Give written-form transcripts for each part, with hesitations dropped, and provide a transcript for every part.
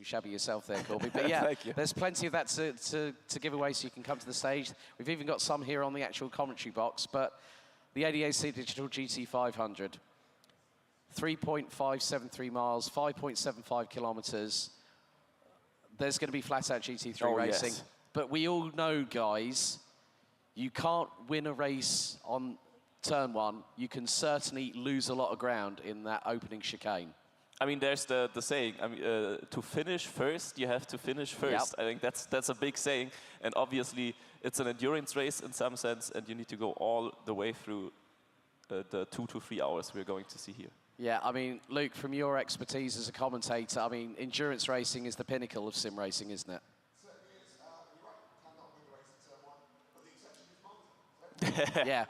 too shabby yourself there, Corby. But yeah, there's plenty of that to give away, so you can come to the stage. We've even got some here on the actual commentary box. But the ADAC Digital GT500, 3.573 miles, 5.75 kilometers. There's going to be flat-out GT3 racing. Yes. But we all know, guys, you can't win a race on turn one. You can certainly lose a lot of ground in that opening chicane. I mean, there's the saying, I mean, to finish first, you have to finish first. Yep. I think that's a big saying. And obviously, it's an endurance race in some sense, and you need to go all the way through the 2 to 3 hours we're going to see here. Yeah, I mean, Luke, from your expertise as a commentator, I mean, endurance racing is the pinnacle of sim racing, isn't it? Certainly is. You're right, you cannot win the race in turn one, but the exception is mountain. Yeah.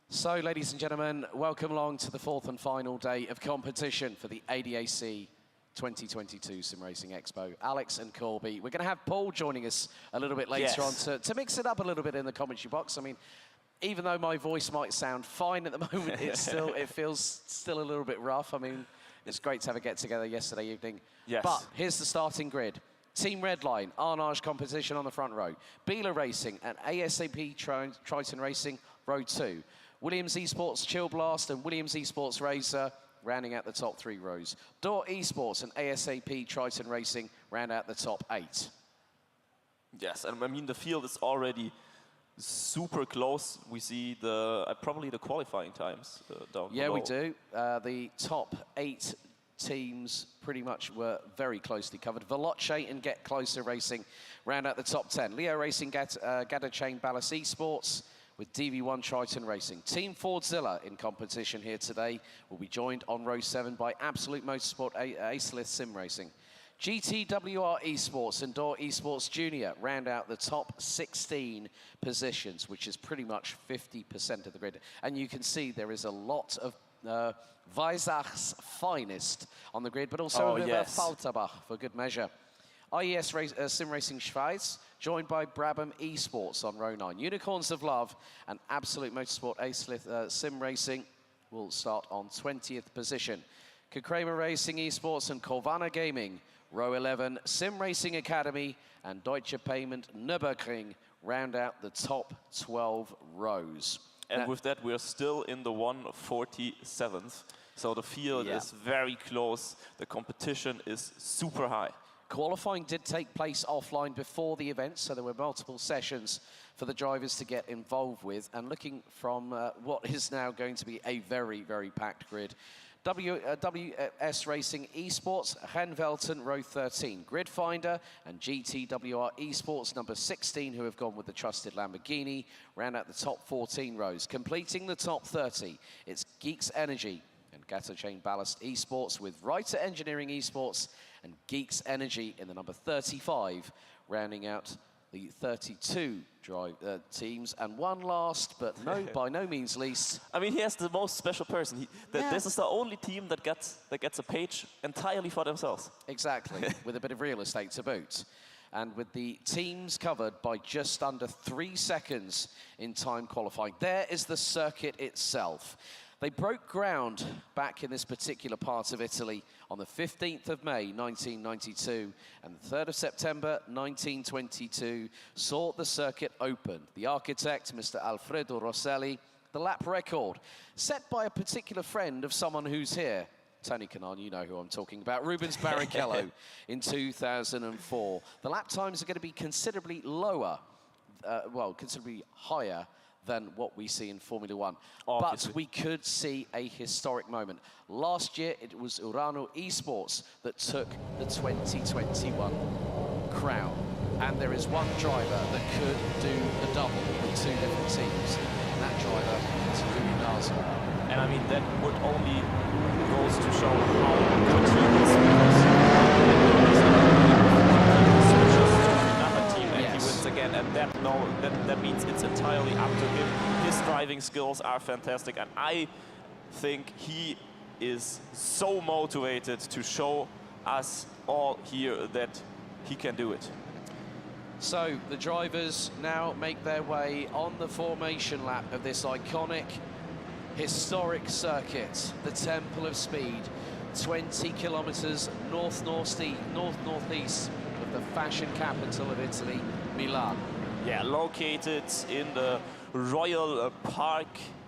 So, ladies and gentlemen, welcome along to the fourth and final day of competition for the ADAC 2022 SimRacing Expo. Alex and Corby. We're going to have Paul joining us a little bit later on to mix it up a little bit in the commentary box. I mean, even though my voice might sound fine at the moment, it feels still a little bit rough. I mean, it's great to have a get-together yesterday evening. Yes. But here's the starting grid. Team Redline, Arnage competition on the front row. Beeler Racing and ASAP Triton Racing, row 2. Williams Esports Chill Blast and Williams Esports Racer rounding out the top 3 rows. Door Esports and ASAP Triton Racing round out the top 8. Yes, and I mean, the field is already super close. We see probably the qualifying times down below. Yeah, we do. The top 8 teams pretty much were very closely covered. Veloce and Get Closer Racing round out the top 10. Leo Racing, Gather Chain Ballast Esports with DV1 Triton Racing. Team Fordzilla in competition here today will be joined on row 7 by Absolute Motorsport Acelith Sim Racing. GTWR Esports and Door Esports Junior round out the top 16 positions, which is pretty much 50% of the grid. And you can see there is a lot of Weissach's finest on the grid, but also Falterbach for good measure. IES Sim Racing Schweiz, joined by Brabham Esports on row 9. Unicorns of Love and Absolute Motorsport Acelith Sim Racing will start on 20th position. Kramer Racing Esports and cowana Gaming, row 11. Sim Racing Academy and Deutsche Payment Nürburgring round out the top 12 rows. And now, with that, we're still in the 147th. So the field is very close. The competition is super high. Qualifying did take place offline before the event, so there were multiple sessions for the drivers to get involved with. And looking from what is now going to be a very, very packed grid. WS Racing Esports, Henvelten, row 13. Grid Finder and GTWR Esports, number 16, who have gone with the trusted Lamborghini, round out the top 14 rows. Completing the top 30, it's Geeks Energy and Gather Chain Ballast Esports with Writer Engineering Esports and Geeks Energy in the number 35, rounding out the 32 teams. And one last, but by no means least. I mean, he has the most special person. This is the only team that gets a page entirely for themselves. Exactly, with a bit of real estate to boot. And with the teams covered by just under 3 seconds in time qualifying. There is the circuit itself. They broke ground back in this particular part of Italy on the 15th of May, 1992, and the 3rd of September, 1922, saw the circuit open. The architect, Mr. Alfredo Rosselli, the lap record, set by a particular friend of someone who's here. Tony Kanaan, you know who I'm talking about, Rubens Barrichello in 2004. The lap times are going to be considerably lower, considerably higher than what we see in Formula One. Obviously. But we could see a historic moment. Last year, it was Urano Esports that took the 2021 crown. And there is one driver that could do the double with 2 different teams. And that driver is Louis Naza. And I mean, that would only goes to show how good he is, again, and that means it's entirely up to him. His driving skills are fantastic, and I think he is so motivated to show us all here that he can do it. So the drivers now make their way on the formation lap of this iconic historic circuit, the Temple of Speed, 20 kilometers north-northeast of the fashion capital of Italy, Milan. Yeah, located in the Royal Park.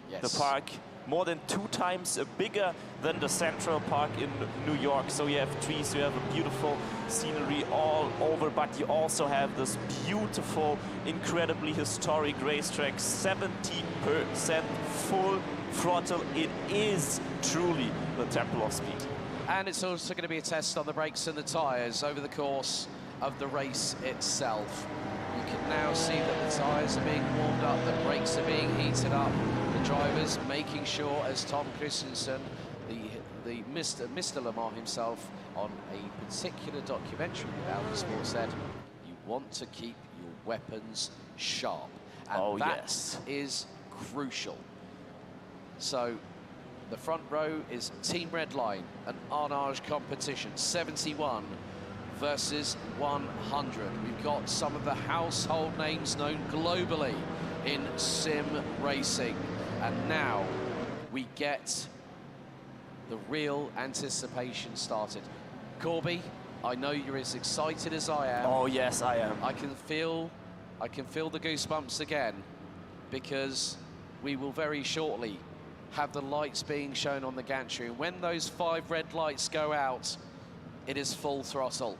Yes. The park more than 2 times bigger than the Central Park in New York. So you have trees, you have a beautiful scenery all over, but you also have this beautiful, incredibly historic racetrack, 70% full throttle. It is truly the Temple of Speed. And it's also going to be a test on the brakes and the tyres over the course of the race itself. You can now see that the tyres are being warmed up, the brakes are being heated up, the drivers making sure, as Tom Christensen, the Mr. Lamar himself, on a particular documentary with Audi Sport said, you want to keep your weapons sharp. And that is crucial. So the front row is Team Redline, an Arnage competition, 71 versus 100. We've got some of the household names known globally in sim racing. And now we get the real anticipation started. Corby, I know you're as excited as I am. Oh yes, I am. I can feel the goosebumps again, because we will very shortly have the lights being shown on the gantry. And when those 5 red lights go out, it is full throttle.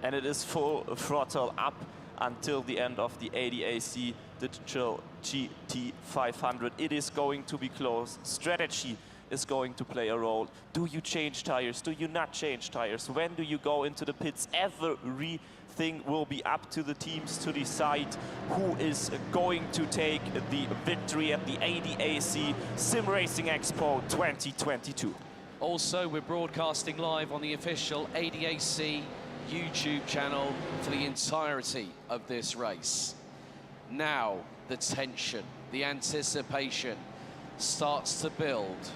And it is full throttle up until the end of the ADAC Digital GT500. It is going to be close. Strategy is going to play a role. Do you change tires? Do you not change tires? When do you go into the pits? Everything will be up to the teams to decide who is going to take the victory at the ADAC SimRacing Expo 2022. Also, we're broadcasting live on the official ADAC YouTube channel for the entirety of this race. Now, the tension, the anticipation starts to build,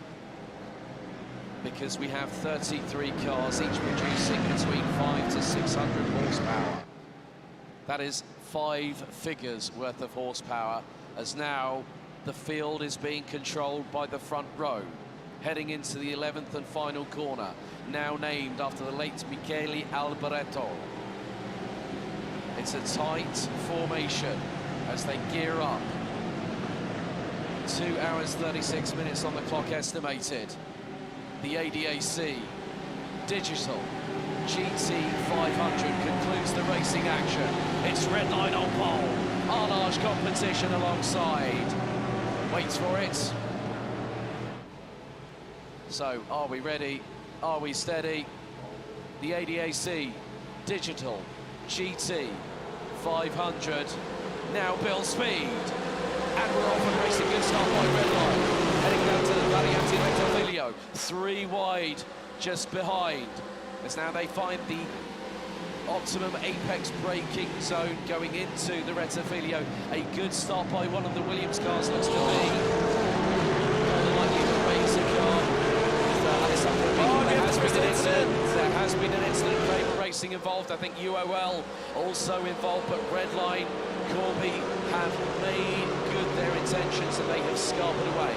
because we have 33 cars, each producing between 500 to 600 horsepower. That is 5 figures worth of horsepower, as now the field is being controlled by the front row, heading into the 11th and final corner, now named after the late Michele Alboreto. It's a tight formation as they gear up. 2 hours 36 minutes on the clock estimated. The ADAC Digital GT500 concludes the racing action. It's Redline on pole. Arnage competition alongside. Waits for it. So, are we ready? Are we steady? The ADAC Digital GT500 now build speed. And we're off and racing. Good start by Redline. Heading down to the Variante Retrovillio. 3 wide, just behind. As now they find the optimum apex braking zone going into the Retrovillio. A good start by one of the Williams cars, looks to be. Likely the Razor car. There has been an incident. Favour Racing involved. I think UOL also involved, but Redline, Corby have made good their intentions and they have scarpered away.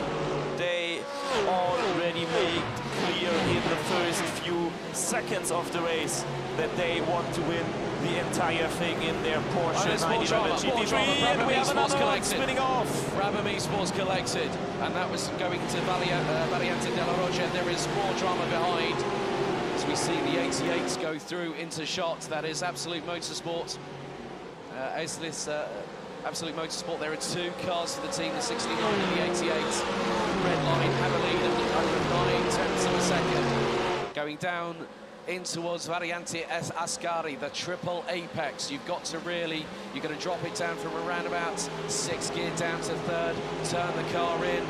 They already made clear in the first few seconds of the race that they want to win the entire thing in their Porsche 911 GT3. And we have another one spinning off. Brabham Esports collected, and that was going to Variante della Roggia. There is more drama behind. As we see the 88s go through into shots, that is Absolute Motorsport. Absolute Motorsport, there are 2 cars for the team, the 69 and the 88. Redline have a lead at 9/10 of a second. Going down in towards Variante Ascari, the triple apex. You've got to really, you're going to drop it down from around about 6th gear down to 3rd, turn the car in.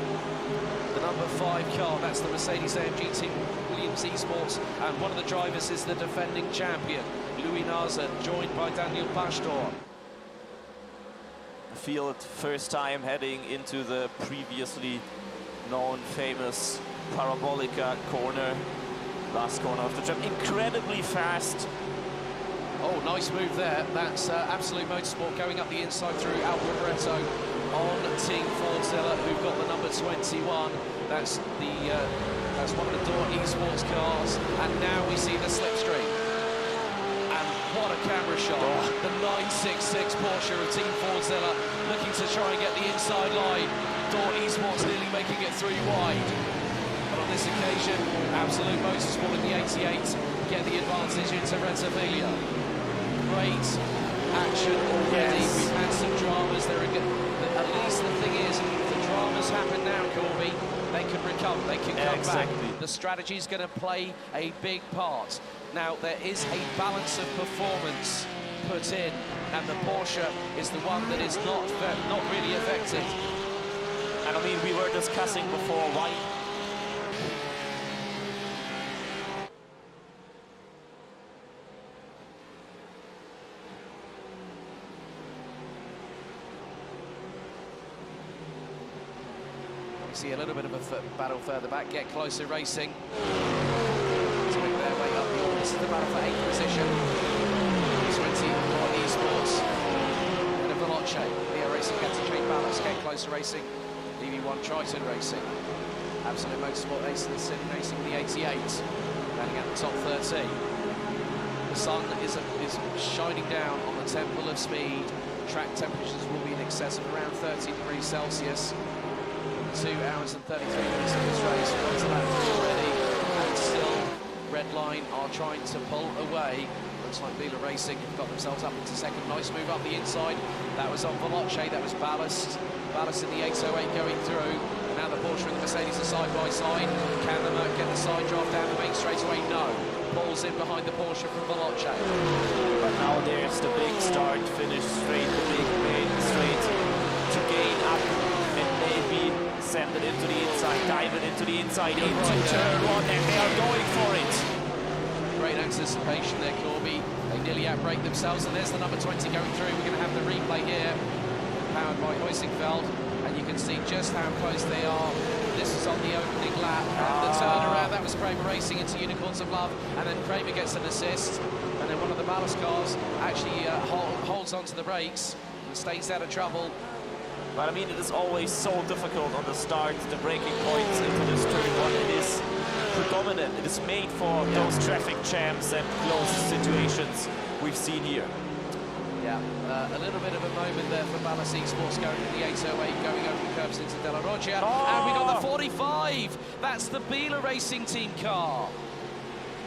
The number 5 car, that's the Mercedes-AMG Team Williams Esports, and one of the drivers is the defending champion, Louis Naza, joined by Daniel Pastor. Field first time heading into the previously known famous Parabolica corner. Last corner of the trip, incredibly fast. Oh, nice move there. That's Absolute Motorsport going up the inside through Alboreto on Team Fordzilla, who've got the number 21. That's one of the Door Esports cars, and now we see the slipstream. And what a camera shot! The 966 Porsche of Team Fordzilla looking to try and get the inside line. Door Esports nearly making it 3 wide. But on this occasion, Absolute Motorsport in the 88 get the advantage into Rentevelia. Great action already. Yes. We've had some dramas. At least the thing is, if the dramas happen now, Corby, they can recover, they can come back. The strategy is going to play a big part. Now, there is a balance of performance put in, and the Porsche is the one that is not really affected. And I mean, we were discussing before why. See a little bit of a battle further back, Get Closer Racing to make their way up the order. This is the battle for 8th position. 20 on Esports and a Veloce. Leo Racing gets a chain balance, Get Closer Racing, DV1 Triton Racing. Absolute Motorsport Ace and SimRacing the 88, landing at the top 13. The sun is shining down on the temple of speed. Track temperatures will be in excess of around 30 degrees Celsius. 2 hours and 33 minutes of this race. We're on to lap 3 already, and still Redline are trying to pull away. Looks like Beeler Racing have got themselves up into second. Nice move up the inside. That was on Veloce, that was Ballast. Ballast in the 808 going through. And now the Porsche and the Mercedes are side by side. Can the Merc get the side draft down the main straightaway? No. Pulls in behind the Porsche from Veloce. But now there's the big start, finish straight, the big main straight to gain up and maybe send it into the inside, dive it into the inside, into turn 1, and they are going for it. Great anticipation there, Corby. They nearly outbrake themselves, and there's the number 20 going through. We're going to have the replay here, powered by Heusinkveld, and you can see just how close they are. This is on the opening lap, and the turnaround, that was Kramer Racing into Unicorns of Love, and then Kramer gets an assist, and then one of the ballast cars actually holds onto the brakes and stays out of trouble. But I mean, it is always so difficult on the start, the braking points into this turn 1. It is predominant, it is made for those traffic jams and close situations we've seen here. Yeah, a little bit of a moment there for Ballast Esports going in the 808, going over the curbs into Della Roggia. And we got the 45! That's the Beeler Racing Team car.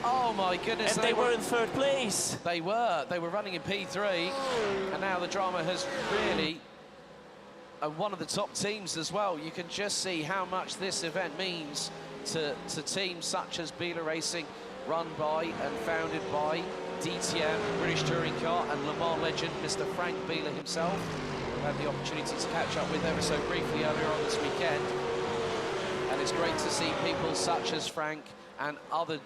Oh my goodness. And they were in 3rd place. They were running in P3, and now the drama has really... And one of the top teams as well. You can just see how much this event means to teams such as Beeler Racing, run by and founded by DTM, British Touring Car, and Le Mans legend, Mr. Frank Beeler himself. We've had the opportunity to catch up with ever so briefly earlier on this weekend. And it's great to see people such as Frank and other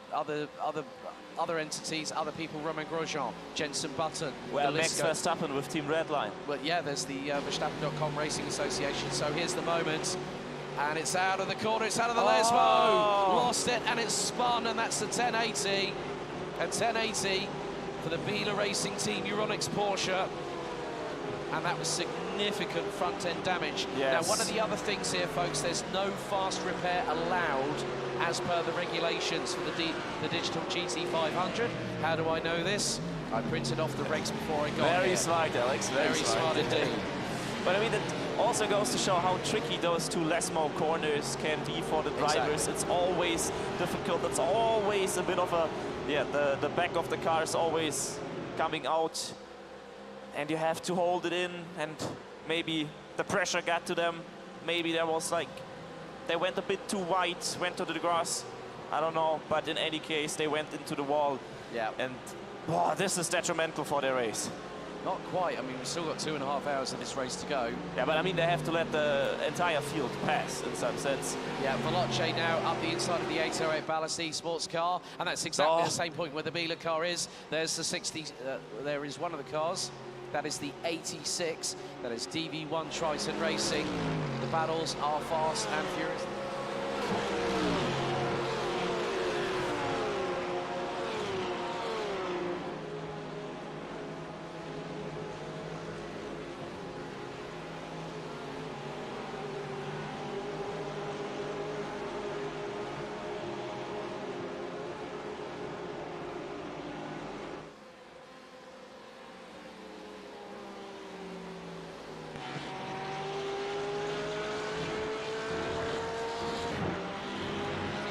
entities, other people, Romain Grosjean, Jenson Button. Well, Max Verstappen with Team Redline. Well, yeah, there's the Verstappen.com Racing Association. So here's the moment, and it's out of the corner, it's out of the Lesmo. Lost it, and it's spun, and that's the 1080. A 1080 for the Beeler Racing Team Euronics Porsche. And that was significant front-end damage. Yes. Now, one of the other things here, folks, there's no fast repair allowed as per the regulations for the digital GT500. How do I know this? I printed off the regs before I got here. Very smart, Alex. Very smart indeed. But I mean, it also goes to show how tricky those 2 Lesmo corners can be for the drivers. Exactly. It's always difficult. It's always a bit of a, the back of the car is always coming out, and you have to hold it in, and maybe the pressure got to them. Maybe there was like, they went a bit too wide, went to the grass. I don't know, but in any case, they went into the wall. Yeah. And this is detrimental for their race. Not quite. I mean, we've still got 2.5 hours of this race to go. Yeah, but I mean, they have to let the entire field pass in some sense. Yeah, Veloce now up the inside of the 808 Ballast Esports car, and that's exactly the same point where the Beeler car is. There's the 60, there is one of the cars. That is the 86. That is DV1 Triton Racing. The battles are fast and furious.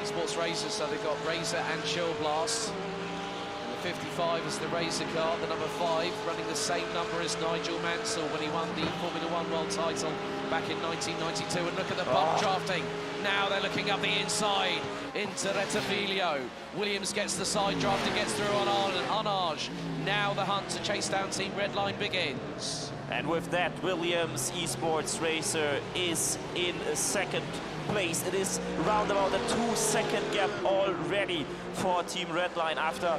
Esports Razor, so they've got Razor and Chill Blast. And the 55 is the Razor car, the number 5, running the same number as Nigel Mansell when he won the Formula 1 World title back in 1992. And look at the bump drafting. Now they're looking up the inside into Rettifilio. Williams gets the side draft and gets through on Arnage. Now the hunt to chase down Team Redline begins. And with that, Williams Esports Racer is in second place. It is round about a 2-second gap already for Team Redline after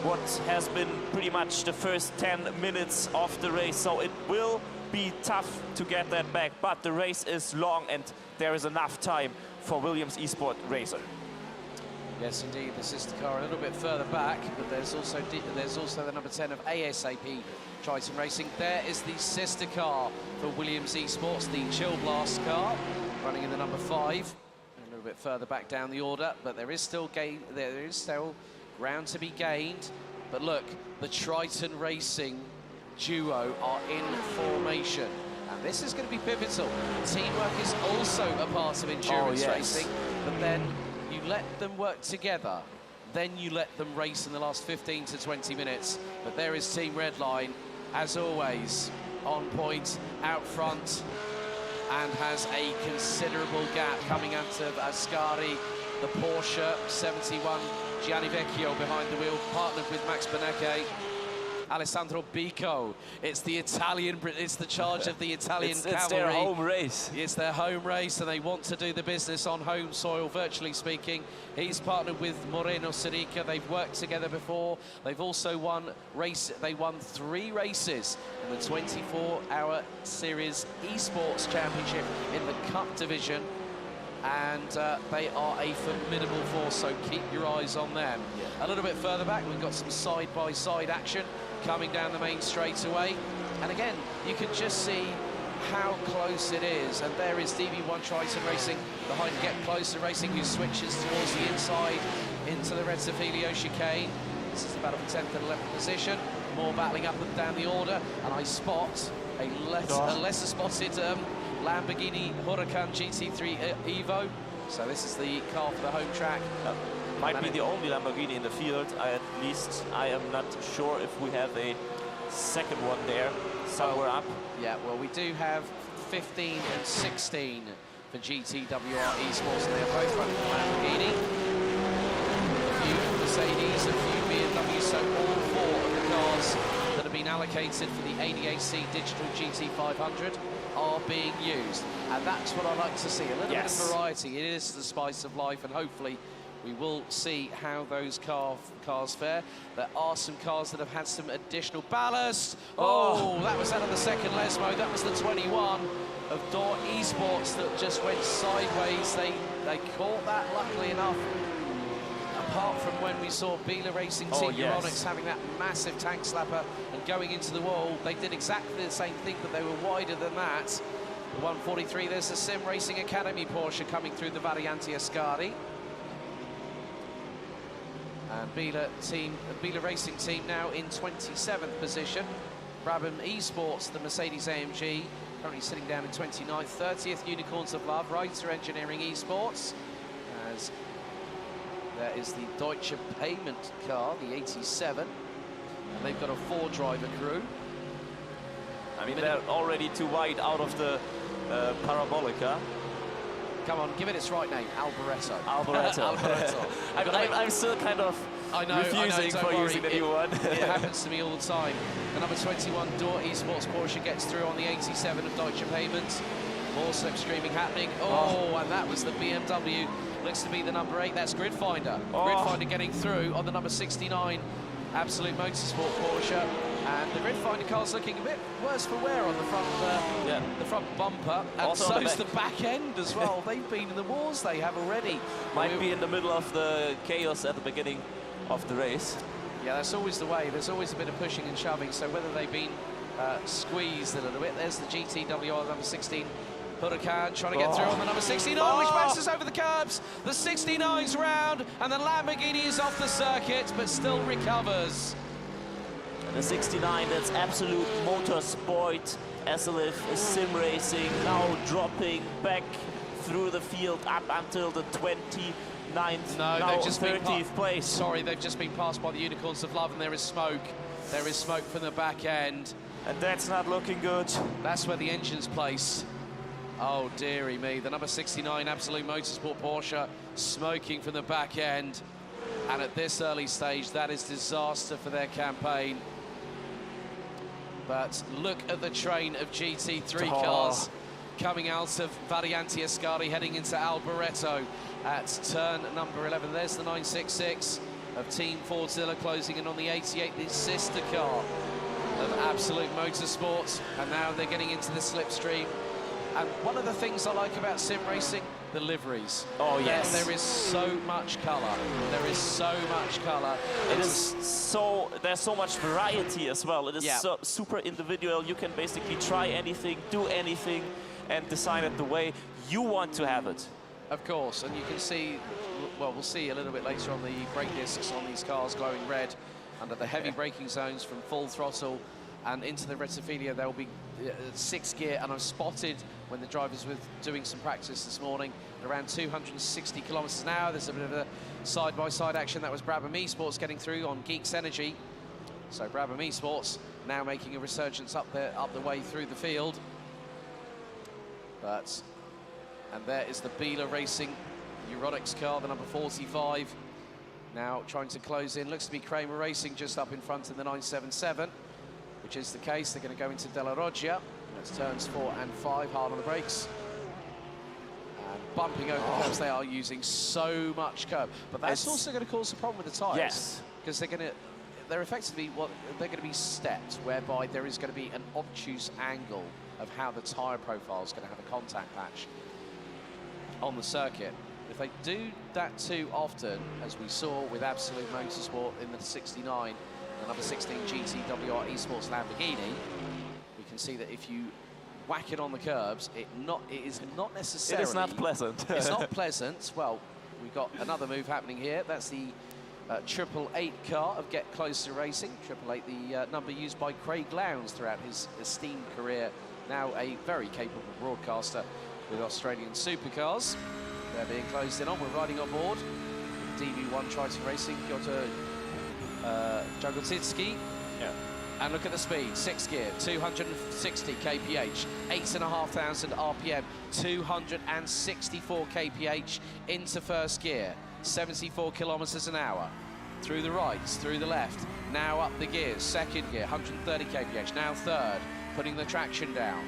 what has been pretty much the first 10 minutes of the race. So it will be tough to get that back, but the race is long and there is enough time for Williams Esports Racer. Yes, indeed, the sister car a little bit further back, but there's also the number 10 of ASAP Triton Racing. There is the sister car for Williams Esports, the Chill Blast car, running in the number 5. A little bit further back down the order, but there is still ground to be gained. But look, the Triton Racing duo are in formation. And this is going to be pivotal. Teamwork is also a part of endurance racing, but then you let them work together, then you let them race in the last 15 to 20 minutes. But there is Team Redline, as always, on point, out front, and has a considerable gap coming out of Ascari, the Porsche 71, Gianni Vecchio behind the wheel, partnered with Max Benecke. Alessandro Bico. It's the Italian, it's the charge of the Italian cavalry. It's their home race. It's their home race, and they want to do the business on home soil, virtually speaking. He's partnered with Moreno Sirica. They've worked together before. They've also won 3 races in the 24-hour series esports championship in the Cup division. And they are a formidable force, so keep your eyes on them. A little bit further back, we've got some side-by-side action coming down the main straightaway. And again, you can just see how close it is. And there is DB1 Triton Racing behind Get Closer Racing, who switches towards the inside into the Rettifilio chicane. This is the battle for 10th and 11th position. More battling up and down the order. And I spot a lesser spotted Lamborghini Huracan GT3 Evo. So this is the car for the home track. Might be the only Lamborghini in the field. At least I am not sure if we have a second one there somewhere up. Yeah, well, we do have 15 and 16 for GTWR Esports, and they are both running the Lamborghini. A few Mercedes, a few BMW, so all 4 of the cars that have been allocated for the ADAC Digital GT500 are being used, and that's what I like to see, a little bit of variety. It is the spice of life, and hopefully we will see how those cars fare. There are some cars that have had some additional ballast. Oh, that was out of the second Lesmo. That was the 21 of Door Esports that just went sideways. They caught that, luckily enough. Apart from when we saw Bela Racing Team Euronics having that massive tank slapper and going into the wall, they did exactly the same thing, but they were wider than that. The 143, there's the SimRacing Academy Porsche coming through the Variante Ascari. And Bela Racing Team now in 27th position. Brabham Esports, the Mercedes AMG, currently sitting down in 29th. 30th, Unicorns of Love, Reiter Engineering Esports. As there is the Deutsche Payment car, the 87. And they've got a 4-driver crew. I mean, they're already too wide out of the Parabolica. Come on, give it its right name, Alboreto. Alboreto. I'm still kind of refusing for using the new one. It happens to me all the time. The number 21 Door Esports Porsche gets through on the 87 of Deutsche Payment. More slipstreaming happening. And that was the BMW. Looks to be the number 8. That's Gridfinder. Gridfinder getting through on the number 69 Absolute Motorsport Porsche. And the Gridfinder car's looking a bit worse for wear on the front, the front bumper, and also so's the back end as well. They've been in the wars, they have already. Might be in the middle of the chaos at the beginning of the race. Yeah, that's always the way. There's always a bit of pushing and shoving, so whether they've been squeezed a little bit. There's the GTWR number 16 Huracan trying to get through on the number 69, which bounces over the curbs. The 69's round, and the Lamborghini is off the circuit, but still recovers. The 69, that's Absolute Motorsport. SLF SimRacing now dropping back through the field up until the 20 9th, No, now they've just 30th place. Sorry, they've just been passed by the Unicorns of Love, and there is smoke. There is smoke from the back end. And that's not looking good. That's where the engine's placed. Oh, dearie me. The number 69 Absolute Motorsport Porsche smoking from the back end. And at this early stage, that is disaster for their campaign. But look at the train of GT3 cars coming out of Variante Ascari, heading into Alboreto at turn number 11. There's the 966 of Team Fordzilla closing in on the 88, the sister car of Absolute Motorsport. And now they're getting into the slipstream. And one of the things I like about sim racing, the liveries. Oh, yes. There is so much colour. There is so much colour. There's so much variety as well. It is so super individual. You can basically try anything, do anything, and design it the way you want to have it. Of course, and you can see, well, we'll see a little bit later on the brake discs on these cars glowing red under the heavy braking zones from full throttle and into the Retrophilia. There will be 6 gear, and I've spotted when the drivers were doing some practice this morning at around 260 kilometers an hour. There's a bit of a side-by-side action. That was Brabham Esports getting through on Geeks Energy. So Brabham Esports now making a resurgence up the way through the field. And there is the Biela Racing Euronics car, the number 45. Now trying to close in. Looks to be Kramer Racing just up in front in the 977, which is the case. They're going to go into Della Roggia. That's turns 4 and 5, hard on the brakes. And bumping over the curbs. They are using so much curb. But that's also going to cause a problem with the tyres. Yes. Because they're effectively, they're going to be stepped, whereby there is going to be an obtuse angle of how the tyre profile is going to have a contact patch on the circuit. If they do that too often, as we saw with Absolute Motorsport in the 69, the number 16 GTWR Esports Lamborghini, we can see that if you whack it on the curbs, it is not necessarily... It is not pleasant. It's not pleasant. Well, we've got another move happening here. That's the 888 car of Get Closer Racing. 888, the number used by Craig Lowndes throughout his esteemed career. Now a very capable broadcaster with Australian supercars. They're being closed in on. We're riding on board. DB1 Triton Racing, Piotr Jagotitsky. Yeah. And look at the speed, 6 gear, 260 kph, 8,500 RPM, 264 kph into first gear, 74 kilometers an hour. Through the rights, through the left, now up the gears, second gear, 130 kph, now third, putting the traction down.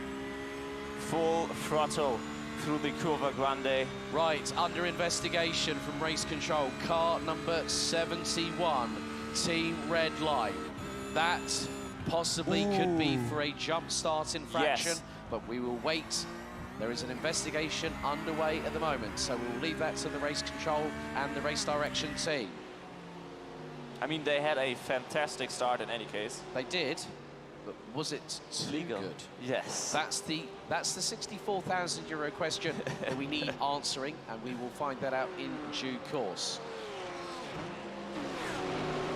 Full throttle through the Curva Grande. Right, under investigation from race control, car number 71, Team Red Line. That possibly could be for a jump start infraction, but we will wait. There is an investigation underway at the moment, so we'll leave that to the race control and the race direction team. I mean, they had a fantastic start in any case. They did, but was it too Legal. good? Yes. That's the €64,000 question that we need answering, and we will find that out in due course.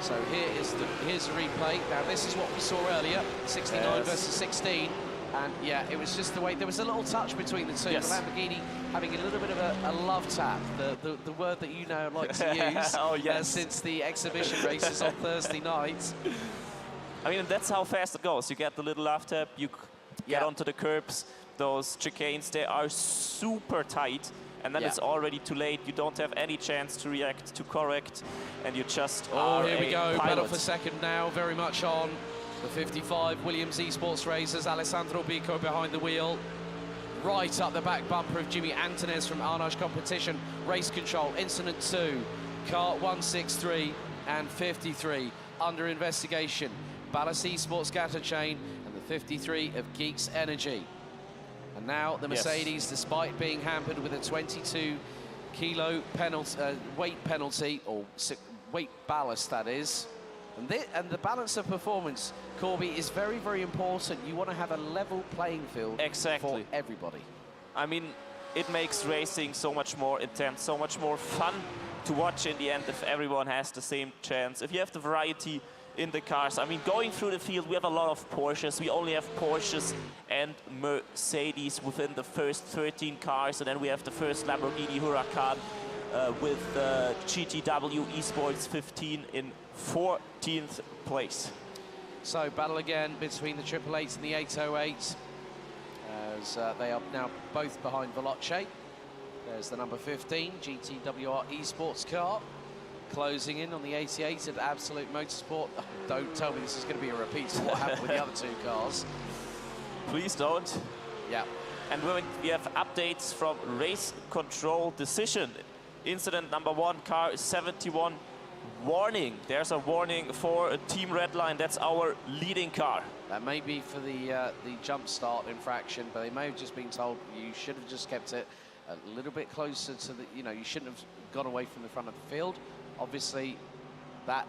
So here's a replay. Now this is what we saw earlier, 69 versus 16. And yeah, it was just the way, there was a little touch between the two. Yes. The Lamborghini having a little bit of a love tap, the word that you now like to use. Oh, yes. Since the exhibition races on Thursday nights. I mean, that's how fast it goes. You get the little love tap, you get onto the curbs, those chicanes, they are super tight. And then it's already too late. You don't have any chance to react, to correct, and you just here we go, pilot. battle for second now, very much on. The 55 Williams Esports Racers, Alessandro Bico behind the wheel. Right up the back bumper of Jimmy Antonez from Arnage Competition. Race control, incident 2. Car 163 and 53 under investigation. Ballas Esports Gatter Chain and the 53 of Geeks Energy. And now the Mercedes, despite being hampered with a 22-kilo penalty, weight penalty, or weight ballast, that is. And the balance of performance, Corby, is very, very important. You want to have a level playing field for everybody. I mean, it makes racing so much more intense, so much more fun to watch in the end if everyone has the same chance. If you have the variety in the cars. I mean, going through the field, we have a lot of Porsches. We only have Porsches and Mercedes within the first 13 cars, and then we have the first Lamborghini Huracan. with GTW Esports 15 in 14th place. So battle again between the 888 and the 808, as they are now both behind Veloce. There's the number 15 GTWR Esports car closing in on the 88 at Absolute Motorsport. Oh, don't tell me this is going to be a repeat of what happened with the other two cars. Please don't. Yeah. And we have updates from race control decision. Incident number 1, car 71. Warning. There's a warning for a Team Redline. That's our leading car. That may be for the jump start infraction, but they may have just been told you should have just kept it a little bit closer to the, you shouldn't have gone away from the front of the field. Obviously, that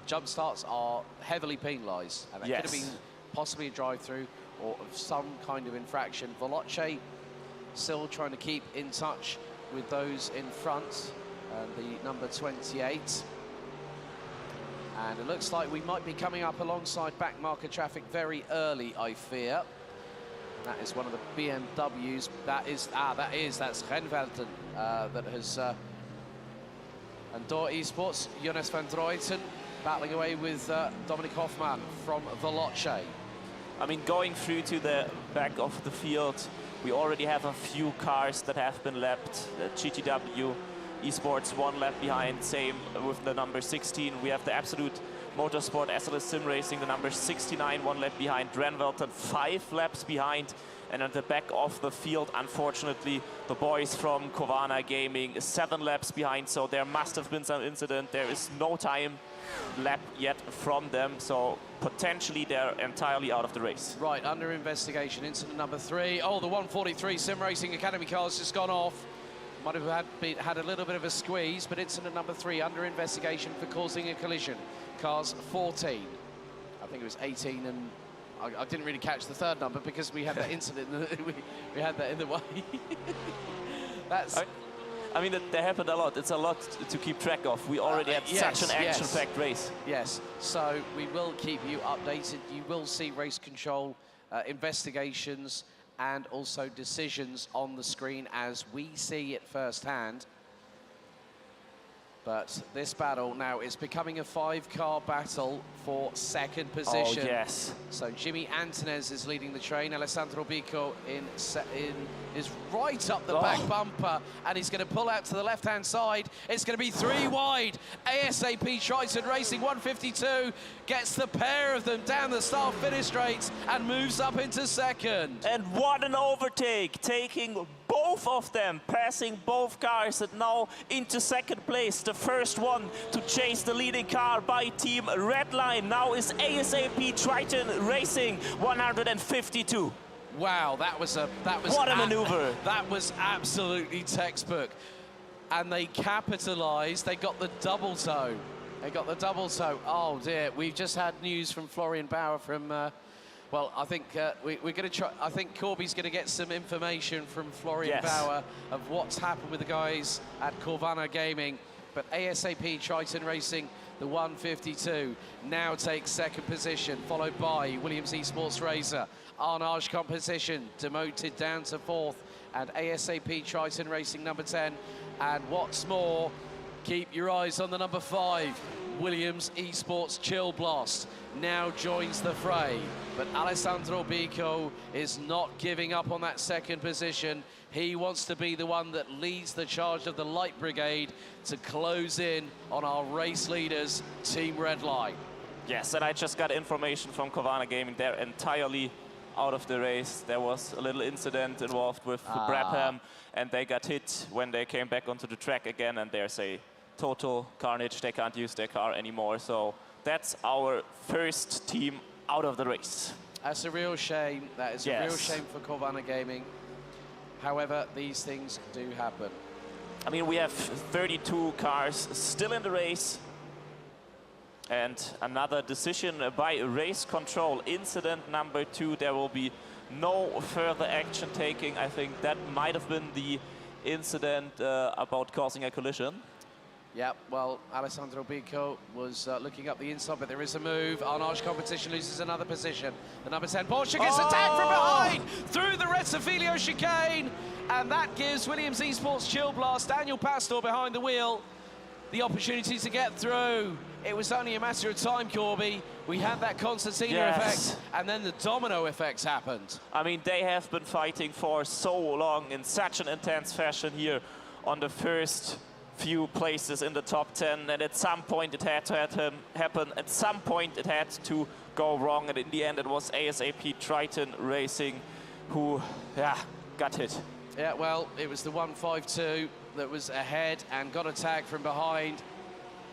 jump starts are heavily penalised, and that could have been possibly a drive-through or of some kind of infraction. Veloce still trying to keep in touch with those in front, the number 28. And it looks like we might be coming up alongside back marker traffic very early, I fear. That is one of the BMWs. That's Heusinkveld that has... and Door Esports, Jonas van Druyten battling away with Dominic Hoffman from Veloce. I mean, going through to the back of the field, we already have a few cars that have been lapped. GTW Esports 1 lap behind, same with the number 16. We have the Absolute Motorsport SLS SimRacing, the number 69, 1 lap behind. Renvelton 5 laps behind. And at the back of the field, unfortunately, the boys from Cowana Gaming 7 laps behind. So there must have been some incident. There is no time lap yet from them. So potentially they're entirely out of the race. Right, under investigation, incident number 3. Oh, the 143 SimRacing Academy car's just gone off. Might have had a little bit of a squeeze, but incident number 3 under investigation for causing a collision. Cars 14. I think it was 18 and I didn't really catch the third number because we had that incident. we had that in the way. That's. I mean, that happened a lot. It's a lot to keep track of. We already had such an action-packed race. Yes. So we will keep you updated. You will see race control investigations and also decisions on the screen as we see it firsthand. But this battle now is becoming a 5-car battle for second position. Oh, yes. So Jimmy Antonez is leading the train. Alessandro Bico is right up the back bumper, and he's going to pull out to the left-hand side. It's going to be 3 wide. ASAP Triton Racing 152 gets the pair of them down the start-finish straight and moves up into second. And what an overtake, taking both of them, passing both cars, and now into second place. The first one to chase the leading car by Team Redline now is ASAP Triton Racing 152. Wow, that was what a maneuver. That was absolutely textbook. And they capitalized. They got the double toe. They got the double toe. Oh dear, we've just had news from Florian Bauer from well, I think we're going to try. I think Corby's going to get some information from Florian Bauer of what's happened with the guys at Cowana Gaming. But ASAP Triton Racing, the 152, now takes second position, followed by Williams Esports Razor. Arnage Competition demoted down to 4th, and ASAP Triton Racing number 10. And what's more, keep your eyes on the number 5. Williams Esports Chill Blast now joins the fray, but Alessandro Bico is not giving up on that second position. He wants to be the one that leads the charge of the Light Brigade to close in on our race leaders, Team Redline. Yes, and I just got information from Cowana Gaming. They're entirely out of the race. There was a little incident involved with Brabham, and they got hit when they came back onto the track again, and there's a total carnage. They can't use their car anymore. So that's our first team out of the race. That's a real shame. That is a real shame for Cowana Gaming. However, these things do happen. I mean, we have 32 cars still in the race. And another decision by race control. Incident number 2, there will be no further action taking. I think that might have been the incident about causing a collision. Yeah, well, Alessandro Bico was looking up the inside, but there is a move. En Arche Competition loses another position. The number 10 Porsche gets attacked from behind through the Retzofilio chicane, and that gives Williams Esports Chill Blast, Daniel Pastor behind the wheel, the opportunity to get through. It was only a matter of time, Corby. We had that concertina effect, and then the domino effects happened. I mean, they have been fighting for so long in such an intense fashion here on the first few places in the top 10, and at some point it had to happen. At some point it had to go wrong, and in the end it was ASAP Triton Racing who, got hit. Yeah, well, it was the 152 that was ahead and got a tag from behind.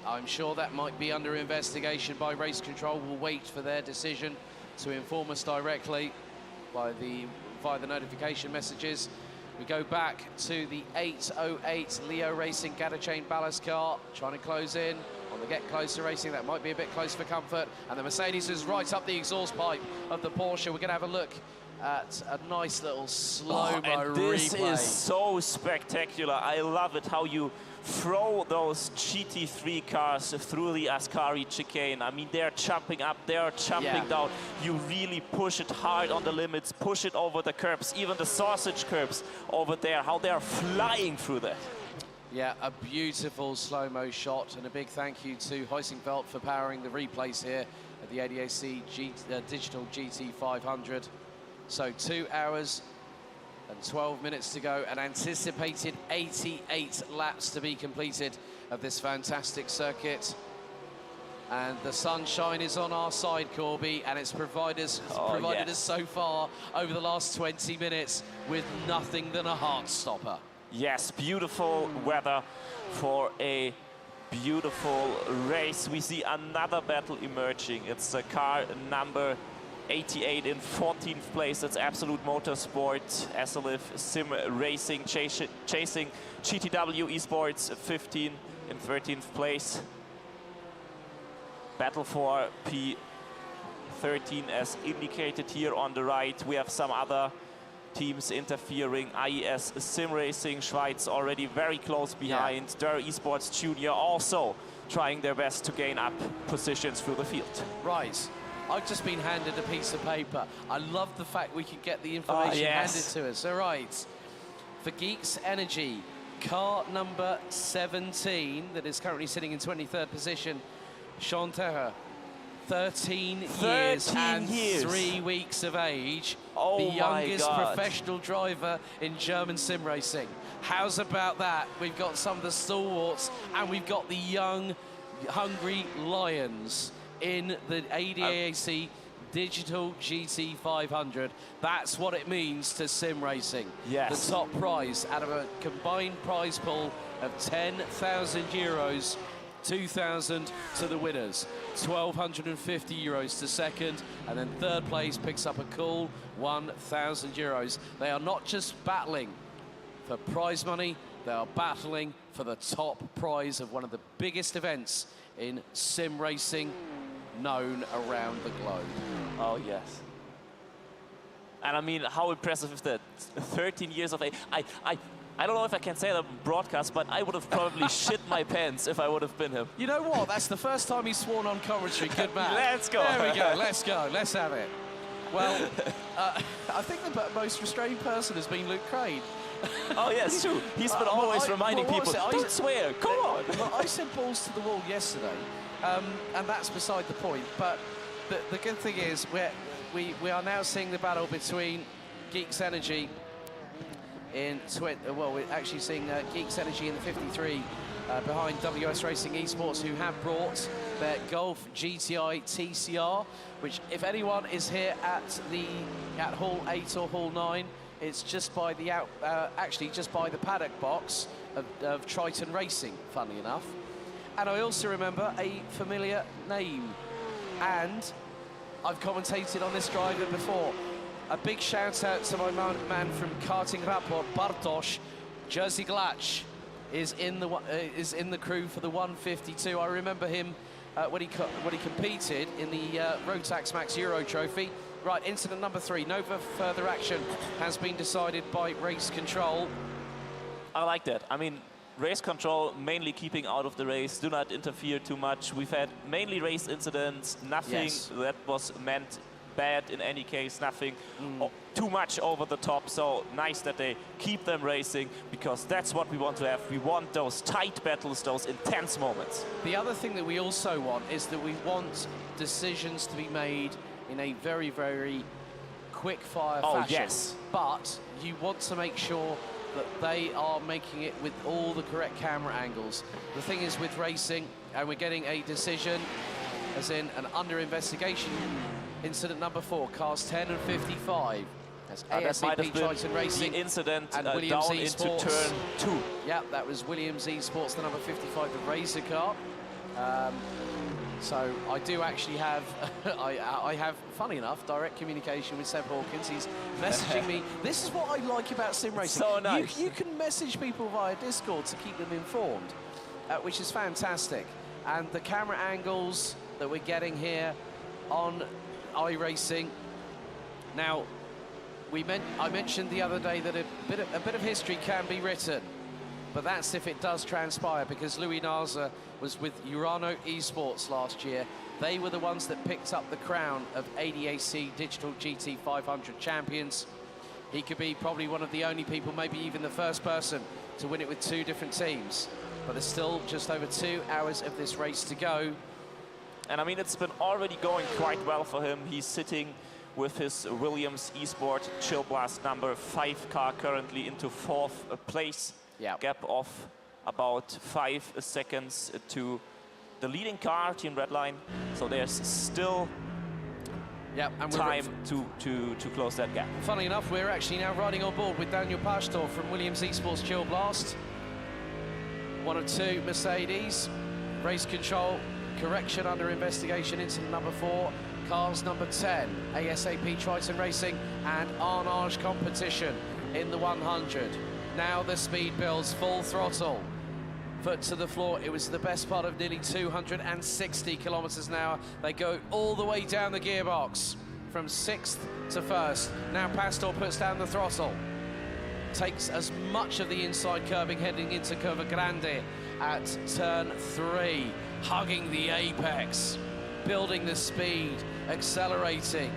I'm sure that might be under investigation by race control. We'll wait for their decision to inform us directly via the notification messages. We go back to the 808 Leo Racing Gatterchain ballast car, trying to close in on the Get Closer Racing. That might be a bit close for comfort. And the Mercedes is right up the exhaust pipe of the Porsche. We're going to have a look at a nice little slow-mo and this replay. is so spectacular. I love it how you throw those GT3 cars through the Ascari chicane. I mean, they're jumping up, they're jumping down. You really push it hard on the limits, push it over the curbs, even the sausage curbs over there, how they're flying through that. Yeah, a beautiful slow-mo shot, and a big thank you to Heusinkveld for powering the replays here at the ADAC Digital GT500. So 2 hours and 12 minutes to go, an anticipated 88 laps to be completed of this fantastic circuit. And the sunshine is on our side, Corby, and it's provided us so far over the last 20 minutes with nothing than a heart stopper. Yes, beautiful weather for a beautiful race. We see another battle emerging. It's the car number 88 in 14th place. That's Absolute Motorsport, SLF SimRacing chasing GTW Esports 15 in 13th place. Battle for P13 as indicated here on the right. We have some other teams interfering. ADAC SimRacing Schweiz already very close behind. Der Esports Junior also trying their best to gain up positions through the field. Right. I've just been handed a piece of paper. I love the fact we could get the information handed to us. All right. For Geeks Energy, car number 17 that is currently sitting in 23rd position, Sean Terra, 13 years and 3 weeks of age. The youngest professional driver in German sim racing. How's about that? We've got some of the stalwarts, and we've got the young, hungry lions in the ADAC Digital GT500. That's what it means to sim racing. Yes. The top prize out of a combined prize pool of 10,000 euros, 2,000 to the winners, 1,250 euros to second, and then third place picks up a cool 1,000 euros. They are not just battling for prize money, they are battling for the top prize of one of the biggest events in sim racing known around the globe. Oh, yes. And I mean, how impressive is that? 13 years of age. I don't know if I can say that on broadcast, but I would have probably shit my pants if I would have been him. You know what? That's the first time he's sworn on commentary. Good man. Let's go. There we go. Let's go. Let's have it. Well, I think the most restrained person has been Luke Crane. Oh, yes, true. He's been always reminding people, don't swear, come on. Well, I said balls to the wall yesterday, and that's beside the point. But the good thing is we are now seeing the battle between Geeks Energy we're actually seeing Geeks Energy in the 53 behind WS Racing Esports, who have brought their Golf GTI TCR, which if anyone is here at Hall 8 or Hall 9, it's just by the actually just by the paddock box of Triton Racing, funnily enough. And I also remember a familiar name, and I've commentated on this driver before. A big shout out to my man from Karting Rapport, Bartosz. Jerzy Glacz is in the crew for the 152. I remember him when he competed in the Rotax Max Euro Trophy. Right, incident number 3. No further action has been decided by race control. I like that. I mean, race control, mainly keeping out of the race, do not interfere too much. We've had mainly race incidents, nothing that was meant bad in any case, nothing too much over the top. So nice that they keep them racing, because that's what we want to have. We want those tight battles, those intense moments. The other thing that we also want is that we want decisions to be made in a very, very quick-fire fashion. Yes. But you want to make sure that they are making it with all the correct camera angles. The thing is with racing, and we're getting a decision, as in an under investigation, incident number 4, cars 10 and 55. That's ASAP Triton Racing the incident and down Williams into Esports. turn 2. Yeah, that was Williams Esports, the number 55, the Razor car. So I do actually have, I have, funny enough, direct communication with Seb Hawkins. He's messaging me. This is what I like about sim racing. So nice. You can message people via Discord to keep them informed, which is fantastic. And the camera angles that we're getting here on iRacing. Now, I mentioned the other day that a bit of history can be written. But that's if it does transpire, because Louis Naza was with Urano Esports last year. They were the ones that picked up the crown of ADAC Digital GT500 champions. He could be probably one of the only people, maybe even the first person, to win it with 2 different teams. But there's still just over 2 hours of this race to go. And I mean, it's been already going quite well for him. He's sitting with his Williams Esport Chill Blast number 5 car currently into 4th place. Yeah. Gap of about 5 seconds to the leading car, Team Redline. So there's still and time to close that gap. Funny enough, we're actually now riding on board with Daniel Pashtor from Williams Esports Chill Blast. 1 of 2 Mercedes. Race control, correction under investigation into number 4. Cars number 10, ASAP Triton Racing and Arnage competition in the 100. Now the speed builds, full throttle. Foot to the floor. It was the best part of nearly 260 kilometers an hour. They go all the way down the gearbox from 6th to 1st. Now Pastor puts down the throttle. Takes as much of the inside curbing heading into Curva Grande at turn 3. Hugging the apex. Building the speed. Accelerating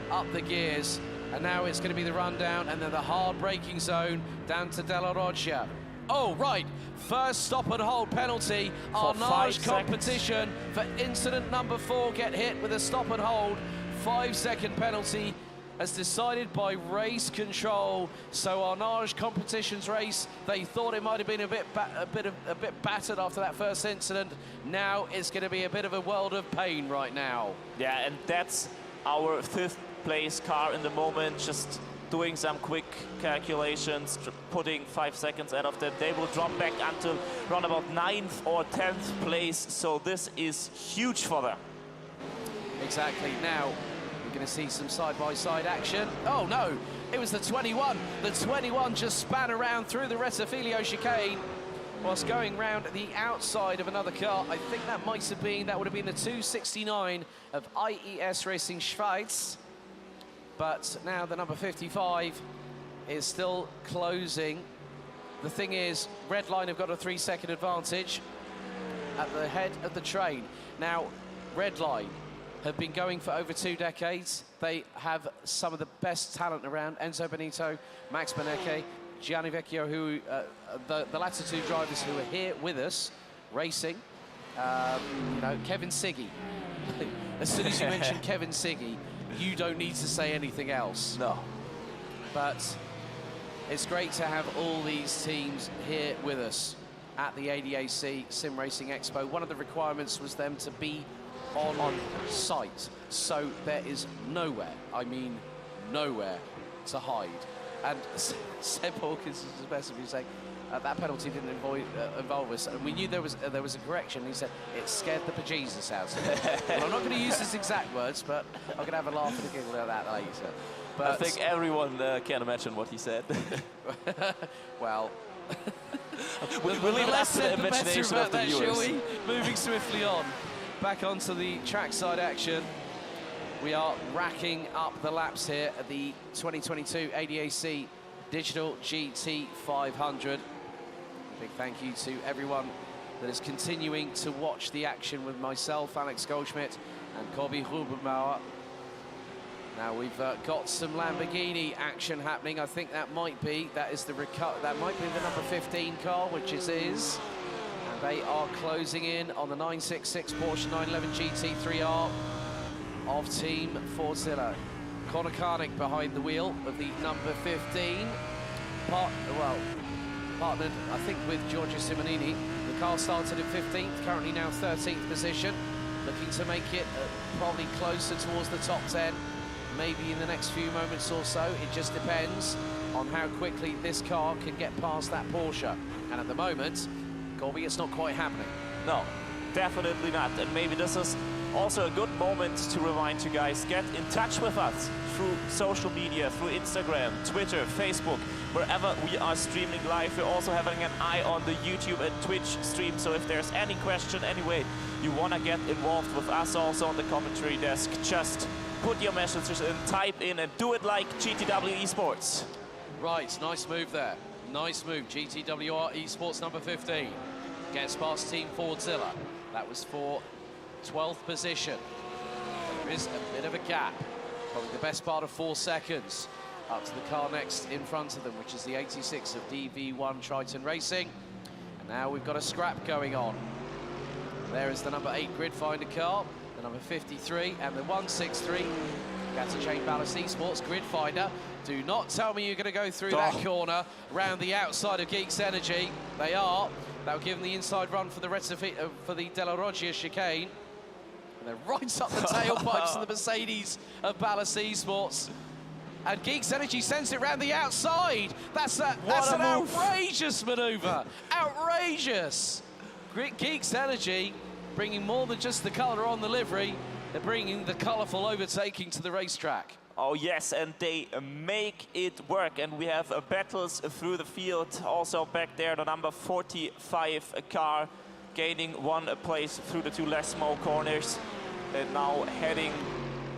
up the gears. And now it's going to be the rundown and then the hard braking zone down to Della Roggia. Oh, right. First stop and hold penalty. Arnage competition for incident number 4. Get hit with a stop and hold. 5-second penalty as decided by race control. So Arnage competition's race, they thought it might have been a bit battered after that first incident. Now it's going to be a bit of a world of pain right now. Yeah, and that's our 5th place car in the moment, just doing some quick calculations, putting 5 seconds out of that. They will drop back until around about 9th or 10th place, so this is huge for them. Exactly. Now we're going to see some side-by-side action. Oh no, it was the 21. The 21 just span around through the Rettifilio chicane whilst going round the outside of another car. I think that would have been the 269 of IES Racing Schweiz. But now the number 55 is still closing. The thing is, Redline have got a 3-second advantage at the head of the train. Now, Redline have been going for over 2 decades. They have some of the best talent around. Enzo Benito, Max Benecke, Gianni Vecchio, who the latter 2 drivers who are here with us racing. You know, Kevin Siggy. As soon as you mention Kevin Siggy, you don't need to say anything else. No. But it's great to have all these teams here with us at the ADAC SimRacing Expo. One of the requirements was them to be on site. So there is nowhere, I mean nowhere, to hide. And Seb Hawkins is the best of you saying, that penalty didn't involve us, and we knew there was a correction. He said it scared the bejesus out of him. Well, I'm not going to use his exact words, but I'm going to have a laugh and a giggle at that later. But I think everyone can imagine what he said. Well, we'll leave it up to the imagination of the viewers. Shall we? Moving swiftly on, back onto the trackside action. We are racking up the laps here at the 2022 ADAC Digital GT500. Big thank you to everyone that is continuing to watch the action with myself, Alex Goldschmidt, and Corby Rubenbauer. Now we've got some Lamborghini action happening. I think that might be the number 15 car, which it is. And they are closing in on the 966 Porsche 911 GT3R of Team Fortzilla. Conor Carnick behind the wheel of the number 15. Partnered, I think, with Giorgio Simonini. The car started in 15th, currently now 13th position. Looking to make it probably closer towards the top 10, maybe in the next few moments or so. It just depends on how quickly this car can get past that Porsche. And at the moment, Corby, it's not quite happening. No, definitely not. And maybe this is also a good moment to remind you guys, get in touch with us through social media, through Instagram, Twitter, Facebook, wherever we are streaming live. We're also having an eye on the YouTube and Twitch stream, so if there's any question, anyway, you want to get involved with us also on the commentary desk, just put your messages in, type in, and do it like GTW Esports. Right, nice move there. Nice move, GTWR Esports number 15. Gets past Team Fordzilla. That was for 12th position. There is a bit of a gap, probably the best part of 4 seconds, up to the car next in front of them, which is the 86 of DV1 Triton Racing. And now we've got a scrap going on. There is the number 8 grid finder car, the number 53, and the 163 Gatter Chain Ballast Esports grid finder. Do not tell me you're going to go through that corner round the outside of Geeks Energy. They are. They'll give them the inside run for the Della Roggia chicane. And they're right up the tailpipes of the Mercedes of Ballast Esports. And Geeks Energy sends it round the outside. That's an outrageous manoeuvre. Outrageous. Geeks Energy bringing more than just the colour on the livery. They're bringing the colourful overtaking to the racetrack. Oh yes, and they make it work, and we have battles through the field. Also back there, the number 45 car gaining 1 place through the 2 Lesmo corners, and now heading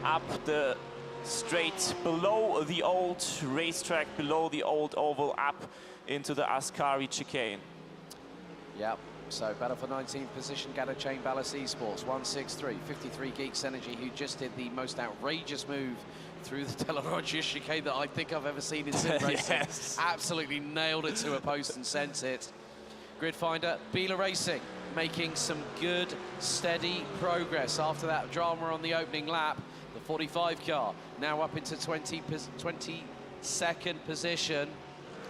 up the straight below the old racetrack, below the old oval, up into the Ascari chicane. Yep. So battle for 19th position, Gatter Chain Ballast Esports, 163, 53 Geeks Energy, who just did the most outrageous move through the Della Roggia chicane that I think I've ever seen in sim racing. Yes. Absolutely nailed it to a post and sent it. Grid finder, Bieler Racing, making some good, steady progress after that drama on the opening lap. The 45 car now up into 22nd position,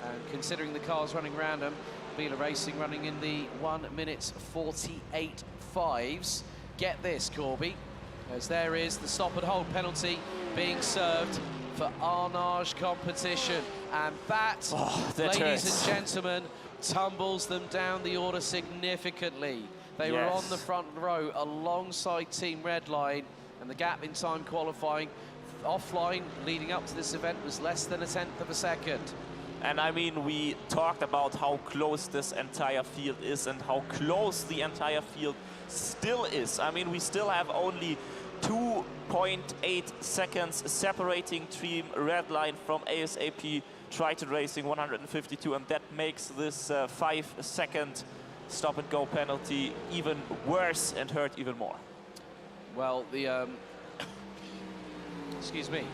and considering the cars running around them, Bieler Racing running in the 1:48.5s. Get this, Corby, as there is the stop and hold penalty being served for Arnage competition. And that, ladies and gentlemen, tumbles them down the order significantly. They were on the front row alongside Team Redline, and the gap in time qualifying offline leading up to this event was less than 1/10 of a second. And I mean, we talked about how close this entire field is and how close the entire field still is. I mean, we still have only 2.8 seconds separating Team Redline from ASAP Triton Racing 152, and that makes this 5-second stop-and-go penalty even worse and hurt even more. Well, the excuse me.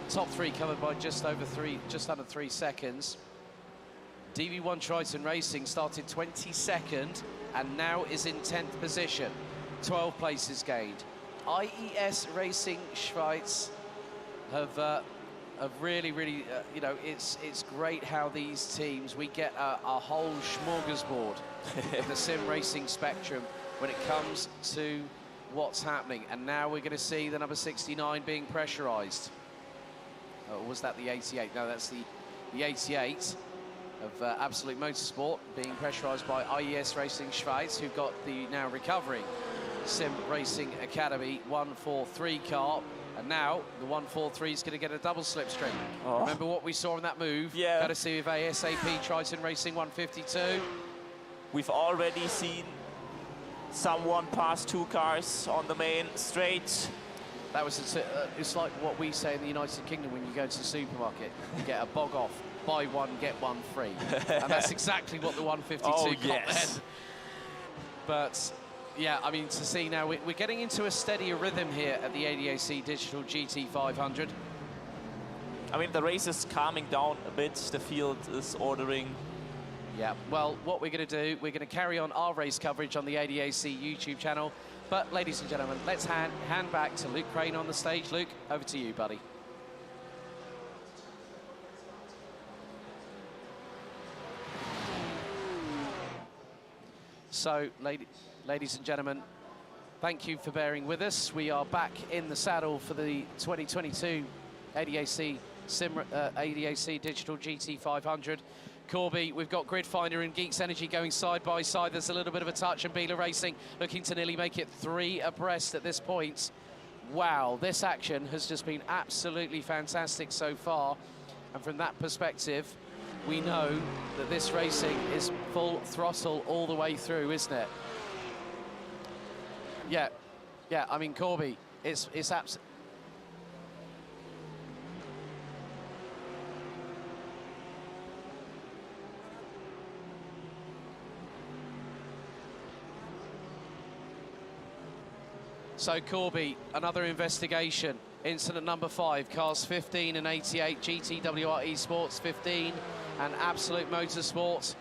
Top 3 covered by just under 3 seconds. DV1 Triton Racing started 22nd and now is in 10th position. 12 places gained. IES Racing Schweiz have really, you know, it's great how these teams, we get a whole smorgasbord of the sim racing spectrum when it comes to what's happening. And now we're going to see the number 69 being pressurized. Or was that the 88? No, that's the 88 of Absolute Motorsport being pressurized by IES Racing Schweiz, who've got the now recovering Sim Racing Academy 143 car. And now the 143 is going to get a double slipstream. Remember what we saw in that move? Yeah. Courtesy of ASAP Triton Racing 152. We've already seen someone pass 2 cars on the main straight. That was it's like what we say in the United Kingdom when you go to the supermarket. You get a bog off buy one, get one free. And that's exactly what the 152 got yes. then. But yeah, I mean, to see now, we're getting into a steadier rhythm here at the ADAC Digital GT500. I mean, the race is calming down a bit. The field is ordering. Yeah, well, what we're going to do, we're going to carry on our race coverage on the ADAC YouTube channel. But, ladies and gentlemen, let's hand back to Luke Crane on the stage. Luke, over to you, buddy. So, ladies and gentlemen, thank you for bearing with us. We are back in the saddle for the 2022 ADAC ADAC Digital GT500. Corby, we've got Grid Finder and Geeks Energy going side by side. There's a little bit of a touch, and Beeler Racing looking to nearly make it 3 abreast at this point. Wow, this action has just been absolutely fantastic so far. And from that perspective, we know that this racing is full throttle all the way through, isn't it? Yeah, I mean, Corby, it's absolutely... So, Corby, another investigation. Incident number 5, cars 15 and 88, GTWR Esports 15 and Absolute Motorsports.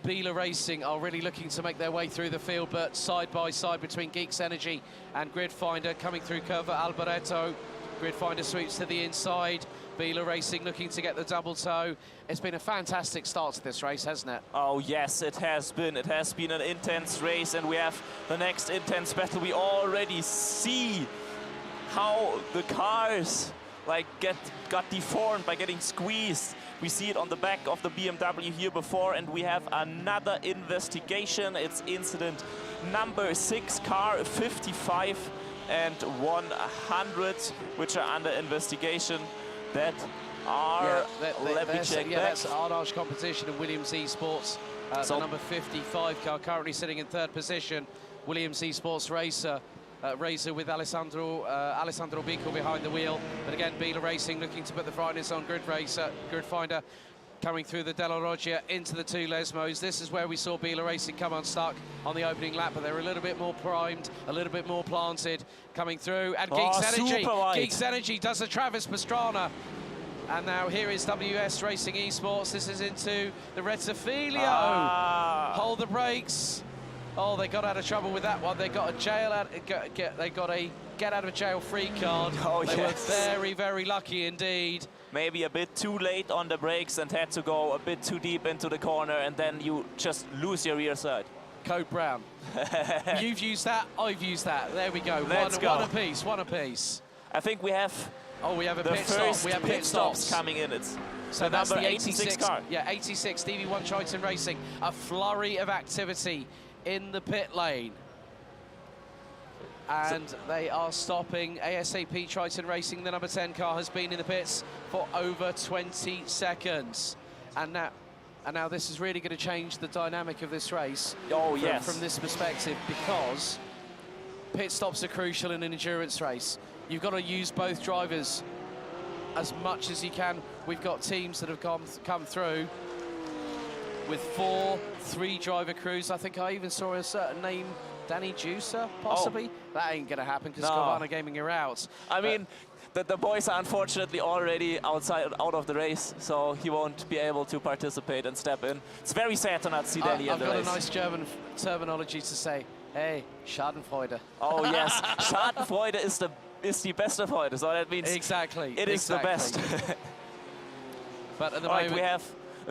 Beeler Racing are really looking to make their way through the field, but side by side between Geeks Energy and Grid Finder coming through Curva Alboreto. Grid Finder sweeps to the inside. Beeler Racing looking to get the double toe. It's been a fantastic start to this race, hasn't it? Oh yes, it has been. It has been an intense race, and we have the next intense battle. We already see how the cars like got deformed by getting squeezed. We see it on the back of the BMW here before, and we have another investigation. It's incident number 6, car 55 and 100, which are under investigation. That are, let me check back. That's Ardage Competition and Williams Esports. The number 55 car currently sitting in 3rd position. Williams Esports racer with Alessandro Bico behind the wheel. But again, Beeler Racing looking to put the brightness on Grid Finder coming through the Della Roggia into the 2 Lesmos. This is where we saw Beeler Racing come unstuck on the opening lap, but they're a little bit more primed, a little bit more planted coming through. And Geeks Energy does a Travis Pastrana. And now here is WS Racing Esports. This is into the Retzofilio. Hold the brakes. Oh, they got out of trouble with that one. They got a get out of jail free card. Oh, they were very, very lucky indeed. Maybe a bit too late on the brakes and had to go a bit too deep into the corner, and then you just lose your rear side. Code Brown. You've used that, I've used that. There we go. One apiece. I think we have. Oh, we have a the pit stop. We have pit stops coming in. It's so that's number the 86 car. Yeah, 86 DV1 Triton Racing. A flurry of activity in the pit lane. And they are stopping ASAP Triton Racing. The number 10 car has been in the pits for over 20 seconds. And now this is really going to change the dynamic of this race. Oh, yes. From this perspective, because pit stops are crucial in an endurance race. You've got to use both drivers as much as you can. We've got teams that have come through with 4 3-driver crews. I think I even saw a certain name, Danny Juicer, possibly. Oh. That ain't gonna happen because Cowana Gaming are out. I mean, the boys are unfortunately already out of the race, so he won't be able to participate and step in. It's very sad to not see Danny in the race. I've got a nice German terminology to say. Hey, Schadenfreude. Oh yes, Schadenfreude is the beste Freude, so that means exactly it is the best. But at the moment we have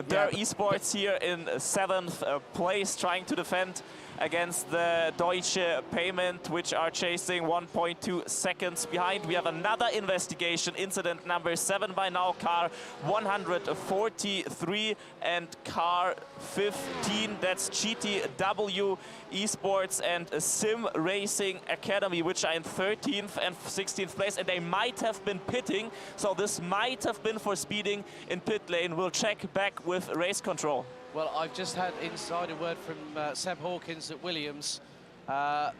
Der Esports here in 7th place, trying to defend against the Deutsche Payment, which are chasing 1.2 seconds behind. We have another investigation, incident number 7 by now, car 143 and car 15. That's GTW Esports and SimRacing Academy, which are in 13th and 16th place, and they might have been pitting, so this might have been for speeding in pit lane. We'll check back with race control. Well, I've just had insider word from Seb Hawkins at Williams.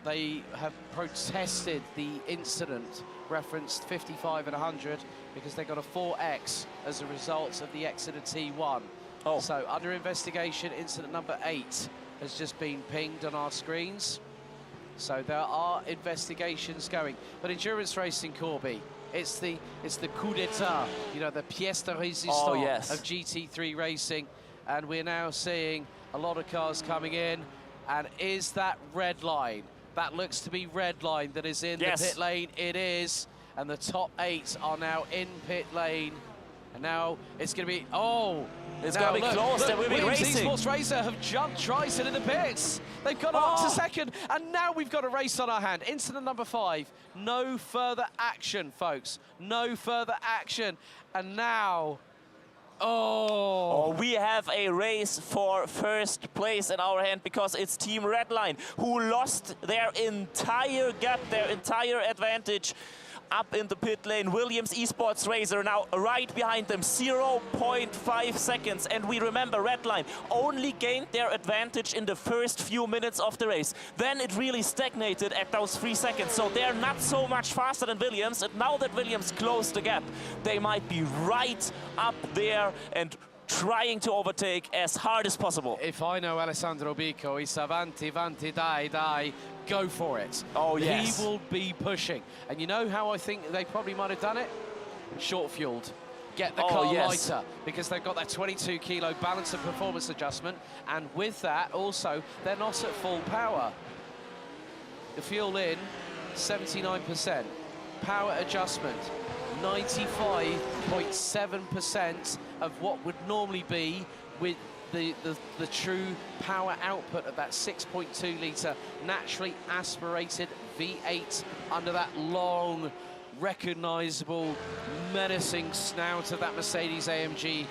They have protested the incident referenced 55 and 100 because they got a 4X as a result of the exit of T1. Oh. So under investigation, incident number 8 has just been pinged on our screens. So there are investigations going. But endurance racing, Corby, it's the coup d'etat, you know, the pièce de résistance of GT3 racing. And we're now seeing a lot of cars coming in. And is that red line? That looks to be red line that is in the pit lane. It is. And the top 8 are now in pit lane. And now it's going to be, it's going to be close, and we'll be racing. Esports Racer have jumped Tryson in the pits. They've got up to second, and now we've got a race on our hand. Incident number 5. No further action, folks. No further action. And now, we have a race for first place in our hand because it's Team Redline who lost their entire gap, their entire advantage up in the pit lane. Williams Esports Racer now right behind them, 0.5 seconds. And we remember Redline only gained their advantage in the first few minutes of the race. Then it really stagnated at those 3 seconds. So they're not so much faster than Williams. And now that Williams closed the gap, they might be right up there and trying to overtake as hard as possible. If I know Alessandro Bico, he's avanti, avanti, dai, go for it. Oh, yes. He will be pushing. And you know how I think they probably might have done it? Short-fueled. Get the car lighter, because they've got that 22-kilo balance and performance adjustment. And with that, also, they're not at full power. The fuel in, 79%. Power adjustment, 95.7% of what would normally be with the true power output of that 6.2 litre naturally aspirated V8 under that long, recognisable, menacing snout of that Mercedes AMG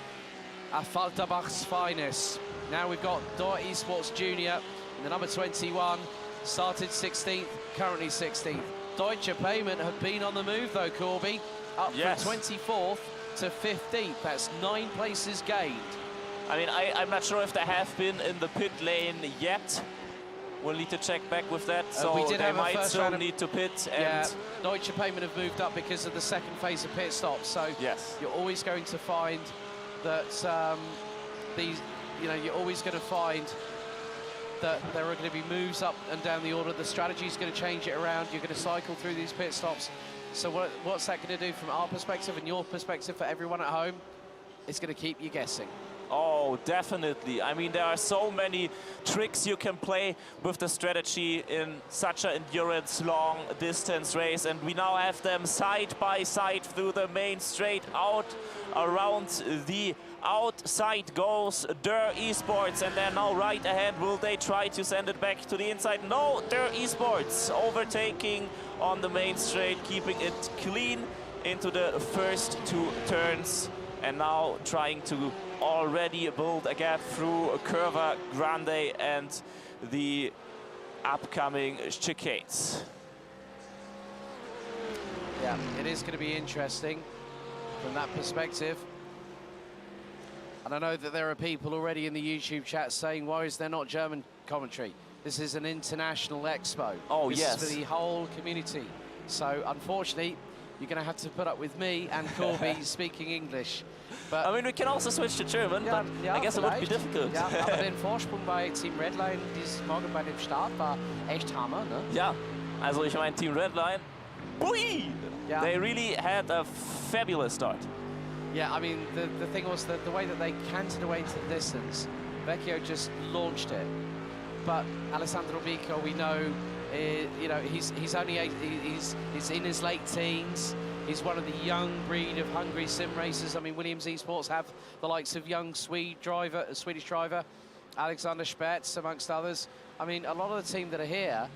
Affalterbach's finest. Now we've got Heute Esports Junior, the number 21, started 16th, currently 16th. Deutsche Payment have been on the move though, Corby, up from 24th to 15th. That's 9 places gained. I mean, I'm not sure if they have been in the pit lane yet. We'll need to check back with that. So we did they have might a first still round need to pit. Yeah, Deutsche Payment have moved up because of the second phase of pit stops. So you're always going to find that you're always going to find that there are going to be moves up and down the order. The strategy is going to change it around. You're going to cycle through these pit stops. So what's that going to do from our perspective and your perspective for everyone at home? It's going to keep you guessing. Oh, definitely. I mean, there are so many tricks you can play with the strategy in such an endurance long distance race. And we now have them side by side through the main straight out. Around the outside goes Der Esports, and they're now right ahead. Will they try to send it back to the inside? No, Der Esports overtaking on the main straight, keeping it clean into the first 2 turns. And now trying to already build a gap through Curva Grande and the upcoming chicanes. Yeah, it is going to be interesting from that perspective. And I know that there are people already in the YouTube chat saying, why is there not German commentary? This is an international expo. Oh, this is for the whole community. So unfortunately, you're going to have to put up with me and Corby speaking English. But I mean, we can also switch to German, but I guess it would be difficult. Ja, aber den Vorsprung bei Team Redline dieses Morgen bei dem Start war echt Hammer, ne? Ja, also ich meine, Team Redline, they really had a fabulous start. Yeah, I mean, the thing was that the way that they canted away into the distance, Vecchio just launched it. But Alessandro Bico, we know, he's only he's in his late teens. He's one of the young breed of hungry sim racers. I mean, Williams Esports have the likes of young Swedish driver, Alexander Spetz, amongst others. I mean, a lot of the team that are here,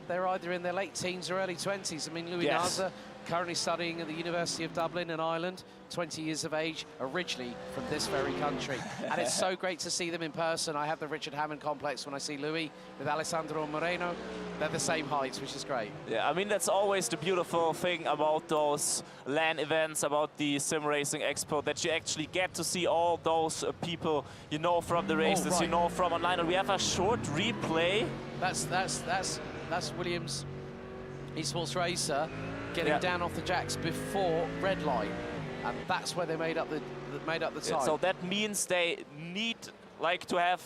they're either in their late teens or early 20s. I mean, Louis Naza, currently studying at the University of Dublin in Ireland, 20 years of age, originally from this very country. And it's so great to see them in person. I have the Richard Hammond complex when I see Louis with Alessandro Moreno. They're the same heights, which is great. Yeah, I mean, that's always the beautiful thing about those LAN events, about the SimRacing Expo, that you actually get to see all those people you know from the races, you know from online. And we have a short replay. That's that's Williams Esports Racer getting down off the jacks before red line, and that's where they made up the time. So that means they need like to have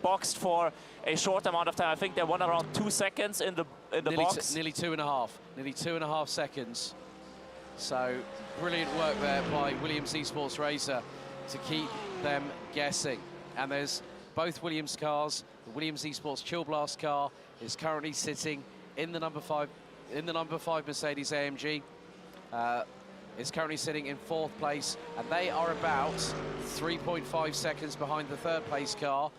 boxed for a short amount of time. I think they won around 2 seconds in the box. Nearly 2.5. Nearly 2.5 seconds. So brilliant work there by Williams Esports Racer to keep them guessing. And there's both Williams cars. The Williams Esports Chill Blast car is currently sitting in the number 5 Mercedes AMG. Is currently sitting in 4th place, and they are about 3.5 seconds behind the 3rd place car,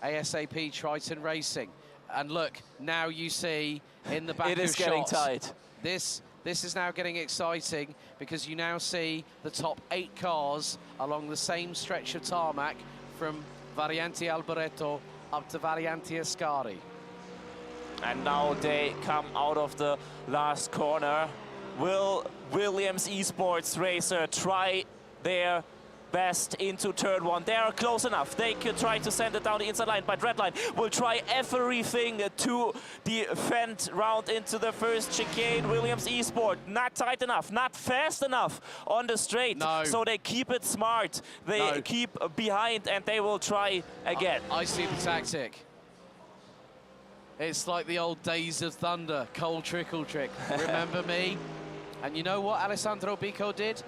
ASAP Triton Racing. And look, now you see in the back it is getting tight. This is now getting exciting, because you now see the top 8 cars along the same stretch of tarmac from Variante Alboreto up to Variante Ascari. And now they come out of the last corner. Will Williams Esports Racer try their best into turn 1? They are close enough. They could try to send it down the inside line, but Redline will try everything to defend round into the first chicane. Williams Esports not tight enough, not fast enough on the straight. No. So they keep it smart. They keep behind, and they will try again. I see the tactic. It's like the old days of thunder, cold trickle trick. Remember me? And you know what Alessandro Bico did?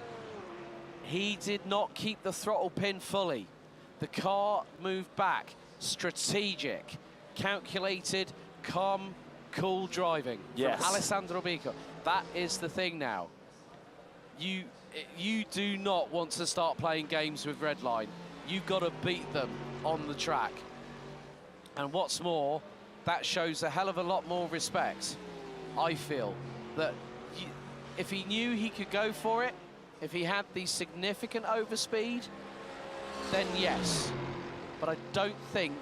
He did not keep the throttle pin fully. The car moved back. Strategic, calculated, calm, cool driving from Alessandro Bico. That is the thing now. You do not want to start playing games with Redline. You've got to beat them on the track. And what's more, that shows a hell of a lot more respect. I feel that if he knew he could go for it, if he had the significant overspeed, then yes. But I don't think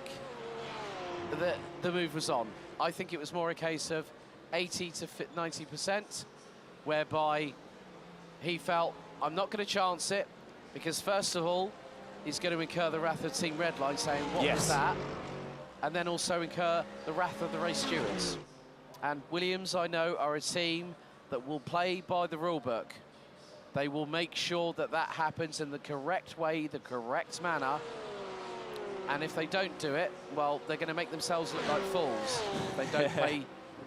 that the move was on. I think it was more a case of 80 to 90%, whereby he felt, I'm not going to chance it, because first of all, he's going to incur the wrath of Team Redline saying, what was that? And then also incur the wrath of the race stewards. And Williams, I know, are a team that will play by the rule book. They will make sure that that happens in the correct way, the correct manner. And if they don't do it, well, they're going to make themselves look like fools if they don't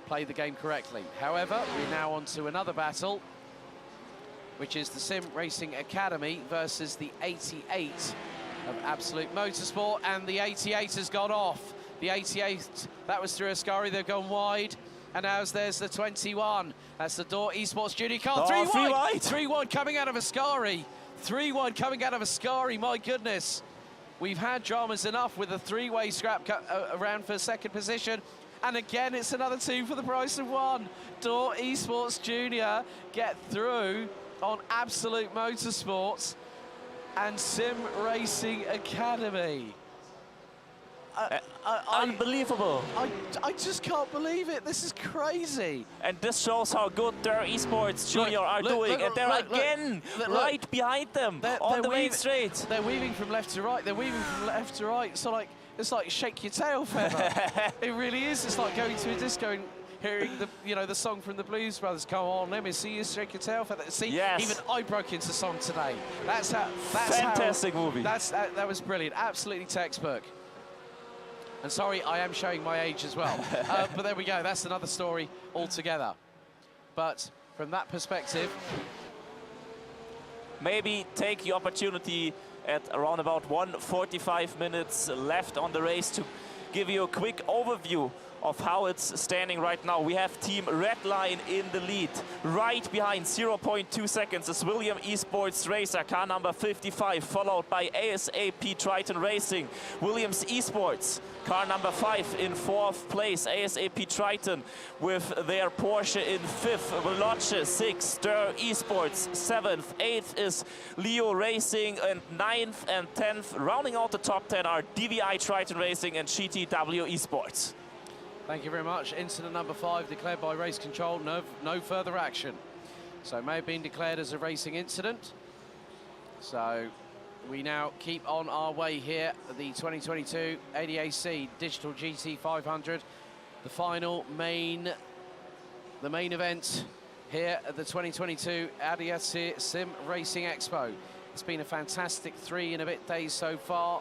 play the game correctly. However, we're now on to another battle, which is the SimRacing Academy versus the 88 of Absolute Motorsport. And the 88 has gone off. The 88, that was through Ascari, they've gone wide. And now there's the 21. That's the Door Esports Junior car. 3 wide. 3 wide coming out of Ascari. 3 wide coming out of Ascari. My goodness. We've had dramas enough with a 3-way scrap around for 2nd position. And again, it's another 2 for the price of 1. Door Esports Junior get through on Absolute Motorsports and SimRacing Academy. Unbelievable. I just can't believe it. This is crazy. And this shows how good their Esports Junior are doing. And they're again right behind them on the main straight. They're weaving from left to right. They're weaving from left to right. So like, it's like shake your tail feather. It really is. It's like going to a disco and hearing the song from the Blues Brothers. Come on, let me see you shake your tail feather. See, even I broke into song today. That's fantastic movie. That was brilliant. Absolutely textbook. And sorry, I am showing my age as well. But there we go, that's another story altogether. But from that perspective... Maybe take the opportunity at around about 1:45 minutes left on the race to give you a quick overview of how it's standing right now. We have Team Redline in the lead. Right behind, 0.2 seconds, is Williams Esports Racer, car number 55, followed by ASAP Triton Racing. Williams Esports, car number 5 in 4th place. ASAP Triton with their Porsche in 5th. Veloce 6th. Door Esports 7th. 8th is Leo Racing, and 9th and 10th. Rounding out the top 10 are DVI Triton Racing and GTW Esports. Thank you very much. Incident number 5 declared by race control. No further action. So it may have been declared as a racing incident. So we now keep on our way here. The 2022 ADAC Digital GT500. the final the main event here at the 2022 ADAC SimRacing Expo. It's been a fantastic 3 and a bit days so far.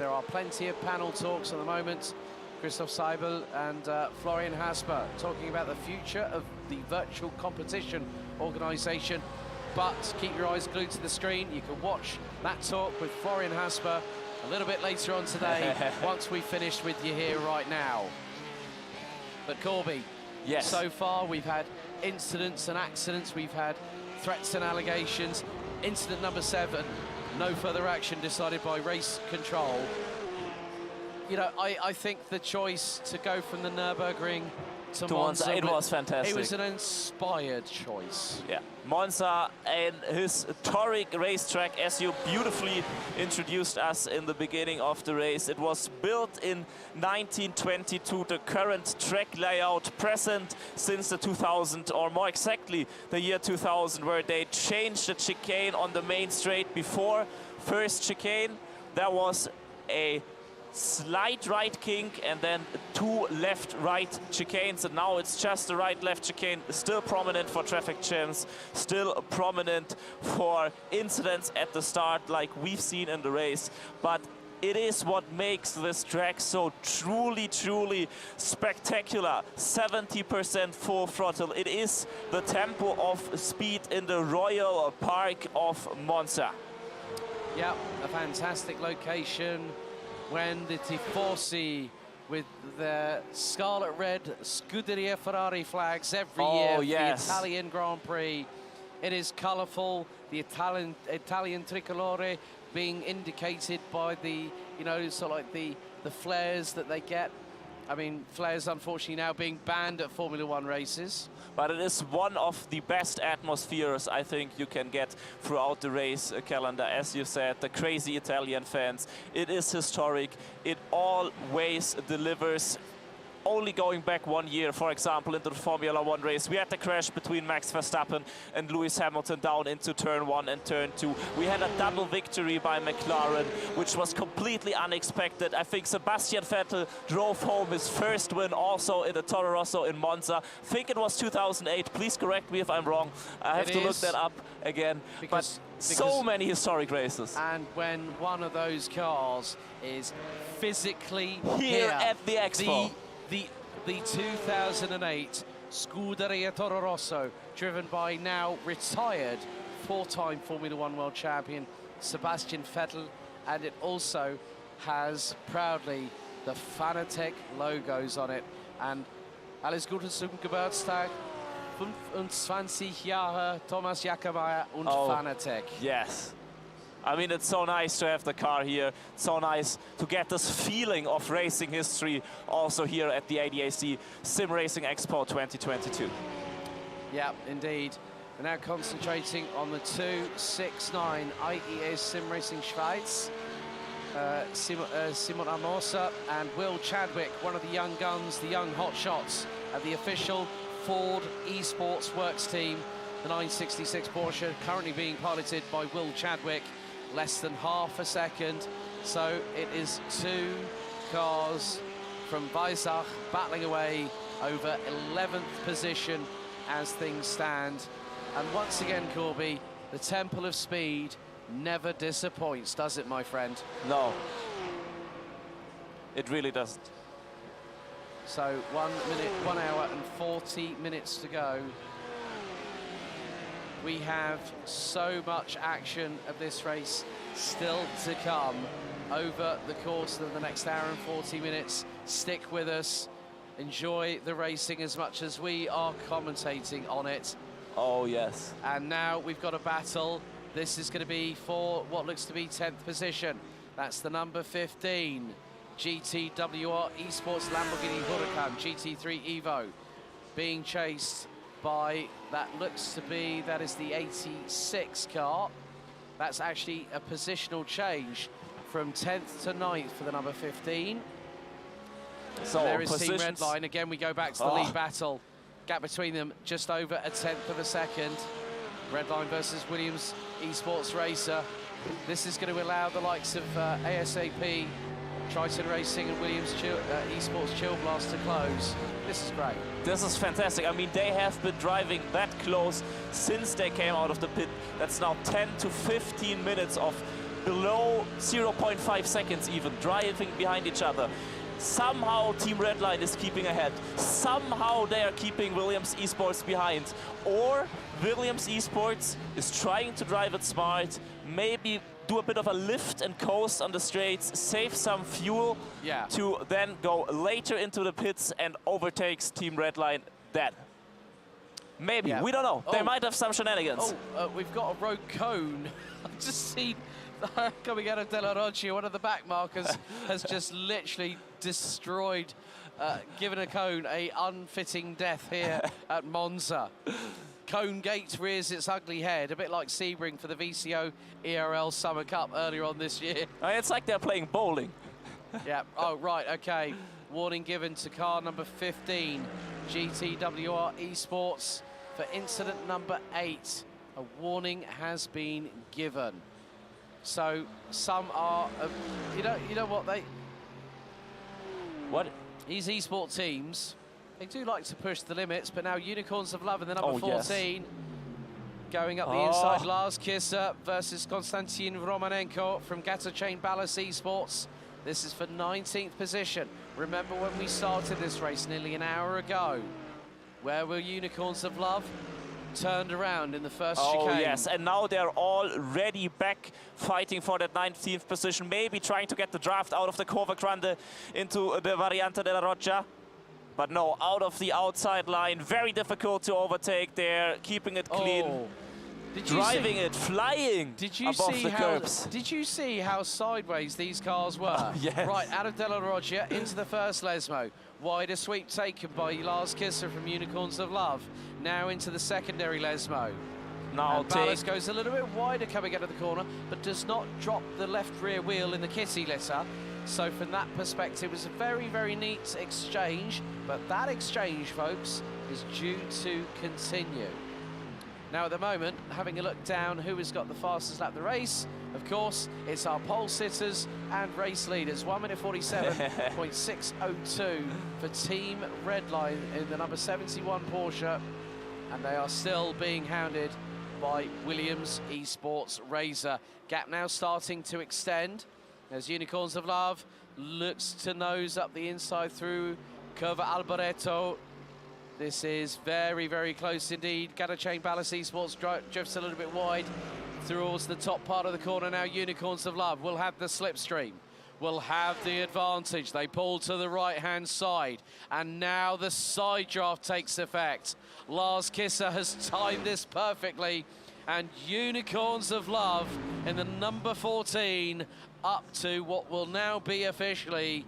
There are plenty of panel talks at the moment. Christoph Seibel and Florian Hasper talking about the future of the virtual competition organisation. But keep your eyes glued to the screen. You can watch that talk with Florian Hasper a little bit later on today, once we've finished with you here right now. But Corby, yes. So far we've had incidents and accidents, we've had threats and allegations. Incident number 7, no further action decided by race control. You know, I think the choice to go from the Nürburgring to Monza, it was fantastic. It was an inspired choice. Yeah, Monza, a historic racetrack, as you beautifully introduced us in the beginning of the race. It was built in 1922, the current track layout present since the 2000, or more exactly the year 2000, where they changed the chicane on the main straight. Before first chicane, there was a slight right kink and then 2 left-right chicanes, and now it's just the right-left chicane, still prominent for traffic jams, still prominent for incidents at the start like we've seen in the race. But it is what makes this track so truly spectacular. 70% full throttle. It is the tempo of speed in the Royal Park of Monza. Yeah, a fantastic location. When the Tifosi with the scarlet red Scuderia Ferrari flags every year, yes. The Italian Grand Prix. It is colourful, the Italian tricolore being indicated by the, you know, sort of like the flares that they get. I mean, flares unfortunately now being banned at Formula 1 races. But it is one of the best atmospheres I think you can get throughout the race calendar. As you said, the crazy Italian fans. It is historic. It always delivers. Only going back 1 year, for example, into the Formula 1 race, we had the crash between Max Verstappen and Lewis Hamilton down into turn 1 and turn 2. We had a double victory by McLaren, which was completely unexpected. I think Sebastian Vettel drove home his first win also in the Toro Rosso in Monza. I think it was 2008. Please correct me if I'm wrong. I have to look that up again. Because so many historic races. And when one of those cars is physically here at the Expo. The 2008 Scuderia Toro Rosso, driven by now retired 4-time Formula 1 world champion Sebastian Vettel, and it also has proudly the Fanatec logos on it. And alles Gute zum Geburtstag, 25 Jahre Thomas Jackemeyer und Fanatec. Yes. I mean, it's so nice to have the car here. It's so nice to get this feeling of racing history also here at the ADAC SimRacing Expo 2022. Yeah, indeed. We're now concentrating on the 269 IEA SimRacing Schweiz. Simon Amosa and Will Chadwick, one of the young guns, the young hotshots at the official Ford Esports Works team. The 966 Porsche currently being piloted by Will Chadwick. Less than half a second, so it is 2 cars from Weissach battling away over 11th position as things stand. And once again, Corby, the Temple of Speed never disappoints, does it, my friend? No, it really doesn't. So 1 hour and 40 minutes to go. We have so much action of this race still to come over the course of the next hour and 40 minutes. Stick with us. Enjoy the racing as much as we are commentating on it. Oh, yes. And now we've got a battle. This is going to be for what looks to be 10th position. That's the number 15, GTWR Esports Lamborghini Huracan GT3 Evo, being chased by, that looks to be, that is the 86 car. That's actually a positional change from 10th to 9th for the number 15. So there is Team Redline. Again, we go back to the lead battle. Gap between them just over a 10th of a second. Redline versus Williams Esports Racer. This is going to allow the likes of ASAP Triton Racing and Williams Esports Chill Blast to close. This is great. This is fantastic. I mean, they have been driving that close since they came out of the pit. That's now 10 to 15 minutes of below 0.5 seconds even, driving behind each other. Somehow Team Redline is keeping ahead. Somehow they are keeping Williams Esports behind. Or Williams Esports is trying to drive it smart, maybe do a bit of a lift and coast on the straights, save some fuel to then go later into the pits and overtakes Team Redline then. Maybe, we don't know. They might have some shenanigans. We've got a rogue cone. I've just seen coming out of De La Roccia, one of the back markers has just literally destroyed, given a cone a unfitting death here at Monza. Cone Gate rears its ugly head, a bit like Sebring for the VCO ERL Summer Cup earlier on this year. It's like they're playing bowling. Yeah, oh, right, okay. Warning given to car number 15, GTWR Esports, for incident number 8. A warning has been given. So some are, you know what they... What? These eSport teams, they do like to push the limits, but now Unicorns of Love in the number 14. Going up the inside, Lars Kisser versus Konstantin Romanenko from Gata Chain Ballas Esports. This is for 19th position. Remember when we started this race nearly an hour ago? Where were Unicorns of Love? Turned around in the first chicane. Oh yes, and now they're already back fighting for that 19th position, maybe trying to get the draft out of the Curva Grande into the Variante della Roccia. But no, out of the outside line, very difficult to overtake there, keeping it clean. Driving it, flying above the curbs. Did you see how sideways these cars were? Yes. Right, out of De La Roccia into the first Lesmo. Wider sweep taken by Lars Kisser from Unicorns of Love. Now into the secondary Lesmo. Now Ballas goes a little bit wider coming out of the corner, but does not drop the left rear wheel in the kitty litter. So from that perspective, it was a very, very neat exchange. But that exchange, folks, is due to continue. Now at the moment, having a look down, who has got the fastest lap of the race? Of course, it's our pole sitters and race leaders. 1 minute 47.602 for Team Redline in the number 71 Porsche. And they are still being hounded by Williams Esports Razor. Gap now starting to extend as Unicorns of Love looks to nose up the inside through Curva Alboreto. This is very, very close indeed. Gata Chain Ballas Esports drifts a little bit wide towards the top part of the corner now. Unicorns of Love will have the slipstream, will have the advantage. They pull to the right-hand side, and now the side draft takes effect. Lars Kisser has timed this perfectly, and Unicorns of Love in the number 14 up to what will now be officially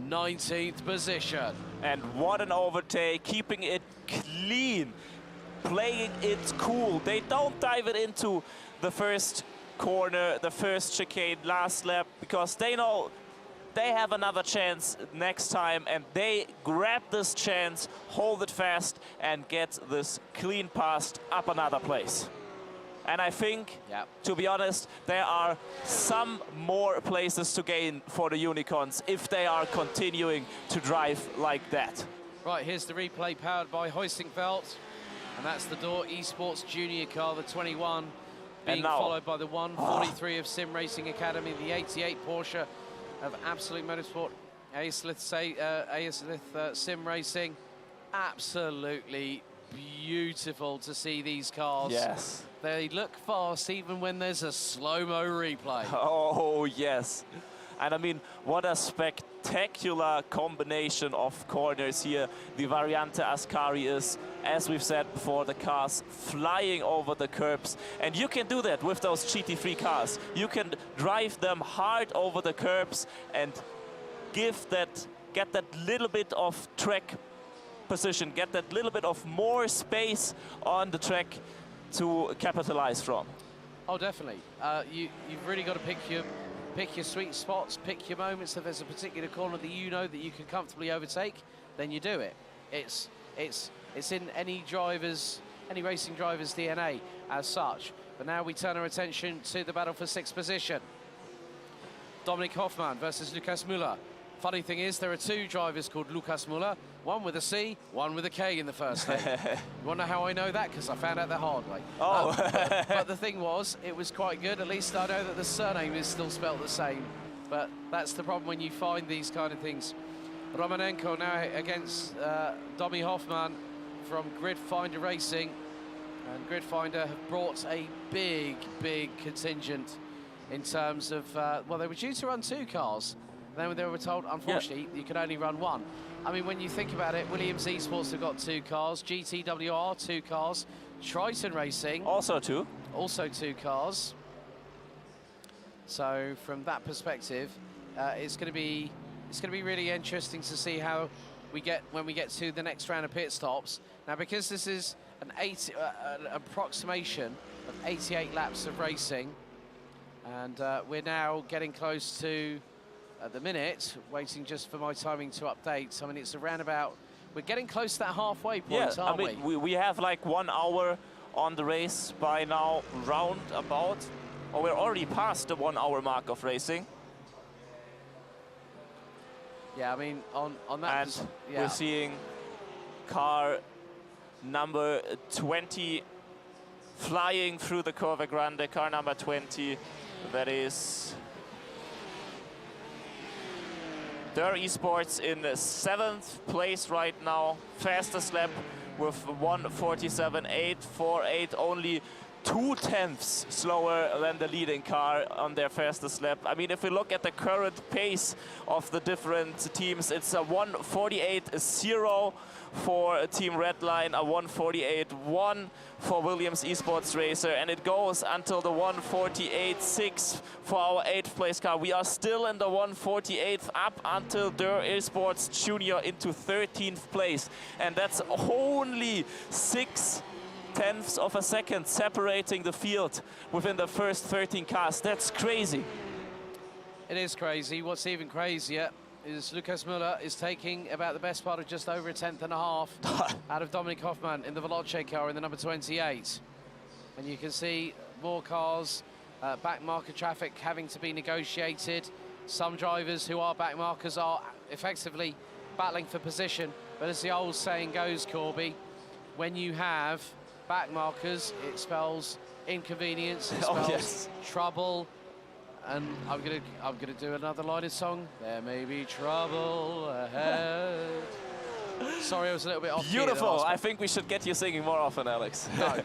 19th position. And what an overtake, keeping it clean, playing it cool. They don't dive it into the first corner, the first chicane, last lap, because they know they have another chance next time, and they grab this chance, hold it fast, and get this clean past up another place. And I think, to be honest, there are some more places to gain for the Unicorns if they are continuing to drive like that. Right, here's the replay powered by Heusinkveld. And that's the Door Esports Junior car, the 21, being followed by the 143 of SimRacing Academy, the 88 Porsche of Absolute Motorsport, Aeslith Sim Racing. Absolutely beautiful to see these cars. Yes. They look fast even when there's a slow-mo replay. Oh, yes. And I mean, what a spectacular combination of corners here the Variante Ascari is. As we've said before, the cars flying over the curbs. And you can do that with those GT3 cars. You can drive them hard over the curbs and get that little bit of track position, get that little bit of more space on the track to capitalize from. Oh, definitely. You've really got to pick your sweet spots, pick your moments. If there's a particular corner that you know that you can comfortably overtake, then you do it. It's in any racing driver's DNA as such. But now we turn our attention to the battle for 6th position. Dominik Hoffmann versus Lukas Müller. Funny thing is, there are two drivers called Lukas Müller, one with a C, one with a K in the first name. You want to know how I know that? Because I found out the hard way. Oh. But the thing was, it was quite good. At least I know that the surname is still spelt the same. But that's the problem when you find these kind of things. Romanenko now against Domi Hoffman from Grid Finder Racing. And Grid Finder have brought a big, big contingent in terms of, well, they were due to run 2 cars. Then they were told, unfortunately, you can only run 1. I mean, when you think about it, Williams Esports have got 2 cars, GTWR 2 cars, Triton Racing Also 2. also 2 cars. So from that perspective, it's going to be really interesting to see how we get when we get to the next round of pit stops. Now, because this is an approximation of 88 laps of racing, and we're now getting close to, at the minute, waiting just for my timing to update. I mean, it's around about, we're getting close to that halfway point, Yeah, aren't I mean, we have like 1 hour on the race by now, round about. Or we're already past the 1 hour mark of racing. Yeah, I mean, on that... And we're seeing car number 20 flying through the Curva Grande, car number 20. That is Der Esports in 7th place right now. Fastest lap with 1:47.848, only 0.2 slower than the leading car on their fastest lap. I mean, if we look at the current pace of the different teams, it's a 1:48.0 for Team Redline, a 1:48.1 for Williams Esports Racer, and it goes until the 1:48.6 for our 8th place car. We are still in the 1:48 up until Der Esports Junior into 13th place, and that's only 0.6 of a second separating the field within the first 13 cars. That's crazy. It is crazy. What's even crazier is Lukas Müller is taking about the best part of just over 1/10.5 out of Dominik Hoffmann in the Veloce car in the number 28. And you can see more cars, back marker traffic having to be negotiated. Some drivers who are back markers are effectively battling for position. But as the old saying goes, Corby, when you have back markers, it spells inconvenience, it spells trouble. And I'm gonna do another line of song. There may be trouble ahead. Sorry, I was a little bit off. Beautiful. I think we should get you singing more often, Alex. No,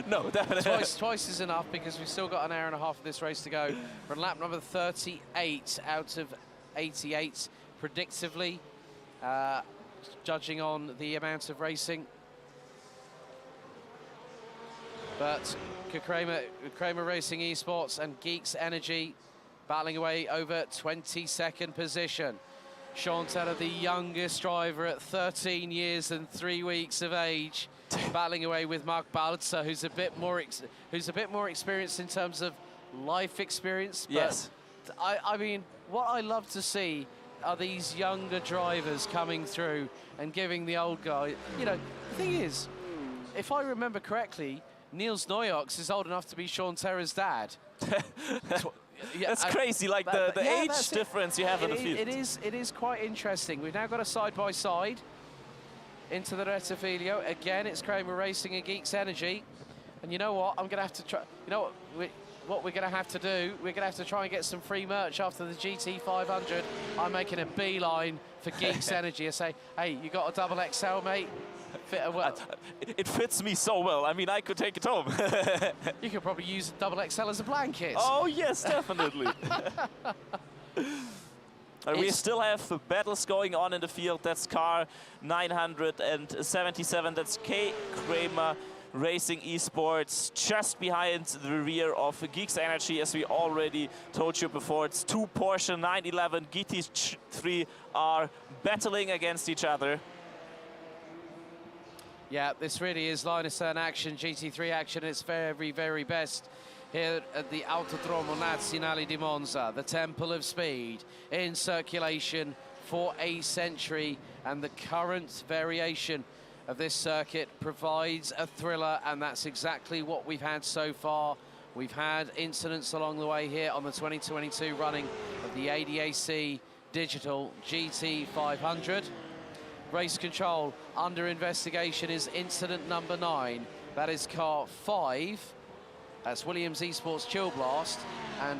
no, definitely. Twice is enough, because we've still got an hour and a half of this race to go. We're on lap number 38 out of 88, predictively, judging on the amount of racing. But Kramer Racing Esports and Geeks Energy battling away over 22nd position. Sean Teller, the youngest driver at 13 years and 3 weeks of age, battling away with Mark Balzer, who's a bit more experienced in terms of life experience. But yes. I mean, what I love to see are these younger drivers coming through and giving the old guy. You know, the thing is, if I remember correctly, Niels Neuox is old enough to be Sean Terra's dad. That's crazy, like the age difference you have in the field. It is quite interesting. We've now got a side-by-side into the Rettifilio. Again, it's Kramer Racing and Geeks Energy. And you know what? I'm going to have to try... You know what we're going to have to do? We're going to have to try and get some free merch after the GT500. I'm making a beeline for Geeks Energy. I say, hey, you got a double XL, mate? It fits me so well. I mean, I could take it home. You could probably use double XL as a blanket. Oh, yes, definitely. We still have the battles going on in the field. That's car 977. That's K. Kramer Racing Esports, just behind the rear of Geeks Energy, as we already told you before. It's 2 Porsche 911 GT3 are battling against each other. Yeah, this really is Linus action, GT3 action at its very, very best here at the Autodromo Nazionale di Monza, the Temple of Speed, in circulation for a century, and the current variation of this circuit provides a thriller, and that's exactly what we've had so far. We've had incidents along the way here on the 2022 running of the ADAC digital GT500. Race control under investigation is incident number 9. That is car 5. That's Williams Esports Chill Blast and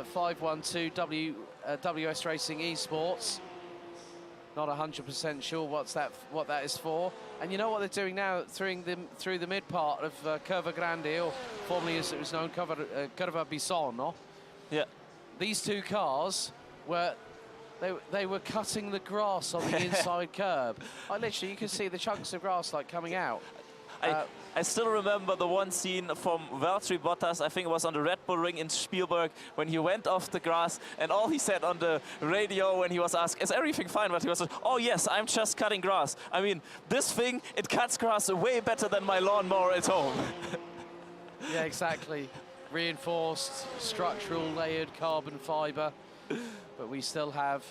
512 WS Racing Esports. Not 100% sure what that is for. And you know what they're doing now, through the mid part of Curva Grande, or formerly as it was known, Curva Bisonno. Yeah. These two cars were they were cutting the grass on the inside curb. Literally, you can see the chunks of grass like coming out. I still remember the one scene from Valtteri Bottas, I think it was on the Red Bull Ring in Spielberg, when he went off the grass, and all he said on the radio when he was asked, is everything fine? But he was like, oh yes, I'm just cutting grass. I mean, this thing, it cuts grass way better than my lawnmower at home. Yeah, exactly. Reinforced, structural, layered carbon fiber. But we still have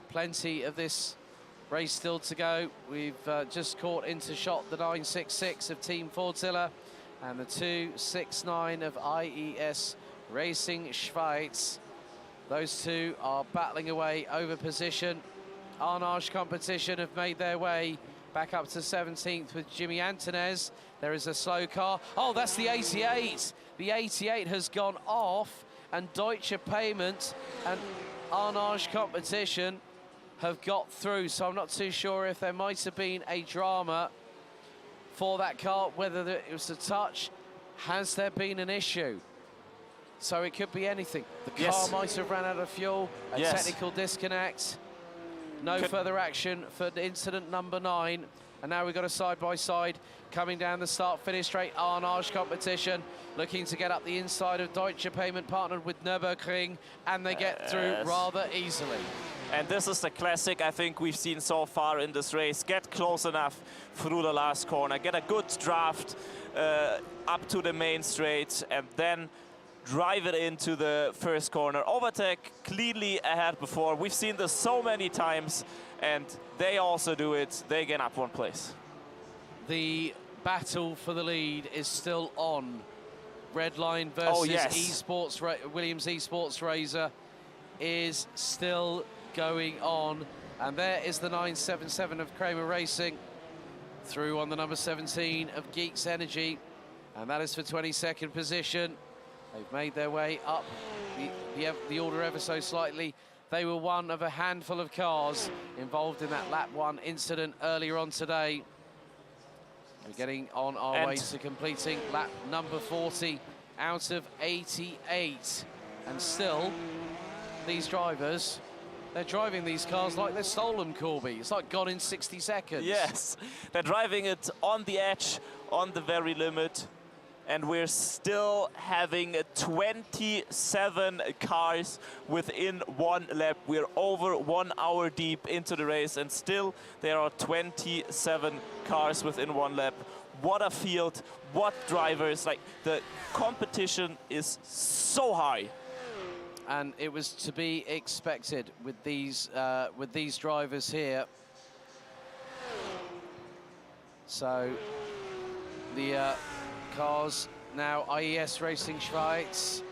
plenty of this race still to go. We've just caught into shot the 966 of Team Fordzilla and the 269 of IES Racing Schweiz. Those two are battling away over position. Arnage Competition have made their way back up to 17th with Jimmy Antonez. There is a slow car. Oh, that's the 88. The 88 has gone off, and Deutsche Payment and Arnage Competition have got through, so I'm not too sure if there might have been a drama for that car, whether it was a touch. Has there been an issue? So it could be anything. The car might have ran out of fuel, a technical disconnect. No further action for incident number 9. And now we've got a side-by-side coming down the start-finish straight. Arnage Competition looking to get up the inside of Deutsche Payment, partnered with Nürburgring, and they get through rather easily. And this is the classic I think we've seen so far in this race. Get close enough through the last corner, get a good draft up to the main straight, and then drive it into the first corner. Overtake cleanly ahead before. We've seen this so many times, and they also do it. They get up one place. The battle for the lead is still on. Redline versus Williams Esports Razor is still going on, and there is the 977 of Kramer Racing through on the number 17 of Geeks Energy, and that is for 22nd position. They've made their way up the order ever so slightly. They were one of a handful of cars involved in that lap 1 incident earlier on today. We're getting on our way to completing lap number 40 out of 88, and still these drivers, they're driving these cars like they're stolen, Corby. It's like gone in 60 seconds. Yes, they're driving it on the edge, on the very limit. And we're still having 27 cars within one lap. We're over 1 hour deep into the race, and still there are 27 cars within one lap. What a field, what drivers. Like, the competition is so high. And it was to be expected with these drivers here. So the cars now, IES Racing Schweiz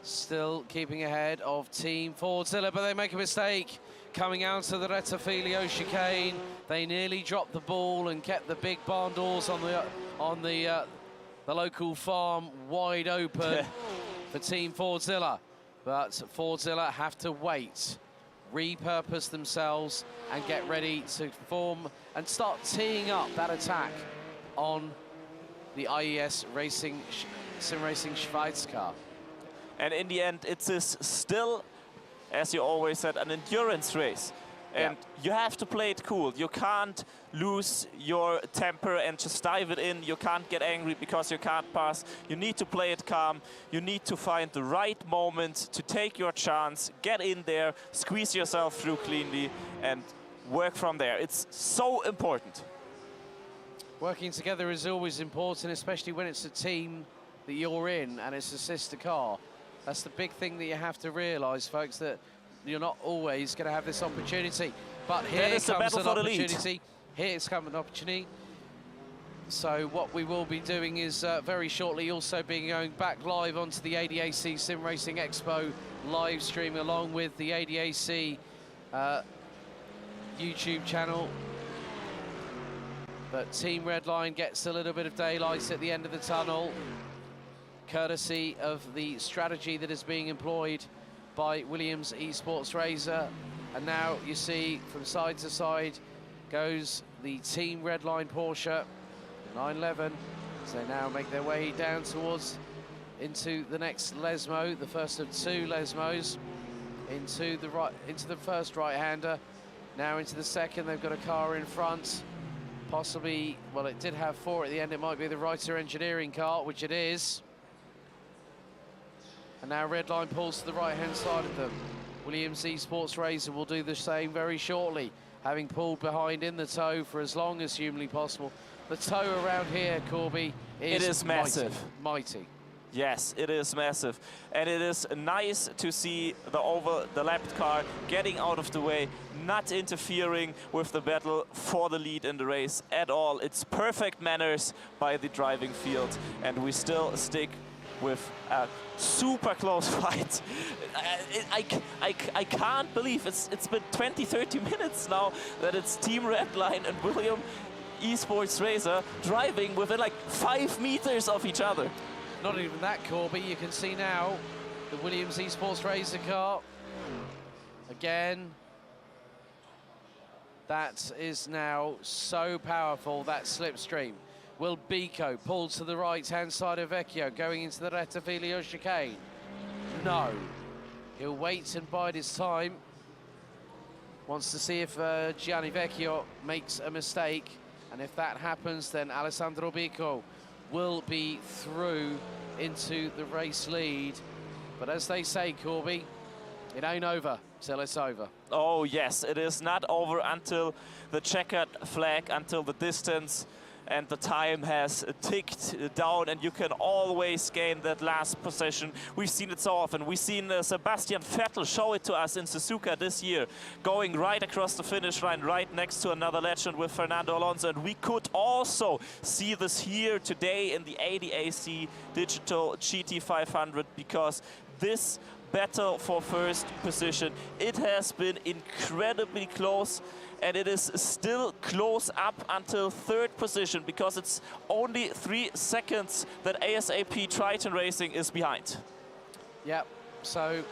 still keeping ahead of Team Fordzilla, but they make a mistake coming out of the Retafilio chicane. They nearly dropped the ball and kept the big barn doors on the local farm wide open for Team Fordzilla. But Fordzilla have to wait, repurpose themselves, and get ready to form and start teeing up that attack on the IES SimRacing Schweiz car. And in the end, it is still, as you always said, an endurance race. And you have to play it cool. You can't lose your temper and just dive it in. You can't get angry because you can't pass. You need to play it calm. You need to find the right moment to take your chance, get in there, squeeze yourself through cleanly, and work from there. It's so important. Working together is always important, especially when it's a team that you're in and it's a sister car. That's the big thing that you have to realise, folks, that you're not always going to have this opportunity. But here comes an opportunity. Here's come an opportunity. So what we will be doing is very shortly also going back live onto the ADAC SimRacing Expo live stream, along with the ADAC YouTube channel. But Team Redline gets a little bit of daylight at the end of the tunnel, courtesy of the strategy that is being employed by Williams Esports Razor. And now you see from side to side goes the Team Redline Porsche 911. So they now make their way down towards into the next Lesmo, the first of two Lesmos, into the first right-hander, now into the second. They've got a car in front, possibly, well, it did have four at the end. It might be the Reiter Engineering car, which it is. And now Redline pulls to the right-hand side of them. Williams Esports Razor will do the same very shortly, having pulled behind in the tow for as long as humanly possible. The tow around here, Corby, is massive. Mighty. Yes, it is massive. And it is nice to see the lapped car getting out of the way, not interfering with the battle for the lead in the race at all. It's perfect manners by the driving field, and we still stick with a super close fight. I can't believe it's been 20-30 minutes now that it's Team Redline and Williams Esports Razor driving within like 5 meters of each other. Not even that, Corby. You can see now the Williams Esports Razor car. Again, that is now so powerful, that slipstream. Will Bico pull to the right-hand side of Vecchio, going into the Rettifilio chicane? No. He'll wait and bide his time. Wants to see if Gianni Vecchio makes a mistake. And if that happens, then Alessandro Bico will be through into the race lead. But as they say, Corby, it ain't over till it's over. Oh, yes, it is not over until the checkered flag, until the distance and the time has ticked down, and you can always gain that last position. We've seen it so often. We've seen Sebastian Vettel show it to us in Suzuka this year, going right across the finish line, right next to another legend with Fernando Alonso. And we could also see this here today in the ADAC Digital GT500, because this battle for first position, it has been incredibly close, and it is still close up until third position, because it's only 3 seconds that ASAP Triton Racing is behind. Yep, so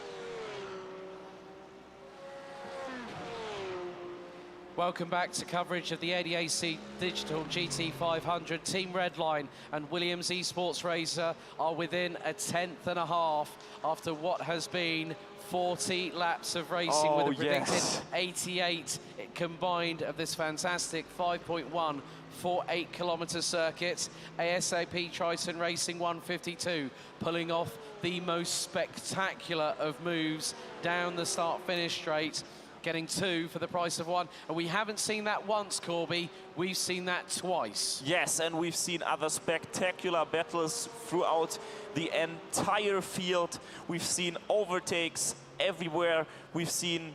welcome back to coverage of the ADAC Digital GT500. Team Redline and Williams Esports Razor are within a 10th and a half after what has been 40 laps of racing, with a predicted 88 combined of this fantastic 5.148 kilometer circuit. ASAP Triton Racing 152 pulling off the most spectacular of moves down the start-finish straight, getting 2 for the price of 1. And we haven't seen that once, Corby. We've seen that twice. Yes, and we've seen other spectacular battles throughout the entire field. We've seen overtakes everywhere. We've seen,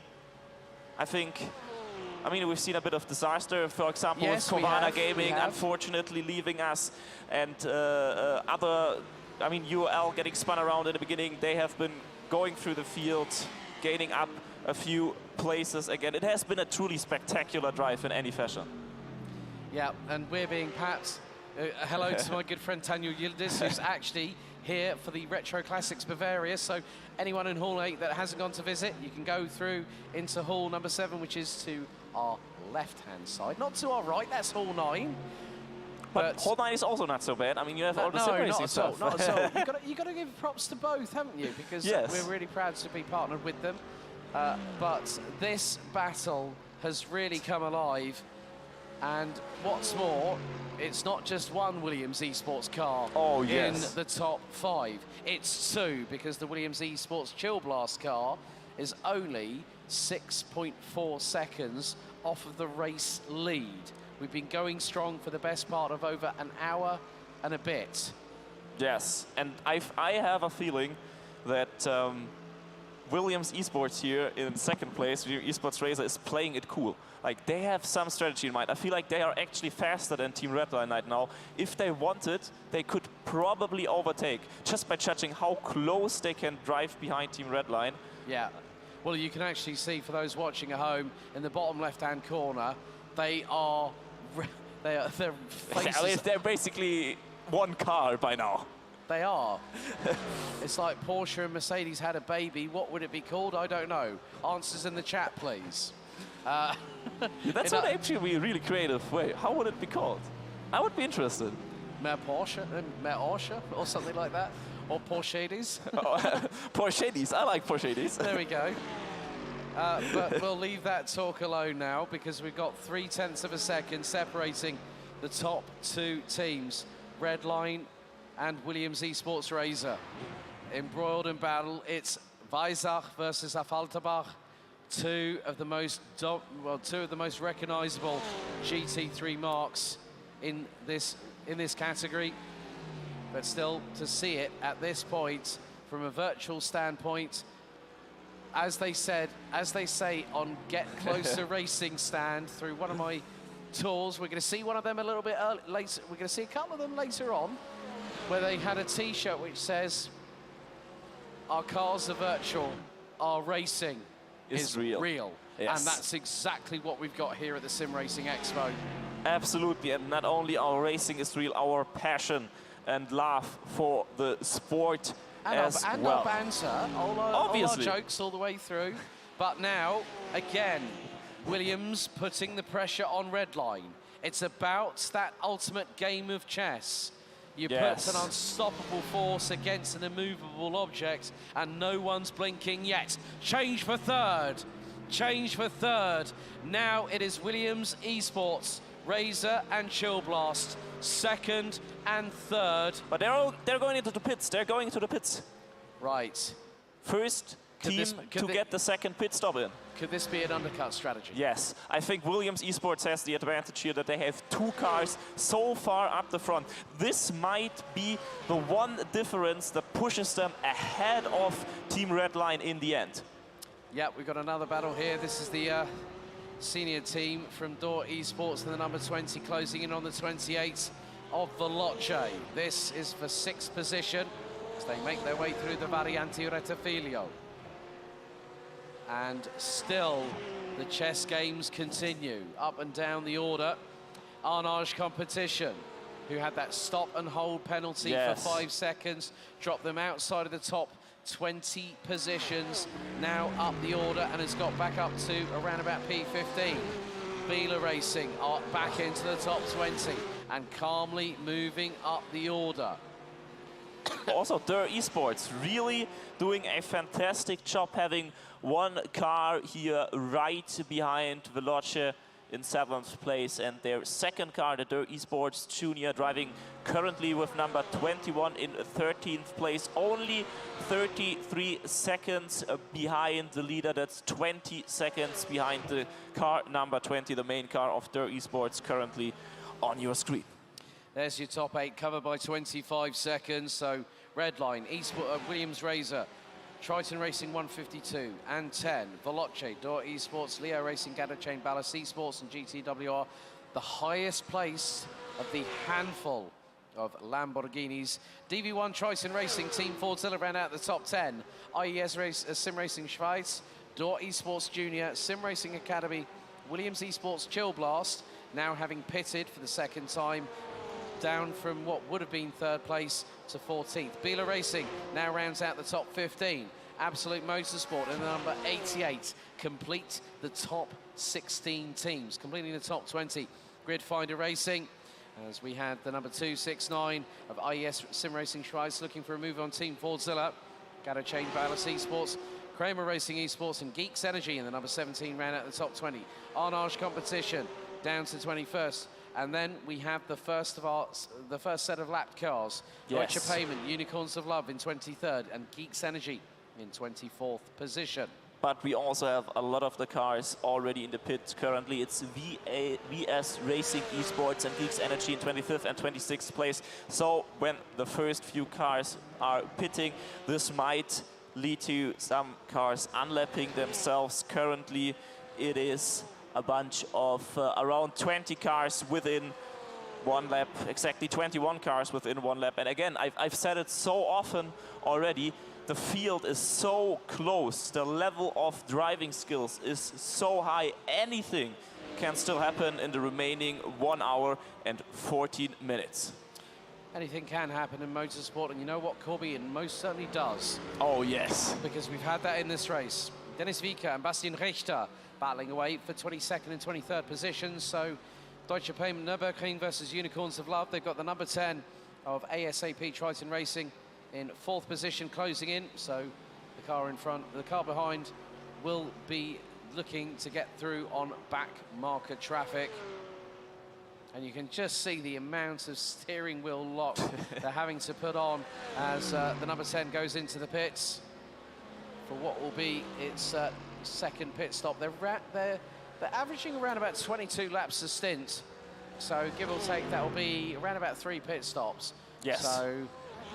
we've seen a bit of disaster, for example, yes, with Cowana Gaming unfortunately leaving us, and UL getting spun around in the beginning. They have been going through the field, gaining up a few places again. It has been a truly spectacular drive in any fashion. Yeah, and we're being pat. Hello to my good friend Daniel Yildiz, who's actually here for the Retro Classics Bavaria. So anyone in Hall 8 that hasn't gone to visit, you can go through into Hall number 7, which is to our left-hand side. Not to our right, that's Hall 9. But Hall 9 is also not so bad. I mean, you have all the SimRacing stuff. Not at all. You've got to give props to both, haven't you? Because we're really proud to be partnered with them. But this battle has really come alive. And what's more, it's not just one Williams Esports car in the top 5. It's 2, because the Williams Esports Chill Blast car is only 6.4 seconds off of the race lead. We've been going strong for the best part of over an hour and a bit. Yes, and I have a feeling that Williams Esports here in second place, Esports Razor, is playing it cool. Like, they have some strategy in mind. I feel like they are actually faster than Team Redline right now. If they wanted, they could probably overtake, just by judging how close they can drive behind Team Redline. Yeah. Well, you can actually see, for those watching at home, in the bottom left-hand corner, they're faces. They're basically one car by now. They are. It's like Porsche and Mercedes had a baby. What would it be called? I don't know. Answers in the chat, please. That's not actually a really creative way. How would it be called? I would be interested. Mehr Porsche, or something like that. Or Porschedes. Porschedes, I like Porschedes. There we go. But we'll leave that talk alone now, because we've got 0.3 of a second separating the top two teams, Redline and Williams Esports Razor. Embroiled in battle, it's Weissach versus Affalterbach, two of the most recognizable GT3 marks in this category. But still, to see it at this point from a virtual standpoint, as they say on Get Closer Racing stand through one of my tours, we're going to see one of them a little bit later. We're going to see a couple of them later on, where they had a T-shirt which says, "Our cars are virtual, our racing is real." Yes. And that's exactly what we've got here at the SimRacing Expo. Absolutely, and not only our racing is real, our passion and love for the sport as well. Our banter, all our jokes all the way through. But now, again, Williams putting the pressure on Redline. It's about that ultimate game of chess. You put an unstoppable force against an immovable object, and no one's blinking yet. Change for third. Change for third. Now it is Williams Esports, Razor and Chill Blast, second and third. But they're going into the pits. They're going into the pits. Right. First team to get the second pit stop in. Could this be an undercut strategy? Yes. I think Williams Esports has the advantage here that they have two cars so far up the front. This might be the one difference that pushes them ahead of Team Redline in the end. Yeah, we've got another battle here. This is the senior team from Door Esports and the number 20 closing in on the 28 of Veloce. This is for 6th position as they make their way through the Variante Rettifilo. And still, the chess games continue up and down the order. Arnage Competition, who had that stop and hold penalty for 5 seconds, dropped them outside of the top 20 positions, now up the order and has got back up to around about P15. Beeler Racing are back into the top 20 and calmly moving up the order. Also, Der Esports really doing a fantastic job, having one car here right behind Veloce in 7th place, and their second car, the Der Esports Junior, driving currently with number 21 in 13th place, only 33 seconds behind the leader. That's 20 seconds behind the car number 20, the main car of Der Esports, currently on your screen. There's your top 8 covered by 25 seconds. So Redline, Williams Razor, Triton Racing 152 and 10, Veloce, Door Esports, Leo Racing, Gadachain, Ballas Esports and GTWR, the highest place of the handful of Lamborghinis. DV1 Triton Racing, Team Fordzilla round out the top 10, IES SimRacing Schweiz, Door Esports Junior, SimRacing Academy, Williams Esports Chill Blast, now having pitted for the second time, down from what would have been 3rd place to 14th. Beeler Racing now rounds out the top 15. Absolute Motorsport in the number 88 complete the top 16 teams, completing the top 20. Gridfinder Racing, as we had the number 269 of IES SimRacing Schweiz looking for a move on Team Fordzilla. Gadachain Ballas Esports, Kramer Racing Esports and Geeks Energy in the number 17 round out the top 20. Arnage Competition down to 21st. And then we have the first set of lap cars. Deutsche Payment, Unicorns of Love in 23rd, and Geeks Energy in 24th position. But we also have a lot of the cars already in the pit currently. It's VS Racing Esports and Geeks Energy in 25th and 26th place. So when the first few cars are pitting, this might lead to some cars unlapping themselves. Currently, it is a bunch of around 20 cars within one lap, exactly 21 cars within one lap. And again, I've said it so often already, the field is so close, the level of driving skills is so high, anything can still happen in the remaining 1 hour and 14 minutes. Anything can happen in motorsport, and you know what, Corby? It most certainly does. Oh, yes. Because we've had that in this race. Dennis Wieker and Bastian Richter battling away for 22nd and 23rd positions. So Deutsche Payment Nürburgring versus Unicorns of Love. They've got the number 10 of ASAP Triton Racing in 4th position, closing in. So the car in front, the car behind will be looking to get through on back marker traffic. And you can just see the amount of steering wheel lock they're having to put on as the number 10 goes into the pits for what will be its second pit stop. They're averaging around about 22 laps a stint. So give or take, that will be around about 3 pit stops. Yes. So,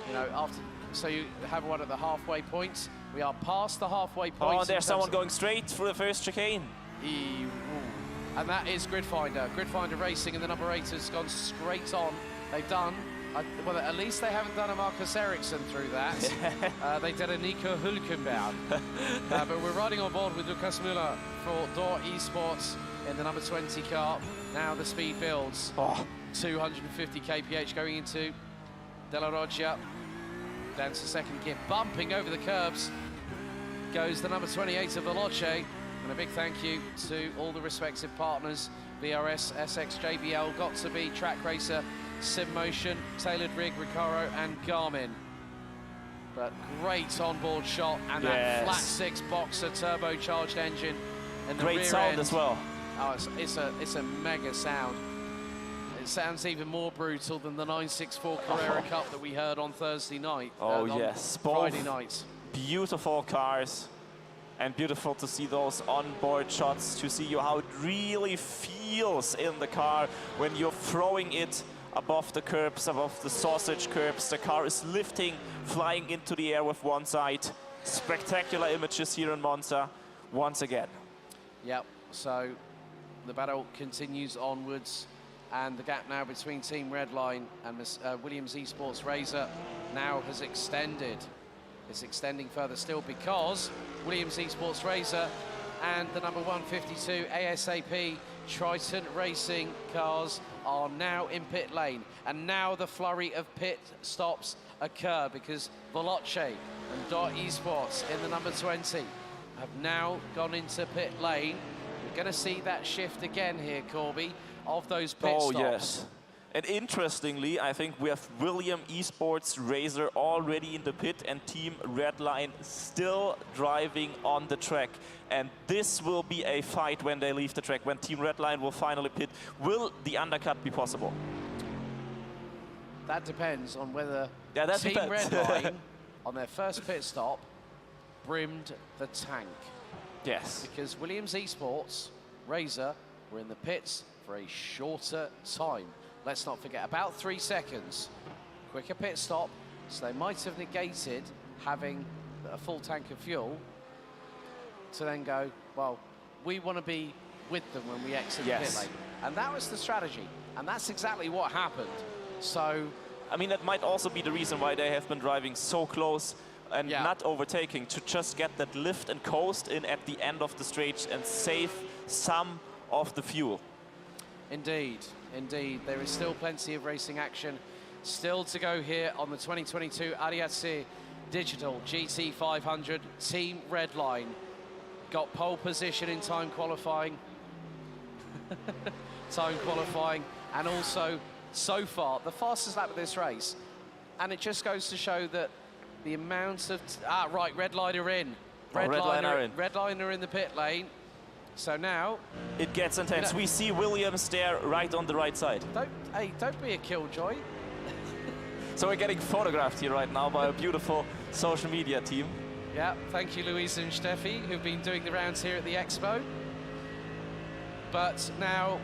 you know, so you have one at the halfway point. We are past the halfway point. Oh, and there's someone going straight through the first chicane. And that is Gridfinder. Gridfinder Racing, and the number 8 has gone straight on. They've done, well, at least they haven't done a Marcus Ericsson through that. They did a Nico Hülkenberg. But we're riding on board with Lukas Müller for Door Esports in the number 20 car. Now the speed builds. 250 kph going into De La Roggia. Down to second gear, bumping over the curbs. Goes the number 28 of Veloce. And a big thank you to all the respective partners, VRS, SX, JBL, Got to Be, Track Racer, SimMotion, Tailored Rig, Recaro and Garmin. But great onboard shot, and that flat 6 boxer turbocharged engine in the rear Great sound end as well. Oh, it's a mega sound. It sounds even more brutal than the 964 Carrera Cup that we heard on Thursday night. Oh yes, Friday night. Beautiful cars. And beautiful to see those onboard shots, to see how it really feels in the car when you're throwing it above the curbs, above the sausage curbs. The car is lifting, flying into the air with one side. Spectacular images here in Monza, once again. Yep, so the battle continues onwards, and the gap now between Team Redline and Williams Esports Razor now has extended. It's extending further still because Williams Esports Razor and the number 152 ASAP Triton Racing cars are now in pit lane. And now the flurry of pit stops occur because Veloce and Dot Esports in the number 20 have now gone into pit lane. We're going to see that shift again here, Corby, of those pit stops. Yes. And interestingly, I think we have Williams Esports Razor already in the pit and Team Redline still driving on the track. And this will be a fight when they leave the track, when Team Redline will finally pit. Will the undercut be possible? That depends on whether Team depends. Redline, on their first pit stop, brimmed the tank. Yes. Because Williams Esports Razor were in the pits for a shorter time. Let's not forget, about 3 seconds. Quicker pit stop, so they might have negated having a full tank of fuel to then go, well, we want to be with them when we exit the pit lane. And that was the strategy, and that's exactly what happened. So, I mean, that might also be the reason why they have been driving so close and not overtaking, to just get that lift and coast in at the end of the straight and save some of the fuel. Indeed, indeed. There is still plenty of racing action still to go here on the 2022 ADAC Digital GT500. Team Redline got pole position in time qualifying. And also, so far, the fastest lap of this race. And it just goes to show that the amount of... Redline are in. Redline are in the pit lane. So now it gets intense. We see Williams there right on the right side. Don't be a killjoy. So we're getting photographed here right now by a beautiful social media team. Yeah, thank you, Louise and Steffi, who've been doing the rounds here at the Expo. But now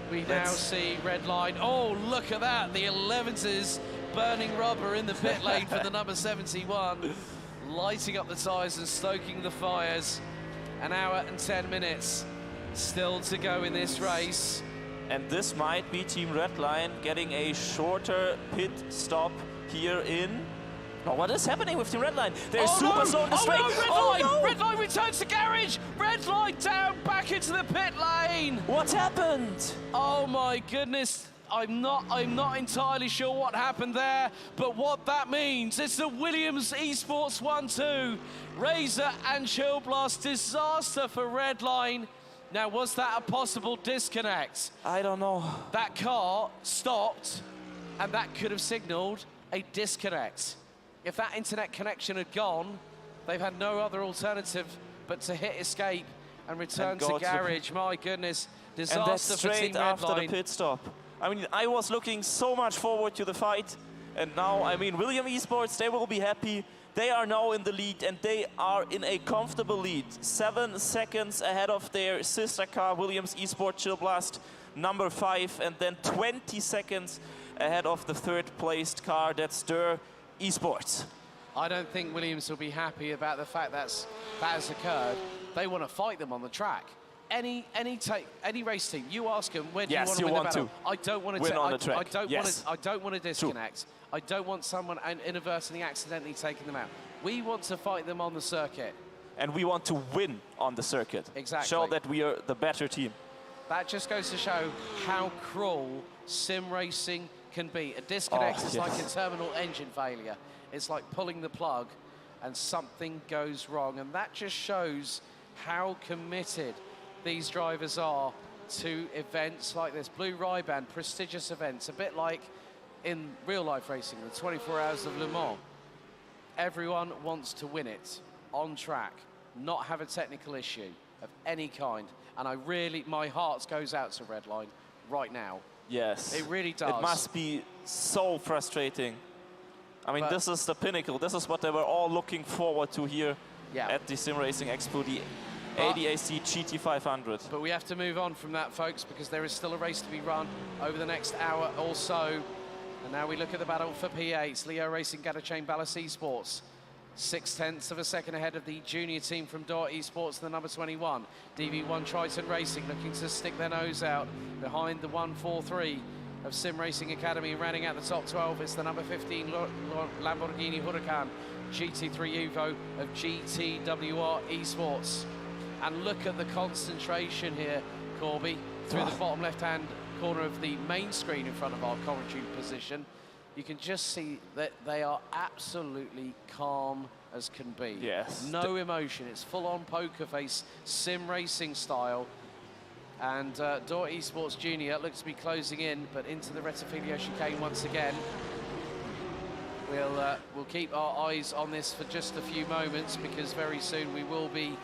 we now see Redline. Oh, look at that! The 11s burning rubber in the pit lane for the number 71, lighting up the tyres and stoking the fires. An hour and 10 minutes still to go in this race. And this might be Team Redline getting a shorter pit stop here in Oh, what is happening with the red line? They're super slow in the straight. Red line returns to garage. Red line down, back into the pit lane. What happened? Oh my goodness. I'm not entirely sure what happened there, but what that means is the Williams Esports 1-2 Razor and Chill Blast disaster for red line. Now, was that a possible disconnect? I don't know. That car stopped, and that could have signaled a disconnect. If that internet connection had gone, they've had no other alternative but to hit escape and return to garage. My goodness, disaster and that's for straight Team after Redline. the pit stop. I mean, I was looking so much forward to the fight, and now, I mean, Williams Esports, they will be happy. They are now in the lead, and they are in a comfortable lead. 7 seconds ahead of their sister car, Williams Esports Chill Blast, number 5, and then 20 seconds ahead of the third-placed car, that's Der Esports. I don't think Williams will be happy about the fact that has occurred. They want to fight them on the track. Any race team, you ask them, where do you want to win the battle? I don't want to win on the track. I don't want to disconnect. True. I don't want someone inadvertently, accidentally taking them out. We want to fight them on the circuit. And we want to win on the circuit. Exactly. Show that we are the better team. That just goes to show how cruel sim racing can be. A disconnect is like a terminal engine failure. It's like pulling the plug and something goes wrong. And that just shows how committed these drivers are to events like this. Blue Riband, prestigious events, a bit like in real-life racing, the 24 Hours of Le Mans. Everyone wants to win it on track, not have a technical issue of any kind. And my heart goes out to Redline right now. Yes. It really does. It must be so frustrating. I mean, this is the pinnacle. This is what they were all looking forward to here at the SimRacing Expo, the ADAC GT500. But we have to move on from that, folks, because there is still a race to be run over the next hour or so. And now we look at the battle for P8. Leo Racing, Gatterchain, Ballas Esports. 0.6 of a second ahead of the junior team from Dort Esports, the number 21. DV1 Triton Racing looking to stick their nose out behind the 143 of Sim Racing Academy. Rounding out the top 12 is the number 15 Lamborghini Huracan GT3 Evo of GTWR Esports. And look at the concentration here, Corby, through the bottom left-hand corner of the main screen in front of our commentary position. You can just see that they are absolutely calm as can be. Yes. No emotion. It's full-on poker face, sim racing style. And Dort Esports Junior looks to be closing in, but into the Rettifilio chicane once again. We'll keep our eyes on this for just a few moments, because very soon we will be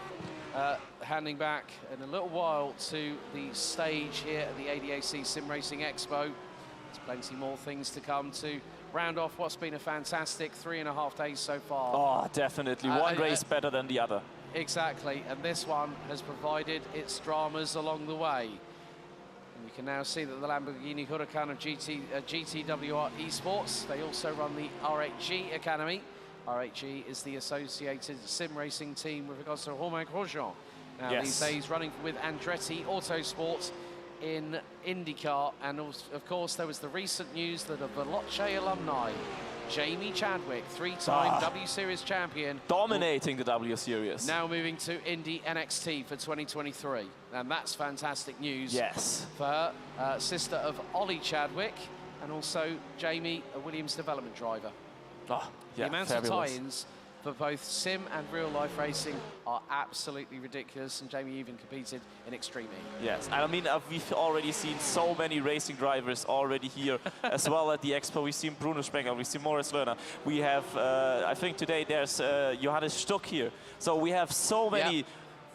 handing back in a little while to the stage here at the ADAC SimRacing Expo. There's plenty more things to come to round off what's been a fantastic 3.5 days so far. Oh, definitely. One race better than the other. Exactly, and this one has provided its dramas along the way. And you can now see that the Lamborghini Huracan of GTWR Esports, they also run the RHG Academy. RHG is the associated sim racing team with regards to Romain Grosjean. Now these days running with Andretti Autosport in IndyCar, and of course there was the recent news that a Veloce alumni, Jamie Chadwick, 3-time W Series champion, dominating the W Series, now moving to Indy NXT for 2023, and that's fantastic news. Yes, for her, sister of Ollie Chadwick, and also Jamie, a Williams development driver. The amount of tie-ins for both sim and real-life racing are absolutely ridiculous, and Jamie even competed in Extreme E. Yes, I mean, we've already seen so many racing drivers already here as well at the Expo. We've seen Bruno Sprenger, we've seen Moritz Lerner. We have, I think today there's Johannes Stuck here. So we have so many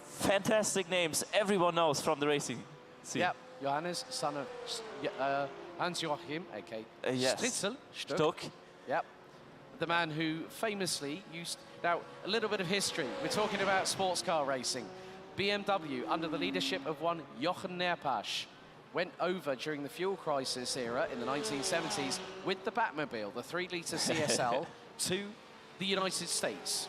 fantastic names everyone knows from the racing scene. Yep, Johannes, son of Hans-Joachim, a.k.a. Stritzel Stuck. Yep. The man who famously used... Now, a little bit of history. We're talking about sports car racing. BMW, under the leadership of one Jochen Nerpasch, went over during the fuel crisis era in the 1970s with the Batmobile, the 3-litre CSL, to the United States.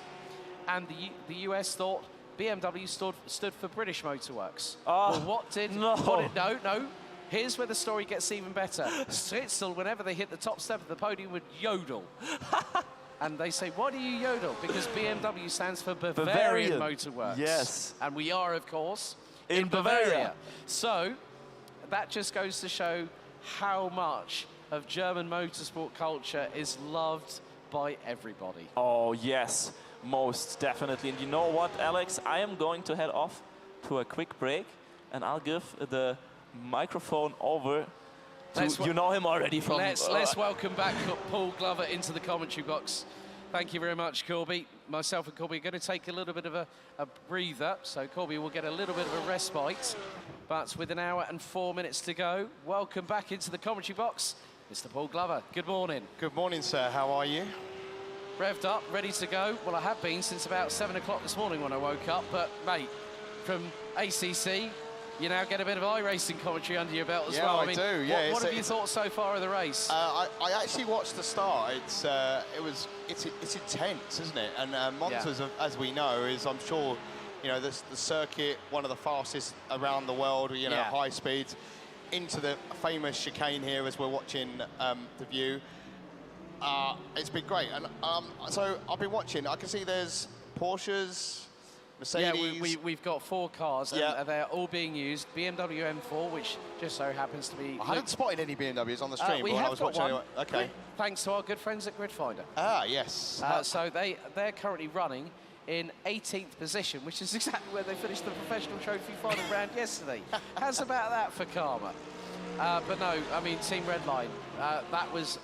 And the US thought BMW stood for British Motor Works. Well, what did... No. Here's where the story gets even better. Stritzel, whenever they hit the top step of the podium, would yodel. And they say, why do you yodel? Because BMW stands for Bavarian Motorworks. Yes. And we are, of course, In Bavaria. So that just goes to show how much of German motorsport culture is loved by everybody. Oh, yes, most definitely. And you know what, Alex? I am going to head off to a quick break, and I'll give the microphone over to, you know him already from... Let's welcome back Paul Glover into the commentary box. Thank you very much, Corby. Myself and Corby are going to take a little bit of a breather, so Corby will get a little bit of a respite. But with an hour and 4 minutes to go, welcome back into the commentary box, Mr. Paul Glover. Good morning. Good morning, sir. How are you? Revved up, ready to go. Well, I have been since about 7 o'clock this morning when I woke up, but, mate, from ACC, you now get a bit of iRacing commentary under your belt as well. I mean, do, yeah. What have you thought so far of the race? I actually watched the start. It's intense, isn't it? And Monza, as we know, is, I'm sure, you know, the circuit, one of the fastest around the world, you know, high speeds, into the famous chicane here as we're watching the view. It's been great. And so I've been watching. I can see there's Porsches, Mercedes. Yeah, we've got 4 cars, and they're all being used. BMW M4, which just so happens to be... I hadn't spotted any BMWs on the stream, we but have I was got watching one. anyway. Okay. Thanks to our good friends at Gridfinder. Ah, yes. So they're currently running in 18th position, which is exactly where they finished the professional trophy final round yesterday. How's about that for karma? But no, I mean, Team Redline, that was...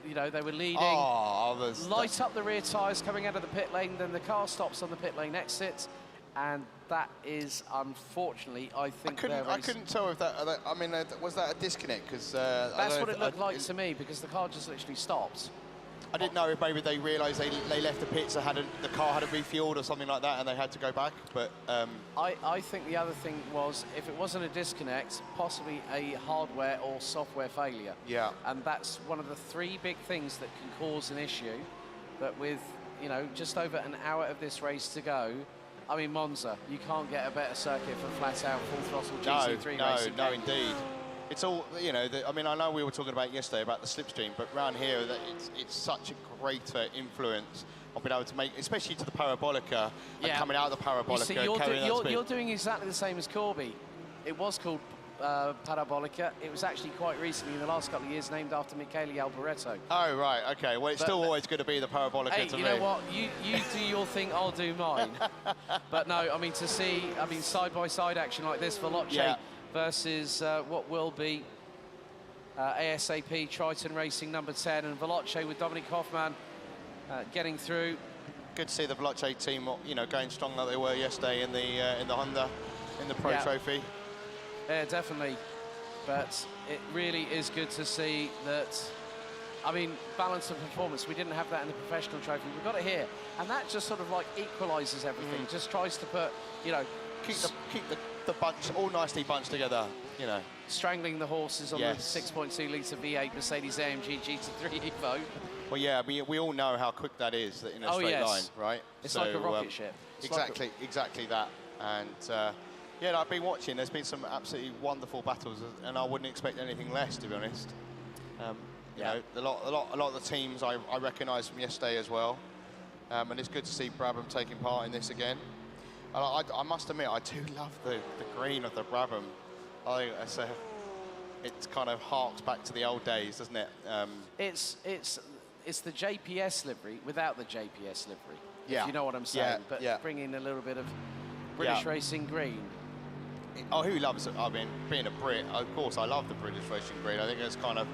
you know, they were leading. Light up the rear tyres coming out of the pit lane, then the car stops on the pit lane exit, and that is, unfortunately, I think I couldn't tell if that, I mean, was that a disconnect? Because that's what it looked like to me, because the car just literally stopped. I didn't know if maybe they realised they left the pits, the car had refueled or something like that, and they had to go back. But I think the other thing was, if it wasn't a disconnect, possibly a hardware or software failure. Yeah. And that's one of the 3 big things that can cause an issue. But with, you know, just over an hour of this race to go, I mean, Monza, you can't get a better circuit for flat-out, full-throttle GT3 racing. No, indeed. It's all, you know, I mean, I know we were talking about yesterday about the slipstream, but around here, it's such a greater influence on being able to make, especially to the parabolica, and coming out of the parabolica. You see, you're doing exactly the same as Corby. It was called parabolica. It was actually quite recently, in the last couple of years, named after Michele Alboreto. Oh, right, okay. Well, it's still always going to be the parabolica hey, to you me. know what? You do your thing, I'll do mine. But no, I mean, to see, side-by-side action like this, Veloce versus what will be ASAP Triton Racing number 10, and Veloce with Dominic Hoffman getting through. Good to see the Veloce team, you know, going strong like they were yesterday in the Honda, in the Pro Trophy. Yeah, definitely. But it really is good to see that, I mean, balance of performance. We didn't have that in the professional trophy. We've got it here. And that just sort of like equalises everything. Just tries to put, you know... Keep the bunch all nicely bunched together, you know. Strangling the horses on the 6.2 litre V8 Mercedes AMG GT3 Evo. Well, yeah, we all know how quick that is in a straight line, right? It's like a rocket ship. Exactly that. And yeah, I've been watching. There's been some absolutely wonderful battles, and I wouldn't expect anything less, to be honest. You know, a lot of the teams I recognise from yesterday as well, and it's good to see Brabham taking part in this again. I must admit, I do love the green of the Brabham. I think it kind of harks back to the old days, doesn't it? It's the JPS livery without the JPS livery, if you know what I'm saying. But bringing a little bit of British racing green. Oh, who loves it? I mean, being a Brit, of course, I love the British racing green. I think it's kind of,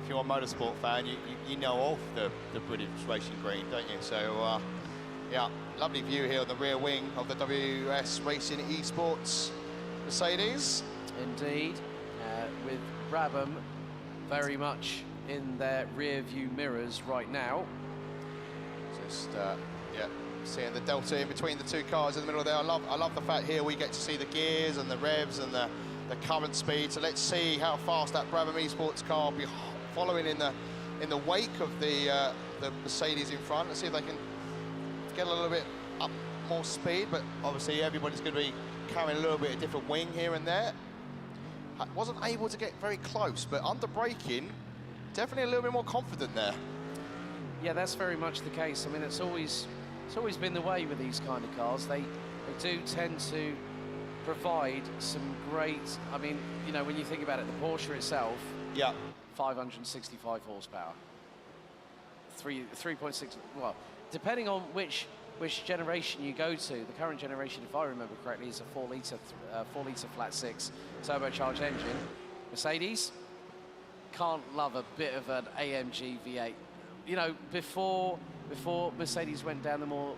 if you're a motorsport fan, you know of the British racing green, don't you? So, yeah, lovely view here on the rear wing of the WS Racing Esports Mercedes. Indeed, with Brabham very much in their rear view mirrors right now. Just, seeing the delta in between the 2 cars in the middle there. I love the fact here we get to see the gears and the revs and the current speed. So let's see how fast that Brabham Esports car will be following in the wake of the Mercedes in front. Let's see if they can get a little bit up more speed, but obviously everybody's going to be carrying a little bit of different wing here and there. I wasn't able to get very close, but under braking, definitely a little bit more confident there. Yeah, that's very much the case. I mean, it's always been the way with these kind of cars. They do tend to provide some great. I mean, you know, when you think about it, the Porsche itself. Yeah. 565 horsepower. 3.6. Well, depending on which generation you go to, the current generation, if I remember correctly, is a 4-litre flat six turbocharged engine. Mercedes can't love a bit of an AMG V8. You know, before Mercedes went down the more,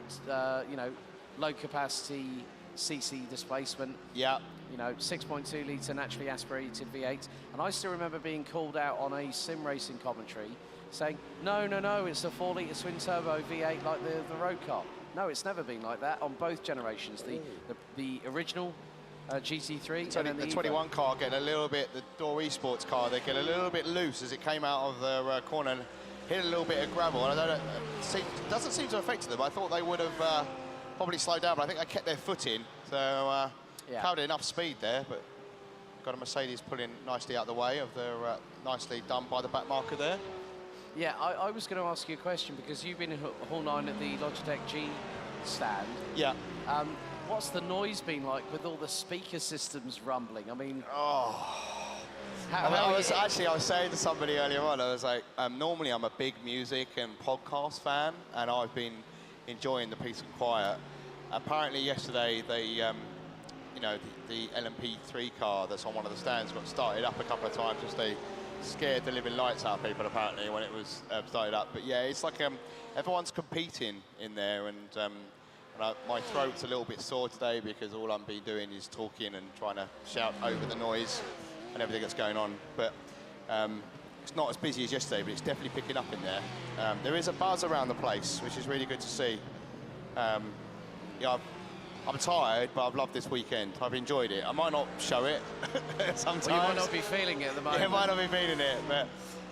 you know, low capacity CC displacement. Yeah. You know, 6.2 litre naturally aspirated V8. And I still remember being called out on a sim racing commentary saying, no, it's a 4-litre twin turbo V8 like the road car. No, it's never been like that on both generations. The original GT3 and then the 21 car getting a little bit, the Door Esports car, they get a little bit loose as it came out of the corner and hit a little bit of gravel. And I don't know, it doesn't seem to have affected them. I thought they would have probably slowed down, but I think they kept their foot in. So carried enough speed there, but got a Mercedes pulling nicely out the way of their nicely done by the back marker there. Yeah, I was going to ask you a question because you've been in Hall 9 at the Logitech G stand. Yeah. What's the noise been like with all the speaker systems rumbling? I mean, I was saying to somebody earlier on, I was like, normally I'm a big music and podcast fan, and I've been enjoying the peace and quiet. Apparently yesterday, they, you know, the LMP3 car that's on one of the stands got started up a couple of times, just they scared the living lights out of people apparently when it was started up. But yeah, it's like everyone's competing in there, and my throat's a little bit sore today because all I'm been doing is talking and trying to shout over the noise and everything that's going on. But it's not as busy as yesterday, but it's definitely picking up in there. There is a buzz around the place, which is really good to see. Yeah, I'm tired, but I've loved this weekend. I've enjoyed it. I might not show it sometimes. Well, you might not be feeling it at the moment. Yeah, I might not be feeling it, but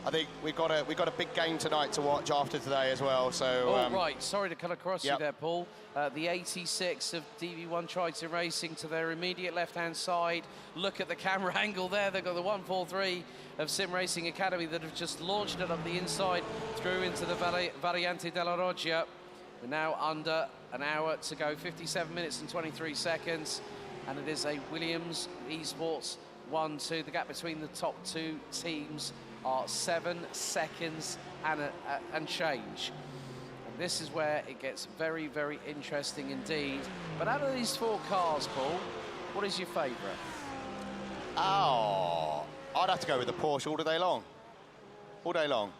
I think we got a big game tonight to watch after today as well. So. Right. Sorry to cut across you there, Paul. The 86 of DV1 Triton Racing to their immediate left-hand side. Look at the camera angle there. They've got the 143 of SimRacing Academy that have just launched it up the inside through into the Variante della Roggia. We're now under an hour to go, 57 minutes and 23 seconds. And it is a Williams Esports 1-2. The gap between the top two teams are 7 seconds and change. And this is where it gets very, very interesting indeed. But out of these 4 cars, Paul, what is your favourite? Oh, I'd have to go with the Porsche all day long. All day long.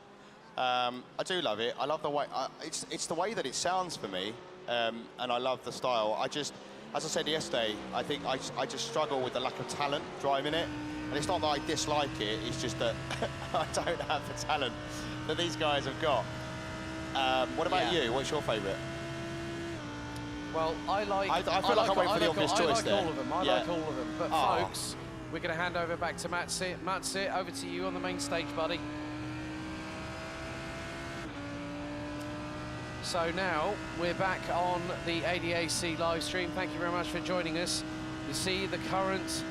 I do love it. I love the way, it's the way that it sounds for me, and I love the style. As I said yesterday, I think I just struggle with the lack of talent driving it. And it's not that I dislike it, it's just that I don't have the talent that these guys have got. What about you? What's your favourite? Well, I feel like I'm waiting for the obvious choice there. I like all of them. I like all of them. But folks, we're going to hand over back to Matsi. Matsi, over to you on the main stage, buddy. So now we're back on the ADAC live stream. Thank you very much for joining us. You see the current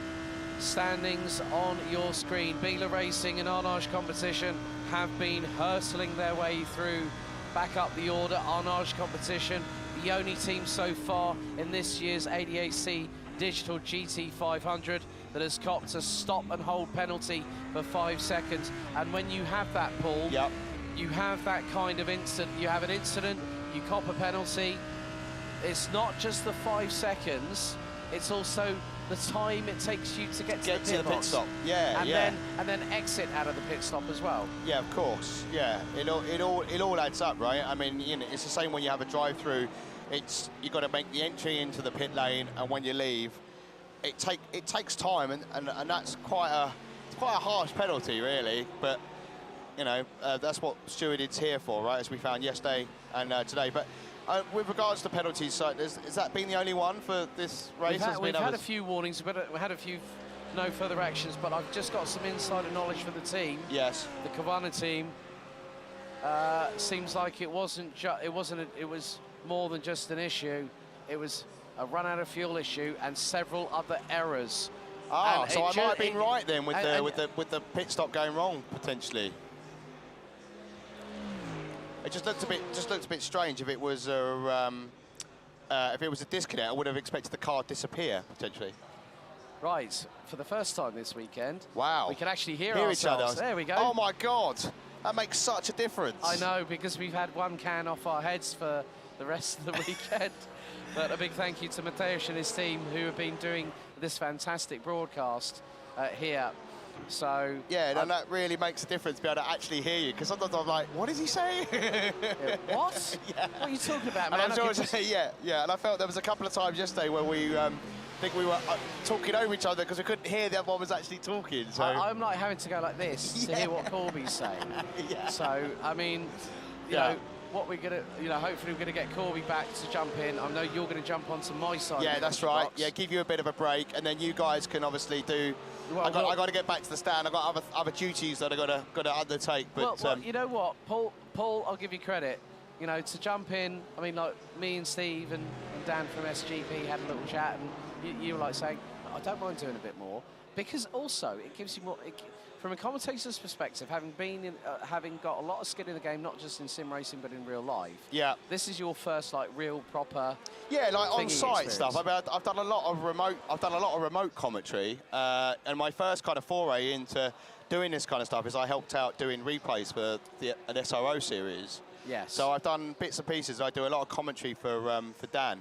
standings on your screen. Biela Racing and Arnage Competition have been hurtling their way through back up the order. Arnage Competition, the only team so far in this year's ADAC Digital GT500 that has copped a stop and hold penalty for 5 seconds. And when you have that, Paul, you have that kind of incident. You have an incident, you cop a penalty. It's not just the 5 seconds, it's also the time it takes you to get to the pit stop. And then exit out of the pit stop as well. Yeah, of course. Yeah, it all adds up, right? I mean, you know, it's the same when you have a drive-through. You got to make the entry into the pit lane, and when you leave, it takes time, and that's quite a harsh penalty, really. But you know, that's what stewarding's here for, right? As we found yesterday and today. But with regards to penalties, so has that been the only one for this race? We've had a few warnings, but we had a few no further actions. But I've just got some insider knowledge for the team. Yes. The Cowana team seems like it was more than just an issue. It was a run out of fuel issue and several other errors. So I might have been right then with the pit stop going wrong potentially. It just looked a bit strange. If it was a disconnect, I would have expected the car to disappear potentially. Right, for the first time this weekend, wow, we can actually hear each ourselves. other. There we go. Oh my God, that makes such a difference. I know, because we've had one can off our heads for the rest of the weekend. But a big thank you to Mateusz and his team who have been doing this fantastic broadcast here. So yeah, and that really makes a difference to be able to actually hear you, because sometimes I'm like, what is he saying? What? Yeah. What are you talking about, man? Yeah, and I felt there was a couple of times yesterday where we think we were talking over each other because we couldn't hear the other one was actually talking. So I'm like having to go like this to hear what Corby's saying. Yeah. So I mean, you know, what we're gonna, hopefully we're gonna get Corby back to jump in. I know you're gonna jump onto my side. Yeah, of the that's right. box. Yeah, give you a bit of a break, and then you guys can obviously do. Well, I got to get back to the stand. I've got other duties that I got to undertake. But well, you know what, Paul, I'll give you credit. To jump in. I mean, like me and Steve and Dan from SGP had a little chat, and you were like saying, I don't mind doing a bit more, because also it gives you more. From a commentator's perspective, having got a lot of skin in the game, not just in sim racing but in real life. Yeah. This is your first real proper. Yeah, like on-site experience. stuff. I've done a lot of remote commentary, and my first kind of foray into doing this kind of stuff is I helped out doing replays for an SRO series. Yes. So I've done bits and pieces. I do a lot of commentary for Dan.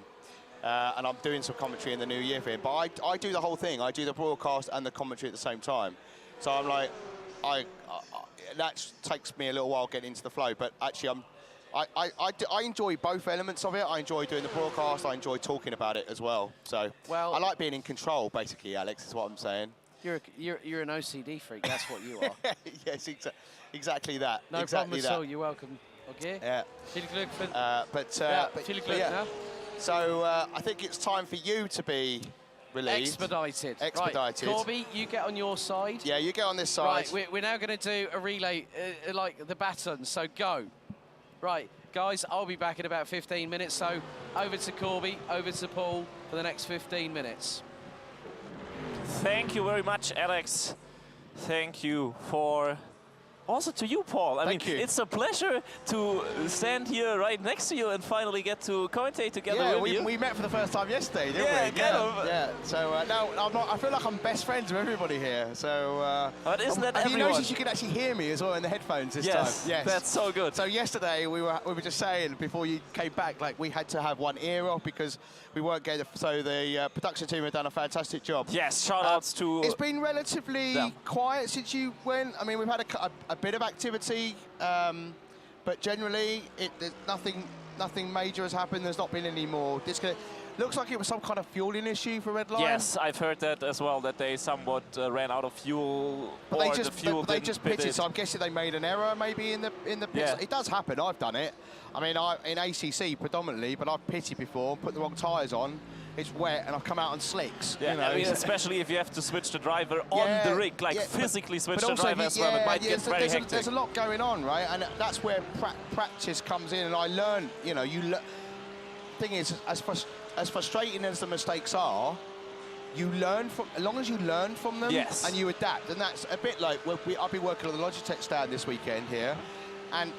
And I'm doing some commentary in the new year for him. But I do the whole thing. I do the broadcast and the commentary at the same time. So I'm like, that takes me a little while getting into the flow. But actually, I enjoy both elements of it. I enjoy doing the broadcast. I enjoy talking about it as well. So I like being in control, basically, Alex, is what I'm saying. You're an OCD freak. That's what you are. Yes, exactly that. No exactly problem at all. You're welcome. Okay. Yeah. Viel Glück for. Viel Glück, yeah. So I think it's time for you to be relieved. Expedited. Right. Corby, you get on your side. Yeah, you get on this side. Right, we're now going to do a relay, like the baton, so go. Right, guys, I'll be back in about 15 minutes, so over to Corby, over to Paul for the next 15 minutes. Thank you very much, Alex. Thank you for... Also to you, Paul. I mean, it's a pleasure to stand here right next to you and finally get to commentate together with you. We met for the first time yesterday, didn't we? Yeah. So no, I feel like I'm best friends with everybody here. So. But isn't that have everyone? you noticed you can actually hear me as well in the headphones this time? Yes, that's so good. So yesterday we were just saying before you came back, like we had to have one ear off because we weren't getting. So the production team have done a fantastic job. Yes, shout outs to. It's been relatively quiet since you went. I mean, we've had a bit of activity, but generally there's nothing major has happened. There's not been any more disconnect. Looks like it was some kind of fueling issue for Red Lion. Yes, I've heard that as well, that they somewhat ran out of fuel, but they just pitted, so I'm guessing they made an error maybe in the pits. Yeah. It does happen, I've done it. I mean, in ACC predominantly, but I've pitted before, put the wrong tyres on, it's wet, and I've come out on slicks. Yeah, you know? I mean, especially if you have to switch the driver on the rig, physically switch the driver as well, it might get very hectic. There's a lot going on, right? And that's where practice comes in, and I learn, thing is, as frustrating as the mistakes are, you learn from, as long as you learn from them and you adapt. And that's a bit like, I'll be working on the Logitech stand this weekend here, and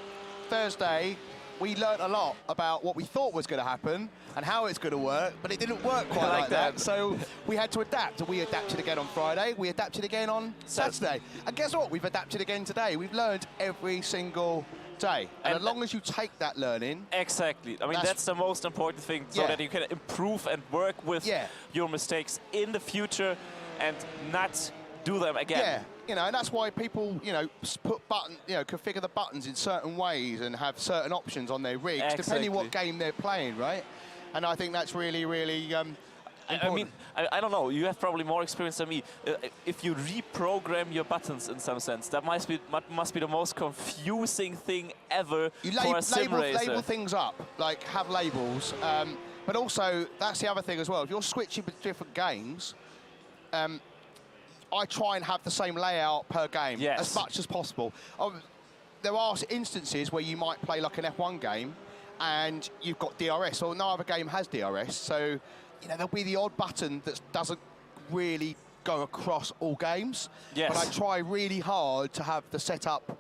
Thursday, we learned a lot about what we thought was going to happen and how it's going to work, but it didn't work quite like that. So we had to adapt, and we adapted again on Friday. We adapted again on Saturday. And guess what? We've adapted again today. We've learned every single day. And as long as you take that learning... Exactly. I mean, that's the most important thing, so that you can improve and work with your mistakes in the future and not do them again. Yeah, and that's why people, configure the buttons in certain ways and have certain options on their rigs, depending what game they're playing, right? And I think that's really, really important. I mean, I don't know, you have probably more experience than me. If you reprogram your buttons in some sense, that must be the most confusing thing ever for a sim racer. Label things up, like have labels. But also, that's the other thing as well. If you're switching between different games, I try and have the same layout per game as much as possible. There are instances where you might play like an F1 game and you've got DRS, or no other game has DRS, so there'll be the odd button that doesn't really go across all games. But I try really hard to have the setup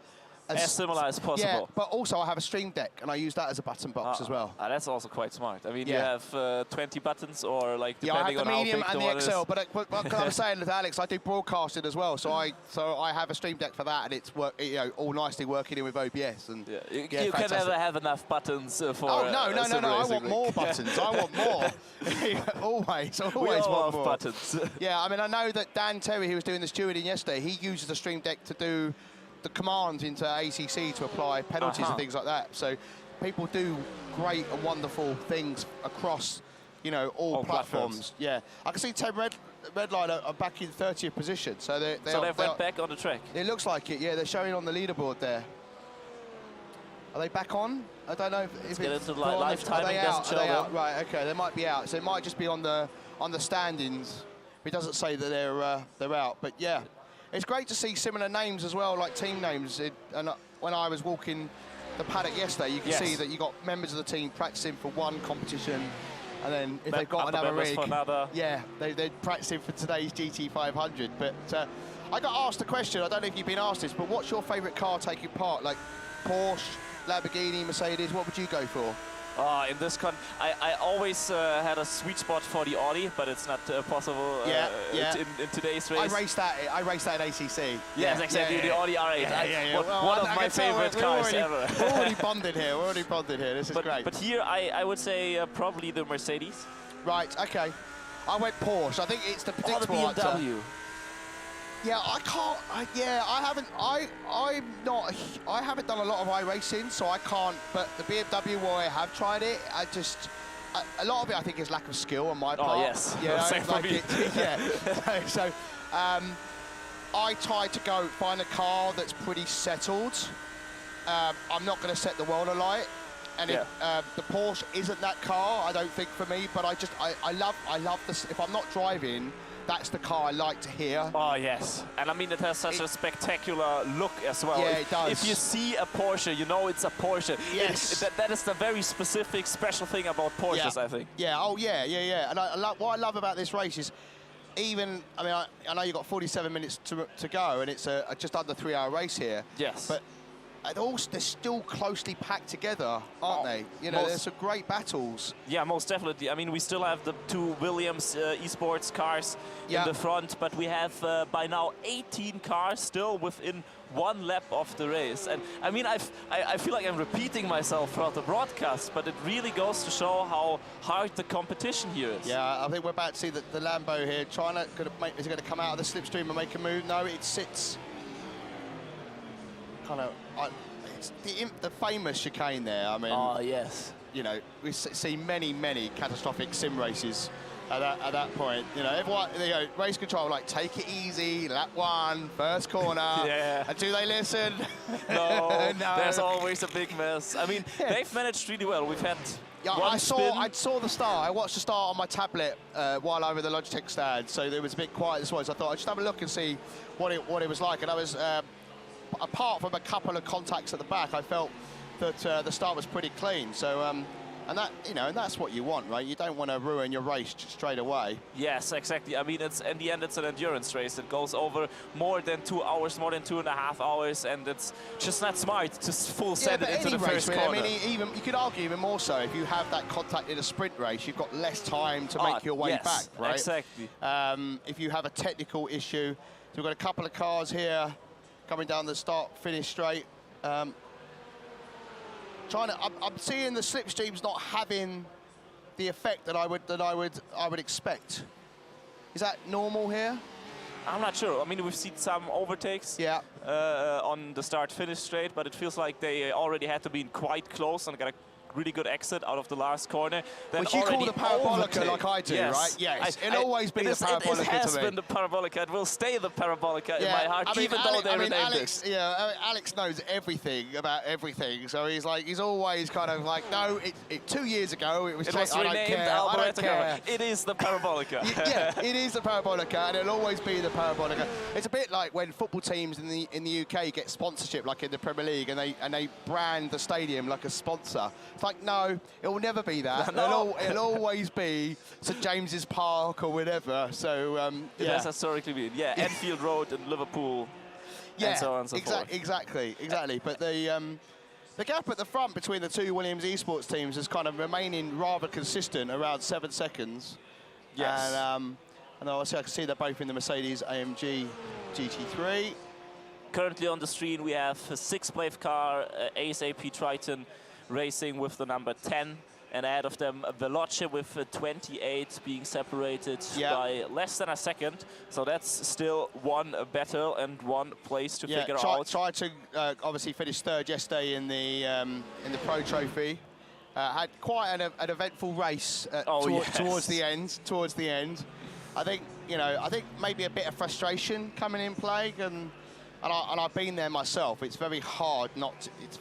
as similar as possible. Yeah, but also I have a Stream Deck, and I use that as a button box as well. That's also quite smart. I mean, you Yeah. have 20 buttons, or like Yeah, I depending have the on medium how big and the the one XL, is. but what I'm saying with Alex, I do broadcasting as well, so I have a Stream Deck for that, and it's all nicely working in with OBS. And Yeah, you can fantastic. never have enough buttons for. Oh no! I SimRacing want League. more buttons. I want more. always We all want love more. buttons. Yeah, I mean, I know that Dan Terry, who was doing the stewarding yesterday, he uses the Stream Deck to do the commands into ACC to apply penalties and things like that. So people do great and wonderful things across, all platforms. Yeah, I can see Ted Redline are back in 30th position. So they've went back on the track. It looks like it. Yeah, they're showing on the leaderboard there. Are they back on? I don't know if get it's into live timing. Are they out? Right. Okay. They might be out. So it might just be on the standings. It doesn't say that they're out. But yeah, it's great to see similar names as well, like team names. And when I was walking the paddock yesterday, you can see that you got members of the team practicing for one competition, and then if they've got another rig, yeah, they're practicing for today's GT500. But I got asked a question. I don't know if you've been asked this, but what's your favourite car taking part? Like Porsche, Lamborghini, Mercedes, what would you go for? In this I always had a sweet spot for the Audi, but it's not possible in today's race. I raced that at ACC. Yes, exactly. The Audi R8. One of my favorite cars ever. We're already bonded here. This is great. But here I would say probably the Mercedes. Right. Okay. I went Porsche. I think it's the predictable or the BMW. answer. Yeah, I can't. I haven't. I'm not. I haven't done a lot of iRacing, so I can't. But the BMW, while I have tried it, a lot of it I think is lack of skill on my part. Oh yes. Same for me. So I try to go find a car that's pretty settled. I'm not going to set the world alight. And the Porsche isn't that car, I don't think, for me. But I love this. If I'm not driving, that's the car I like to hear. Oh, yes. And I mean, it has such a spectacular look as well. Yeah, it does. If you see a Porsche, you know it's a Porsche. Yes. That is the very specific, special thing about Porsches, I think. Yeah, And what I love about this race is, I know you've got 47 minutes to go, and it's a just under 3-hour race here. Yes. But they're still closely packed together, aren't they? There's some great battles. Yeah, most definitely. I mean, we still have the two Williams esports cars in the front, but we have by now 18 cars still within one lap of the race. And I mean, I feel like I'm repeating myself throughout the broadcast, but it really goes to show how hard the competition here is. Yeah, I think we're about to see the Lambo here. Is it going to come out of the slipstream and make a move? No, it sits kind of. It's the famous chicane there. I mean, oh yes. We see many catastrophic sim races at that point. Everyone, race control, like, take it easy, lap 1, first corner. Yeah. And do they listen? No, there's always a big mess. I mean, they've managed really well. We've had. Yeah, I saw the start. I watched the start on my tablet while I was at the Logitech stand, so it was a bit quiet this morning. So I thought I'd just have a look and see what it was like. And I was. Apart from a couple of contacts at the back, I felt that the start was pretty clean. So, and that's what you want, right? You don't want to ruin your race straight away. Yes, exactly. I mean, in the end, it's an endurance race. It goes over more than 2 hours, more than 2.5 hours, and it's just not smart to full send it into the first corner. I mean, even you could argue even more so if you have that contact in a sprint race, you've got less time to make your way back, right? Exactly. If you have a technical issue, so we've got a couple of cars here coming down the start-finish straight. I'm seeing the slipstreams not having the effect that I would expect. Is that normal here? I'm not sure. I mean, we've seen some overtakes on the start-finish straight, but it feels like they already had to be quite close and got a really good exit out of the last corner. Which you call the parabolica, like I do, right? Yes, it'll always be the parabolica. It has been the parabolica. It will stay the parabolica in my heart, even though they renamed it. Yeah, Alex knows everything about everything, so he's always kind of like, no, 2 years ago it was renamed Albertica. It is the parabolica. Yeah, it is the parabolica, and it'll always be the parabolica. It's a bit like when football teams in the UK get sponsorship, like in the Premier League, and they brand the stadium like a sponsor. It's like, no, it will never be that. No. It'll always be St James's Park or whatever. So it has historically been. Yeah, Anfield Road in Liverpool. and so on and so forth. Exactly. But the gap at the front between the two Williams esports teams is kind of remaining rather consistent, around 7 seconds. Yes. And obviously I can see they're both in the Mercedes AMG GT3. Currently on the screen we have a 6th-place car, ASAP Triton Racing with the number 10. And ahead of them, Veloce with 28 being separated by less than a second. So that's still one battle and one place to figure out. Tried to obviously finish 3rd yesterday in the Pro Trophy. Had quite an eventful race towards the end. I think maybe a bit of frustration coming in play, and I've been there myself. It's very hard not to, it's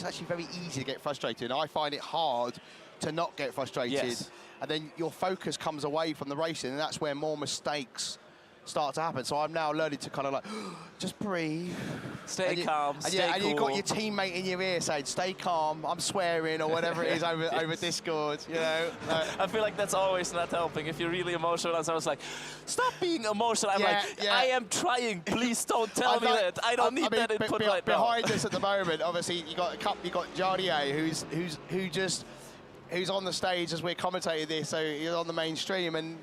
actually very easy to get frustrated. I find it hard to not get frustrated. And then your focus comes away from the racing, and that's where more mistakes start to happen. So I'm now learning to kind of like, just breathe. Stay calm, stay cool. And you've got your teammate in your ear saying, stay calm, I'm swearing, or whatever it is over Discord, you know. I feel like that's always not helping. If you're really emotional, and someone's like, stop being emotional. I'm I am trying, please don't tell me that. I don't need that input right now. Behind us at the moment, obviously, you got Jardier, who's on the stage as we're commentating this, so he's on the mainstream, and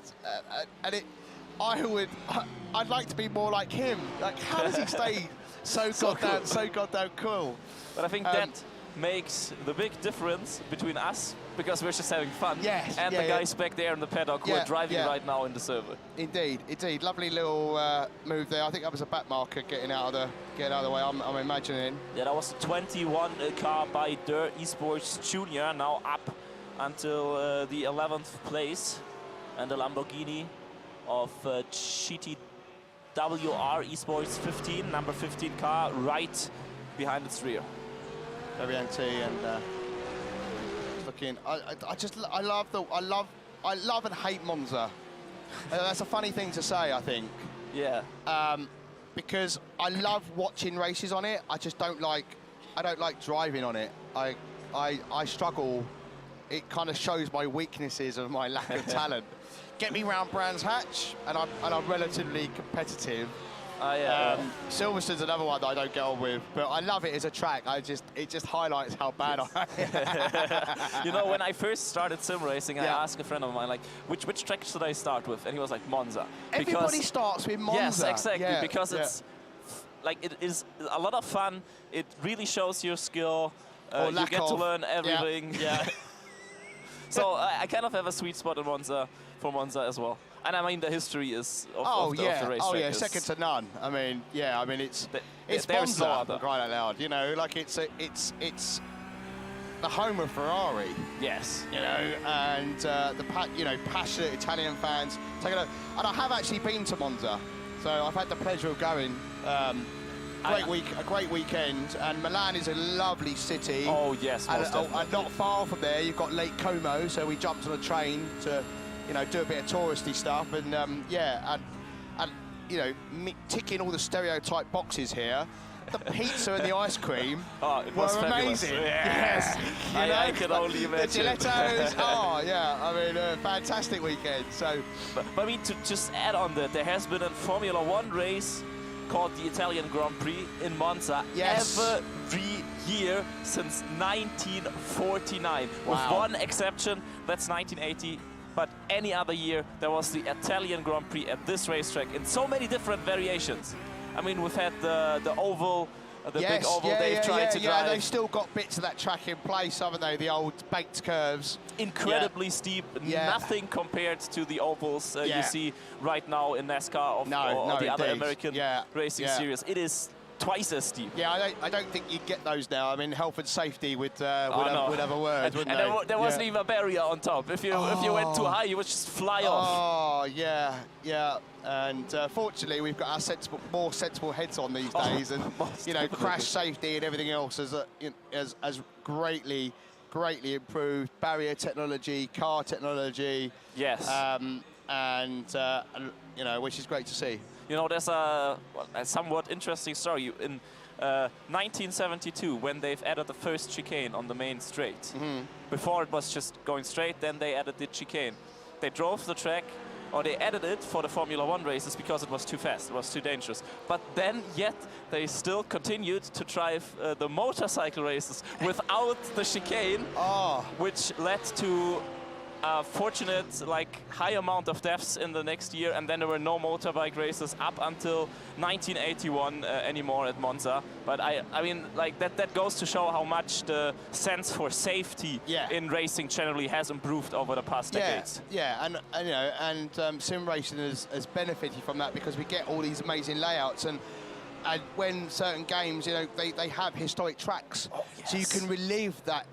I'd like to be more like him. Like, how does he stay so goddamn cool? But I think that makes the big difference between us, because we're just having fun, and the guys back there in the paddock who are driving right now in the server. Indeed. Lovely little move there. I think that was a back marker getting out of the way, I'm imagining. Yeah, that was the 21 car by Der Esports Junior, now up until the 11th place, and the Lamborghini of GTWR Esports 15, number 15 car, right behind its rear. Very anti and looking. I love and hate Monza. That's a funny thing to say, I think. Yeah. Because I love watching races on it. I don't like driving on it. I struggle. It kind of shows my weaknesses of my lack of talent. Get me round Brands Hatch, and I'm relatively competitive. Silverstone's another one that I don't get on with, but I love it as a track. It just highlights how bad I am. You know, when I first started sim racing, I asked a friend of mine, like, which track should I start with? And he was like, Monza. Everybody starts with Monza. Yes, exactly, because it's like, it is a lot of fun. It really shows your skill. You get to learn everything. So I kind of have a sweet spot in Monza, for Monza as well. And I mean, the history is of the racetrack. Second to none. I mean, it's Monza, for crying out loud. You know, like it's the home of Ferrari. Yes. You know, and the passionate Italian fans take a look. And I have actually been to Monza, so I've had the pleasure of going. A great weekend, and Milan is a lovely city. Oh yes, most definitely. And not far from there, you've got Lake Como, so we jumped on a train to, do a bit of touristy stuff, and ticking all the stereotype boxes here. The pizza and the ice cream were amazing. Yes, I can only imagine. The gelatos, fantastic weekend. So, but I mean, to just add on that, there has been a Formula One race called the Italian Grand Prix in Monza every year since 1949. Wow. With one exception, that's 1980. But any other year, there was the Italian Grand Prix at this racetrack in so many different variations. I mean, we've had the oval, big oval they've tried to drive. Yeah, they've still got bits of that track in place, haven't they? The old baked curves. Incredibly steep, nothing compared to the ovals you see right now in NASCAR or the other American racing series. It is twice as steep. Yeah, I don't think you'd get those now. I mean, health and safety would have a word, wouldn't they? There wasn't even a barrier on top. If you went too high, you would just fly off. Oh, yeah. And fortunately, we've got our more sensible heads on these days, and crash safety and everything else has greatly improved. Barrier technology, car technology. Yes. Which is great to see. You know, there's a somewhat interesting story. In 1972, when they've added the first chicane on the main straight. Before it was just going straight, then they added the chicane. They drove the track or they added it for the Formula 1 races because it was too fast, it was too dangerous. But then yet they still continued to drive the motorcycle races without the chicane, which led to a fortunate high amount of deaths in the next year, and then there were no motorbike races up until 1981 anymore at Monza. But I mean, that goes to show how much the sense for safety in racing generally has improved over the past decades. Yeah, and you know, and sim racing has benefited from that because we get all these amazing layouts, and when certain games, you know, they have historic tracks, so you can relive that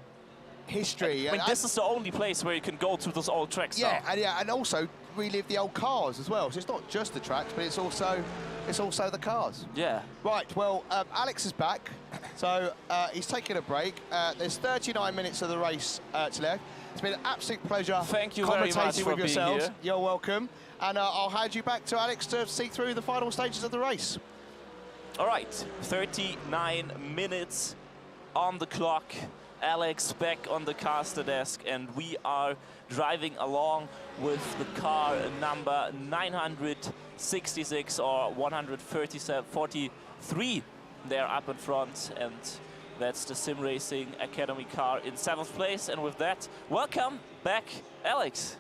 history. I mean, this is the only place where you can go to those old tracks. And also relive the old cars as well. So it's not just the tracks, but it's also the cars. Yeah. Right. Well, Alex is back, so he's taking a break. There's 39 minutes of the race to left. It's been an absolute pleasure. Thank you very much for with yourselves. being here. You're welcome. And I'll hand you back to Alex to see through the final stages of the race. All right, 39 minutes on the clock. Alex back on the caster desk, and we are driving along with the car number 966 or 143 there up in front, and that's the SimRacing Academy car in 7th place. And with that, welcome back, Alex.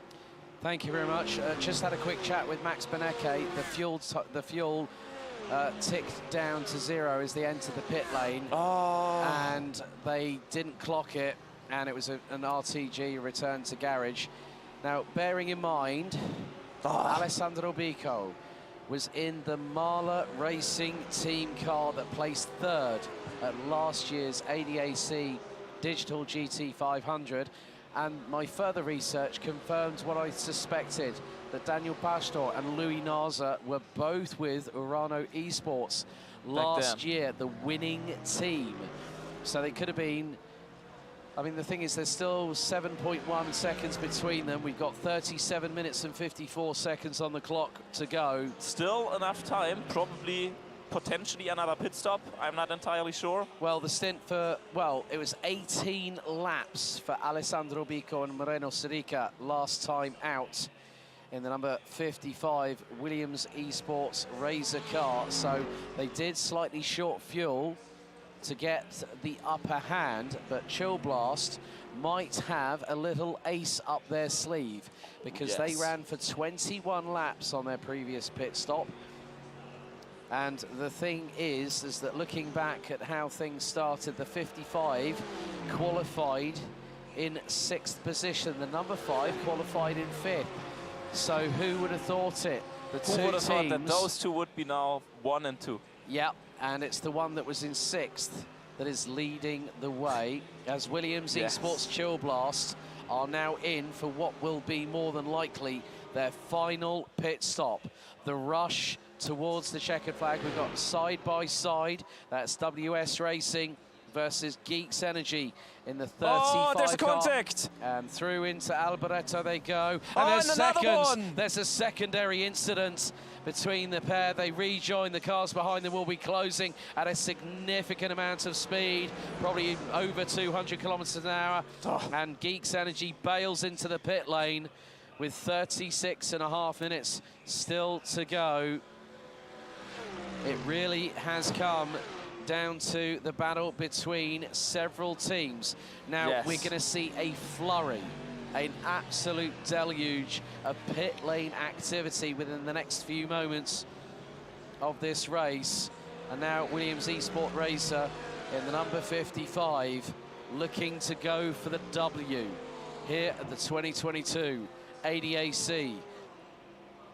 Thank you very much. Just had a quick chat with Max Benecke. The fuel ticked down to 0 as they entered the pit lane, and they didn't clock it, and it was an RTG return to garage. Now, bearing in mind, Alessandro Bico was in the Mahler Racing team car that placed 3rd at last year's ADAC Digital GT500, and my further research confirmed what I suspected, that Daniel Pastor and Louis Naza were both with Urano Esports last year, the winning team. So they could have been, I mean, the thing is, there's still 7.1 seconds between them. We've got 37 minutes and 54 seconds on the clock to go. Still enough time, probably potentially another pit stop. I'm not entirely sure. Well, the stint for, well, it was 18 laps for Alessandro Bico and Moreno Sirica last time out in the number 55 Williams Esports Razor car. So they did slightly short fuel to get the upper hand, but Chill Blast might have a little ace up their sleeve because they ran for 21 laps on their previous pit stop. And the thing is that looking back at how things started, the 55 qualified in 6th position. The number 5 qualified in 5th. So who would have thought it? The who would have thought that those two would be now 1 and 2? Yeah, and it's the one that was in 6th that is leading the way, as Williams Esports Chill Blast are now in for what will be more than likely their final pit stop. The rush towards the checkered flag. We've got side by side. That's WS Racing versus Geeks Energy in the 35 Oh, there's a car. contact! And through into Alboreto they go. And there's another one! There's a secondary incident between the pair. They rejoin. The cars behind them will be closing at a significant amount of speed, probably over 200 kilometers an hour. And Geeks Energy bails into the pit lane with 36.5 minutes still to go. It really has come down to the battle between several teams. Now, we're going to see a flurry, an absolute deluge of pit lane activity within the next few moments of this race. And now Williams Esport Racer in the number 55 looking to go for the W here at the 2022 ADAC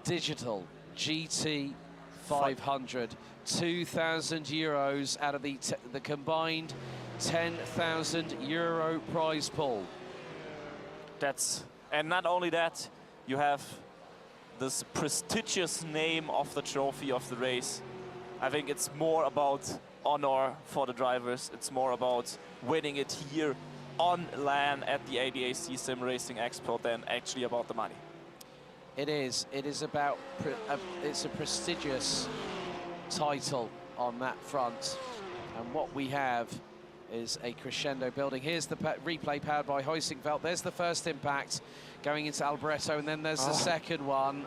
Digital GT500. 2,000 euros out of the combined 10,000 euro prize pool. And not only that, you have this prestigious name of the trophy of the race. I think it's more about honor for the drivers. It's more about winning it here on LAN at the ADAC SimRacing Expo than actually about the money. It is. It is about, it's a prestigious title on that front, and what we have is a crescendo building. Here's the replay powered by Heusinkveld. There's the first impact going into Alboreto, and then there's the second one.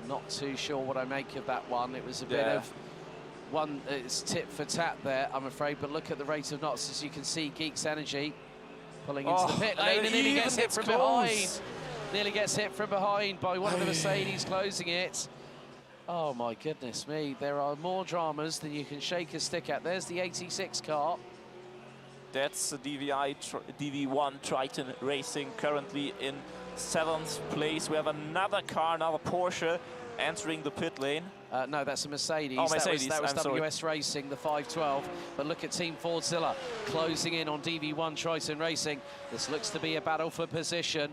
Not too sure what I make of that one. It was a bit of one, it's tit for tat there, I'm afraid, but look at the rate of knots. As you can see, Geeks Energy pulling into the pit lane and nearly gets hit from behind. Nearly gets hit from behind by one of the Mercedes closing it. Oh my goodness me, there are more dramas than you can shake a stick at. There's the 86 car. That's the DV1 Triton Racing, currently in 7th place. We have another car, another Porsche, entering the pit lane. No, that's a Mercedes. Oh, Mercedes. That was I'm WS sorry. Racing, the 512. But look at Team Fordzilla closing in on DV1 Triton Racing. This looks to be a battle for position.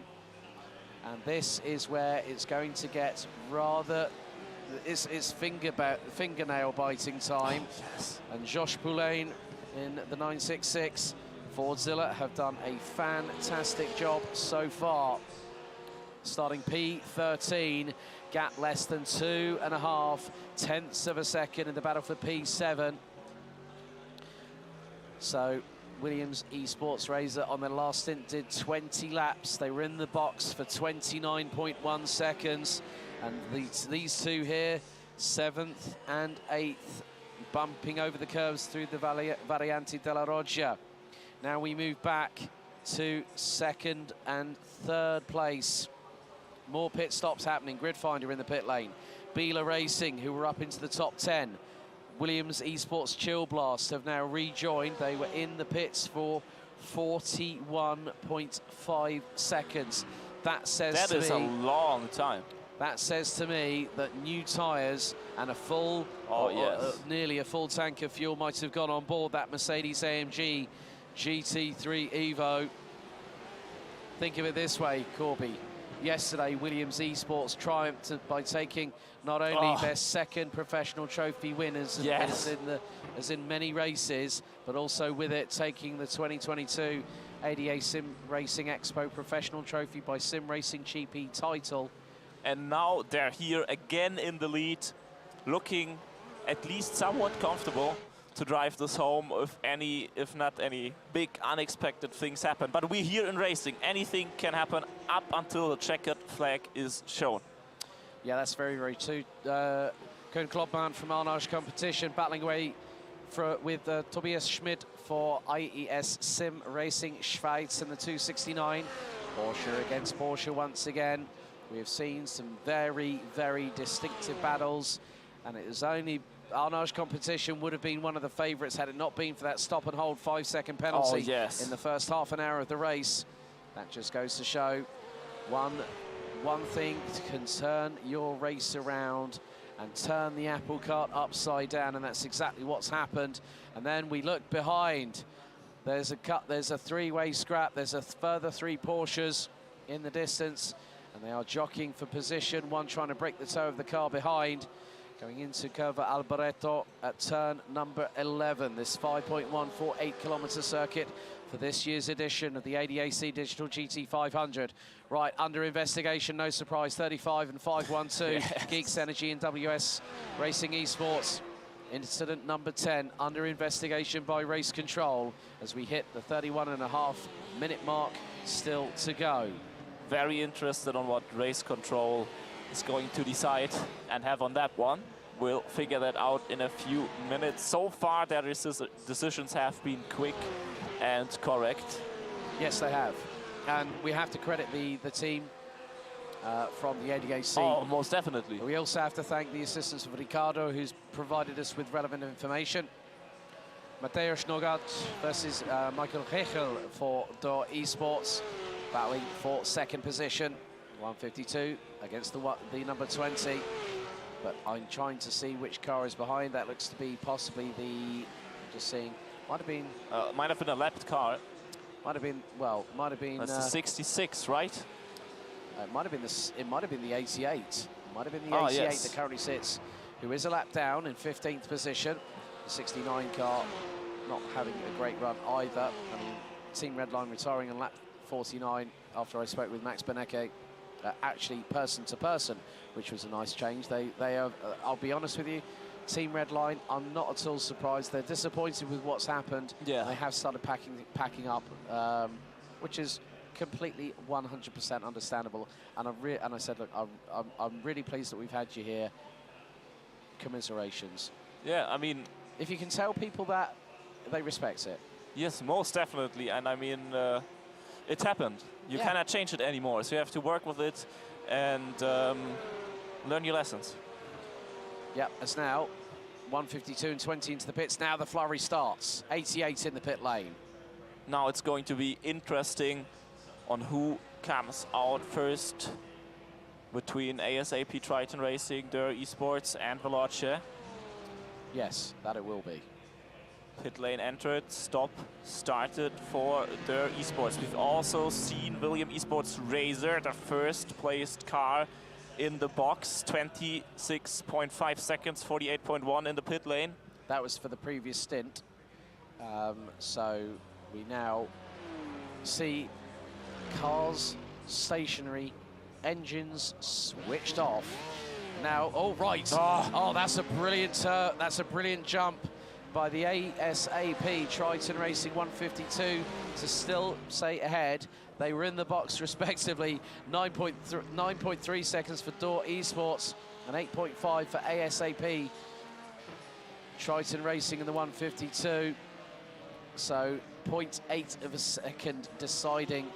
And this is where it's going to get rather... It's fingernail biting time. Yes. And Josh Poulain in the 966. Fordzilla have done a fantastic job so far. Starting P13, gap less than 2.5 tenths of a second in the battle for P7. So Williams Esports Razor on their last stint did 20 laps. They were in the box for 29.1 seconds. And these two here, 7th and 8th, bumping over the curves through the Variante della Roggia. Now we move back to 2nd and 3rd place. More pit stops happening. Gridfinder in the pit lane. Beeler Racing, who were up into the top 10. Williams Esports Chill Blast have now rejoined. They were in the pits for 41.5 seconds. That says to me... That is a long time. That says to me that new tyres and a full, nearly a full tank of fuel might have gone on board that Mercedes-AMG GT3 Evo. Think of it this way, Corby. Yesterday, Williams Esports triumphed by taking not only their 2nd professional trophy win as in many races, but also with it taking the 2022 ADA SimRacing Expo professional trophy by SimRacing GP title. And now they're here again in the lead, looking at least somewhat comfortable to drive this home if not any big unexpected things happen. But we're here in racing. Anything can happen up until the checkered flag is shown. Yeah, that's very, very true. Koen Klopman from Arnage Competition battling away with Tobias Schmidt for IES SimRacing Schweiz in the 269. Porsche against Porsche once again. We have seen some very, very distinctive battles, and it was only Arnage Competition would have been one of the favourites had it not been for that stop and hold 5-second penalty in the first half an hour of the race. That just goes to show one thing can turn your race around and turn the apple cart upside down, and that's exactly what's happened. And then we look behind. There's a cut. There's a three-way scrap. There's a further 3 Porsches in the distance. And they are jockeying for position, one trying to break the toe of the car behind. Going into Curva Alboreto at turn number 11. This 5.148 kilometre circuit for this year's edition of the ADAC Digital GT500. Right, under investigation, no surprise, 35 and 512. Geeks Energy and WS Racing Esports. Incident number 10, under investigation by Race Control as we hit the 31.5-minute mark, still to go. Very interested on what Race Control is going to decide and have on that one. We'll figure that out in a few minutes. So far, their decisions have been quick and correct. Yes, they have. And we have to credit the team from the ADAC. Oh, most definitely. We also have to thank the assistance of Ricardo, who's provided us with relevant information. Mateusz Nogat versus Michael Hechel for Door Esports, battling for 2nd position, 152 against the number 20. But I'm trying to see which car is behind. That looks to be possibly the, just seeing, might have been a lapped car. Might have been, well, might have been. That's the 66, right? It might have been the 88. It might have been the 88 that currently sits, who is a lap down in 15th position. The 69 car not having a great run either. I mean, Team Redline retiring on lap 49 after I spoke with Max Benecke, actually person to person, which was a nice change. They are, I'll be honest with you, Team Redline, I'm not at all surprised. They're disappointed with what's happened. Yeah. They have started packing up, which is completely 100% understandable. And I said, look, I'm really pleased that we've had you here. Commiserations. Yeah, I mean, if you can tell people that, they respect it. Yes, most definitely. And I mean, it happened. You Yeah. cannot change it anymore. So you have to work with it and learn your lessons. Yep, as now 152 and 20 into the pits. Now the flurry starts. 88 in the pit lane. Now it's going to be interesting on who comes out first between ASAP Triton Racing, Der Esports and Veloce. Yes, that it will be. Pit lane entered, stop started for Der Esports. We've also seen William Esports Razor, the first placed car in the box, 26.5 seconds, 48.1 in the pit lane. That was for the previous stint. So we now see cars stationary, engines switched off. Now, oh right, oh that's a brilliant jump by the ASAP Triton Racing 152 to still stay ahead. They were in the box respectively, 9.3 seconds for Der Esports and 8.5 for ASAP Triton Racing in the 152. So 0.8 of a second deciding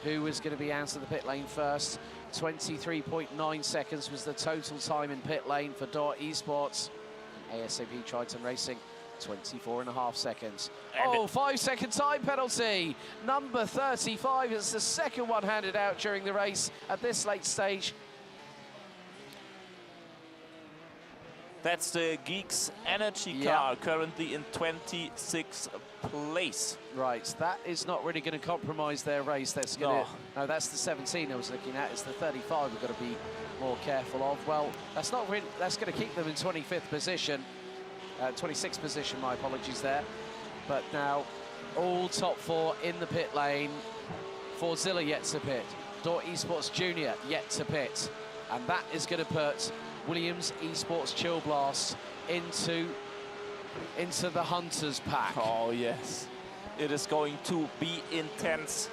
who was going to be out of the pit lane first. 23.9 seconds was the total time in pit lane for Der Esports. ASAP Triton Racing, 24.5 seconds. Oh, 5-second time penalty. Number 35 is the second one handed out during the race at this late stage. That's the Geeks Energy car, currently in 26th place. Right, that is not really going to compromise their race. That's going to, no, that's the 17 I was looking at. It's the 35 we've got to be more careful of. Well, that's not really, that's going to keep them in 25th position, 26th position, my apologies there. But now, all top four in the pit lane. Forzilla yet to pit. Der Esports Junior yet to pit. And that is going to put Williams Esports Chill Blast into the Hunters pack. Oh yes, it is going to be intense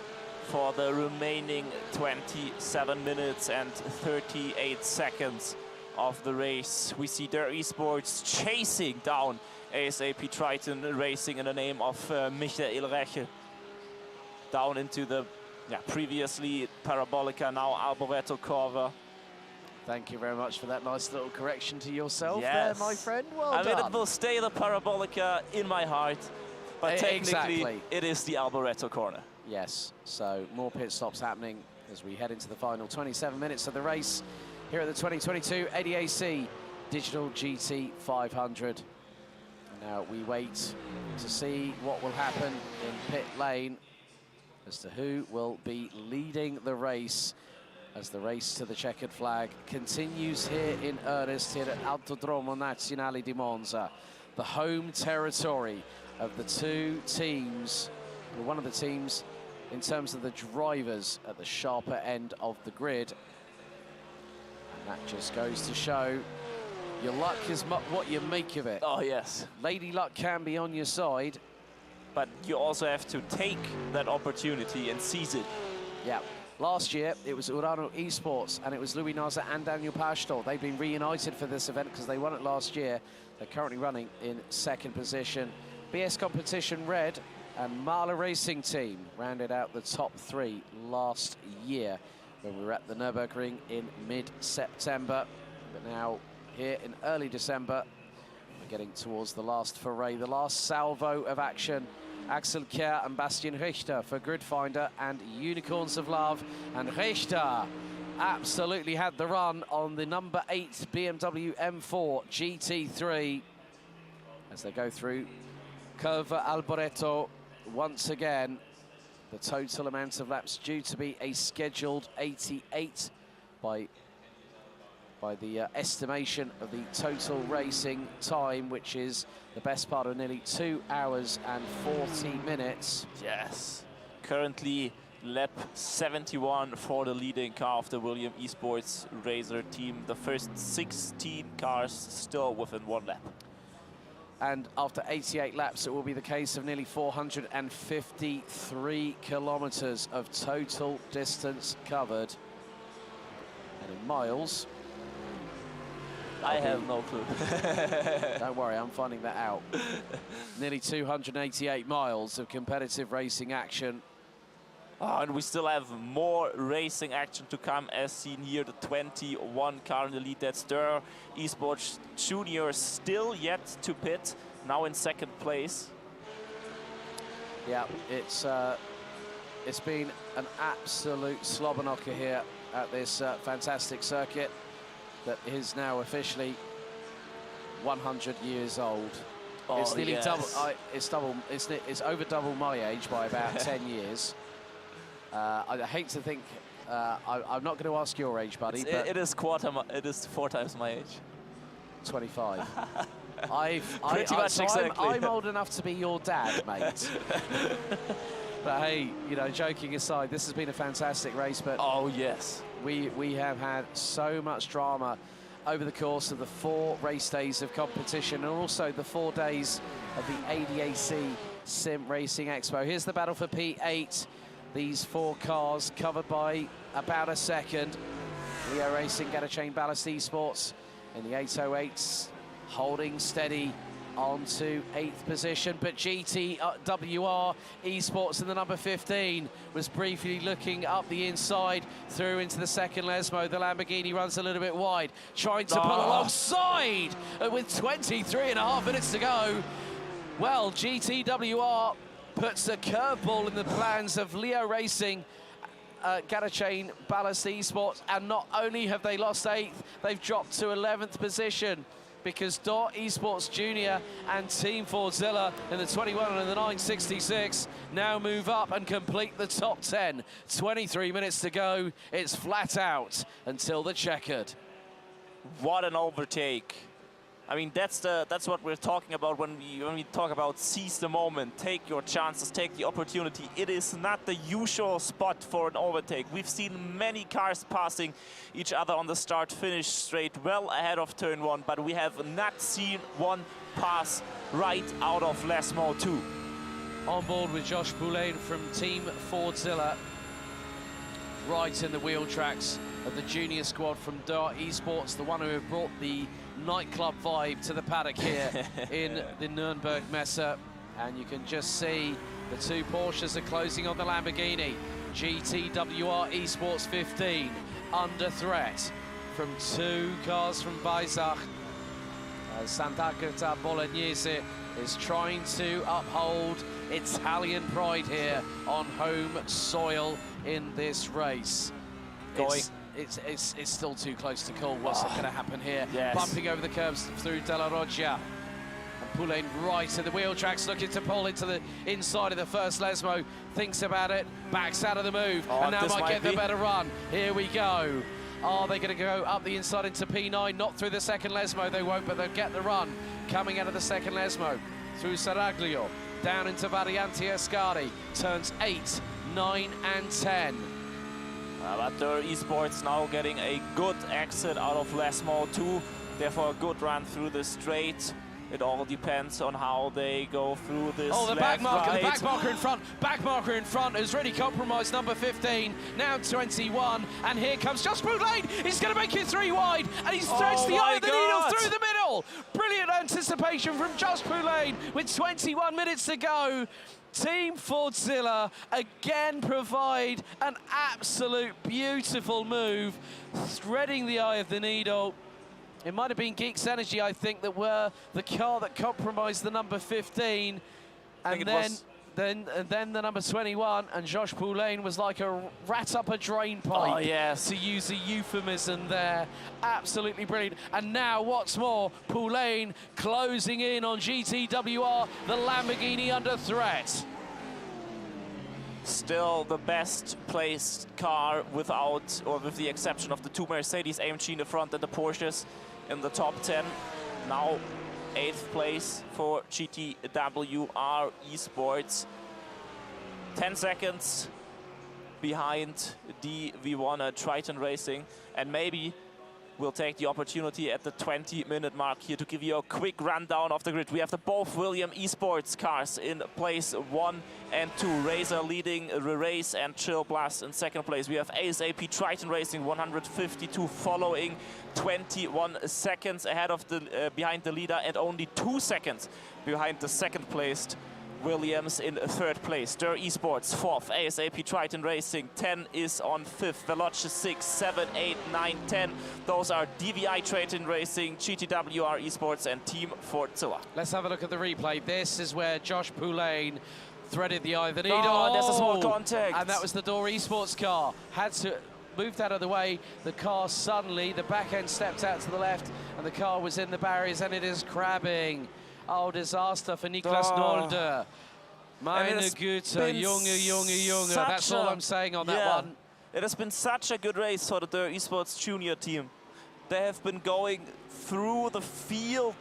for the remaining 27 minutes and 38 seconds of the race. We see Der Esports chasing down ASAP Triton Racing in the name of Michael Reche down into the previously Parabolica, now Alboreto Corva. Thank you very much for that nice little correction to yourself there, my friend. Well done. I mean, done. it will stay the Parabolica in my heart, but technically it is the Alboreto corner. Yes, so more pit stops happening as we head into the final 27 minutes of the race here at the 2022 ADAC Digital GT500. Now we wait to see what will happen in pit lane as to who will be leading the race as the race to the checkered flag continues here in earnest here at Autodromo Nazionale di Monza, the home territory of the two teams, one of the teams in terms of the drivers at the sharper end of the grid. And that just goes to show your luck is what you make of it. Oh yes. Lady Luck can be on your side. But you also have to take that opportunity and seize it. Yeah. Last year, it was Urano Esports, and it was Louis Naza and Daniel Pashto. They've been reunited for this event because they won it last year. They're currently running in second position. BS Competition Red and Mahler Racing Team rounded out the top three last year when we were at the Nürburgring in mid-September. But now, here in early December, we're getting towards the last foray, the last salvo of action. Axel Kjær and Bastian Richter for Gridfinder and Unicorns of Love. And Richter absolutely had the run on the number 8 BMW M4 GT3 as they go through Curva Alboreto once again. The total amount of laps due to be a scheduled 88 by the estimation of the total racing time, which is the best part of nearly 2 hours and 40 minutes. Yes. Currently lap 71 for the leading car of the William Esports Razor team. The first 16 cars still within one lap. And after 88 laps, it will be the case of nearly 453 kilometers of total distance covered. And in miles, I have no clue. don't worry, I'm finding that out. Nearly 288 miles of competitive racing action. Oh, and we still have more racing action to come, as seen here. The 21 car in the lead, that's Der Esports Junior, still yet to pit, now in second place. Yeah, it's been an absolute slobber knocker here at this fantastic circuit that is now officially 100 years old. Oh, it's nearly yes. it's over double my age by about 10 years. I hate to think, I'm not going to ask your age, buddy, but it is 4 times my age. 25. Pretty much exactly. I'm old enough to be your dad, mate. But hey, you know, joking aside, this has been a fantastic race. But oh yes, we have had so much drama over the course of the 4 race days of competition, and also the 4 days of the ADAC SimRacing Expo. Here's the battle for P8. These 4 cars covered by about a second. Leo Racing, Gadachain Ballast Esports in the 808s, holding steady onto 8th position. But GTWR Esports in the number 15 was briefly looking up the inside through into the second Lesmo. The Lamborghini runs a little bit wide, trying to pull alongside with 23.5 minutes to go. Well, GTWR puts a curveball in the plans of Leo Racing, Gadachain Ballast Esports, and not only have they lost 8th, they've dropped to 11th position, because Dot Esports Junior and Team Fordzilla in the 21 and the 966 now move up and complete the top 10. 23 minutes to go. It's flat out until the checkered. What an overtake. I mean, that's what we're talking about when we talk about seize the moment, take your chances, take the opportunity. It is not the usual spot for an overtake. We've seen many cars passing each other on the start-finish straight, well ahead of turn 1, but we have not seen one pass right out of Lesmo 2. On board with Josh Poulain from Team Fordzilla, right in the wheel tracks of the junior squad from Dart Esports, the one who have brought the nightclub vibe to the paddock here in the Nürnberg Messe. And you can just see the 2 Porsches are closing on the Lamborghini. GTWR Esports 15 under threat from 2 cars from Weissach. Sant'Agata Bolognese is trying to uphold Italian pride here on home soil in this race. It's still too close to call. What's going to happen here? Yes. Bumping over the curbs through Della Roggia. And Poulain right at the wheel tracks, looking to pull into the inside of the first Lesmo. Thinks about it, backs out of the move, and now might get the better run. Here we go. Are they going to go up the inside into P9? Not through the second Lesmo, they won't, but they'll get the run. Coming out of the second Lesmo, through Saraglio, down into Variante Ascari. Turns 8, 9, and 10. But Der Esports now getting a good exit out of Lesmo 2, therefore a good run through the straight. It all depends on how they go through this. Oh, the back marker in front. Back marker in front has really compromised number 15, now 21. And here comes Josh Poulain. He's going to make it 3 wide, and he's stretched the eye of the needle through the middle. Brilliant anticipation from Josh Poulain with 21 minutes to go. Team Fordzilla again provide an absolute beautiful move, threading the eye of the needle. It might have been Geeks Energy, I think, that were the car that compromised the number 15. And then the number 21, and Josh Poulain was like a rat up a drain pipe. Oh, yes. To use a euphemism there. Absolutely brilliant. And now, what's more, Poulain closing in on GTWR, the Lamborghini under threat. Still the best placed car with the exception of the 2 Mercedes AMG in the front and the Porsches in the top 10. Now 8th place for GTWR Esports. 10 seconds behind DV1 Triton Racing. And maybe We'll take the opportunity at the 20-minute mark here to give you a quick rundown of the grid. We have the both William Esports cars in place 1 and 2. Razor leading the race and Chill Blast in second place. We have ASAP Triton Racing 152 following 21 seconds ahead of the behind the leader and only 2 seconds behind the second placed Williams in third place. Der Esports 4th, ASAP Triton Racing 10 is on 5th, Veloce 6, 7, 8, 9, 10. Those are DVI Triton Racing, GTWR Esports and Team Fortzilla. Let's have a look at the replay. This is where Josh Poulain threaded the eye of the needle. Oh, there's a small contact. And that was the Door Esports car. Had to moved out of the way. The car suddenly, the back end stepped out to the left and the car was in the barriers and it is crabbing. Oh, disaster for Niklas Nolde. Meine Güte, Junge. That's all I'm saying on that one. It has been such a good race for the Der Esports Junior team. They have been going through the field,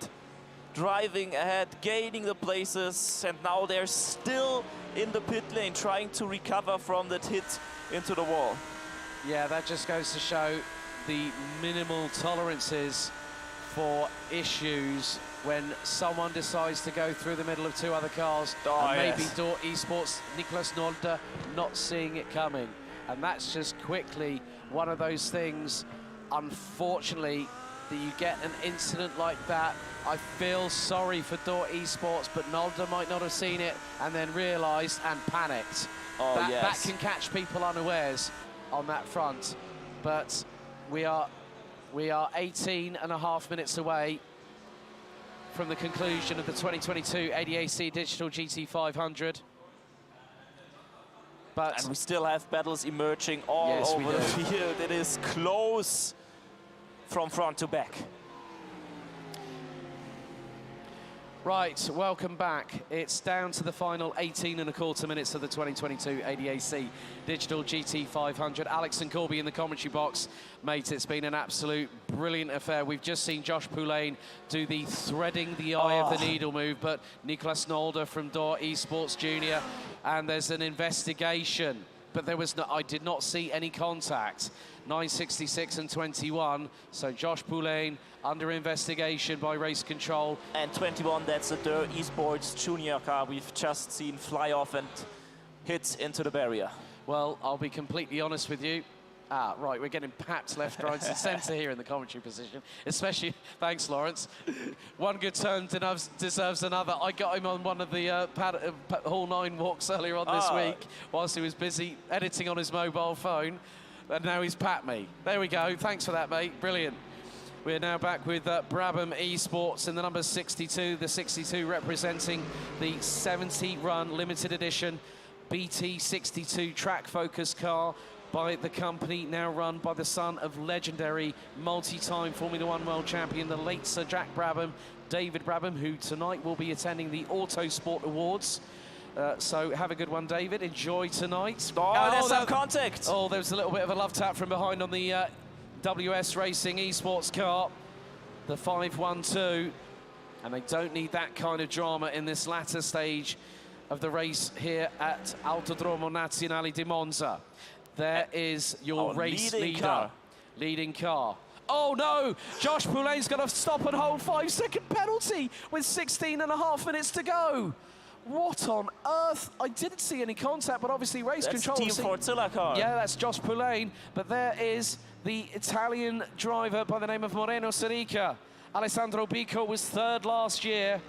driving ahead, gaining the places, and now they're still in the pit lane trying to recover from that hit into the wall. Yeah, that just goes to show the minimal tolerances for issues when someone decides to go through the middle of 2 other cars. And maybe Door Esports, Niklas Nolde, not seeing it coming. And that's just quickly one of those things, unfortunately, that you get an incident like that. I feel sorry for Door Esports, but Nolde might not have seen it and then realised and panicked. That can catch people unawares on that front. But we are 18.5 minutes away from the conclusion of the 2022 ADAC Digital GT500. And we still have battles emerging all over the field. It is close from front to back. Right, welcome back. It's down to the final 18.25 minutes of the 2022 ADAC Digital GT500. Alex and Corby in the commentary box. Mate, it's been an absolute brilliant affair. We've just seen Josh Poulain do the threading the eye of the needle move, but Niklas Nolde from Door Esports Junior, and there's an investigation, but there was no, I did not see any contact. 9.66 and 21, so Josh Poulain under investigation by race control. And 21, that's the Der Esports Junior car we've just seen fly off and hit into the barrier. Well, I'll be completely honest with you. Right, we're getting papped left, right, and centre here in the commentary position. Especially, thanks, Lawrence. One good turn deserves another. I got him on one of the Hall 9 walks earlier on this week, whilst he was busy editing on his mobile phone. And now he's papped me. There we go. Thanks for that, mate. Brilliant. We're now back with Brabham Esports in the number 62. The 62 representing the 70-run limited edition BT62 track focus car by the company, now run by the son of legendary multi-time Formula One world champion, the late Sir Jack Brabham, David Brabham, who tonight will be attending the Autosport Awards. So have a good one, David. Enjoy tonight. There's some contact. Oh, there was a little bit of a love tap from behind on the WS Racing Esports car, the 512. And they don't need that kind of drama in this latter stage of the race here at Autodromo Nazionale di Monza. There is your race leader. Leading car. Oh no! Josh Poulain's got a stop and hold 5-second penalty with 16.5 minutes to go. What on earth? I didn't see any contact, but obviously race control. Team Fortzilla car. Yeah, that's Josh Poulain. But there is the Italian driver by the name of Moreno Sirica. Alessandro Bico was third last year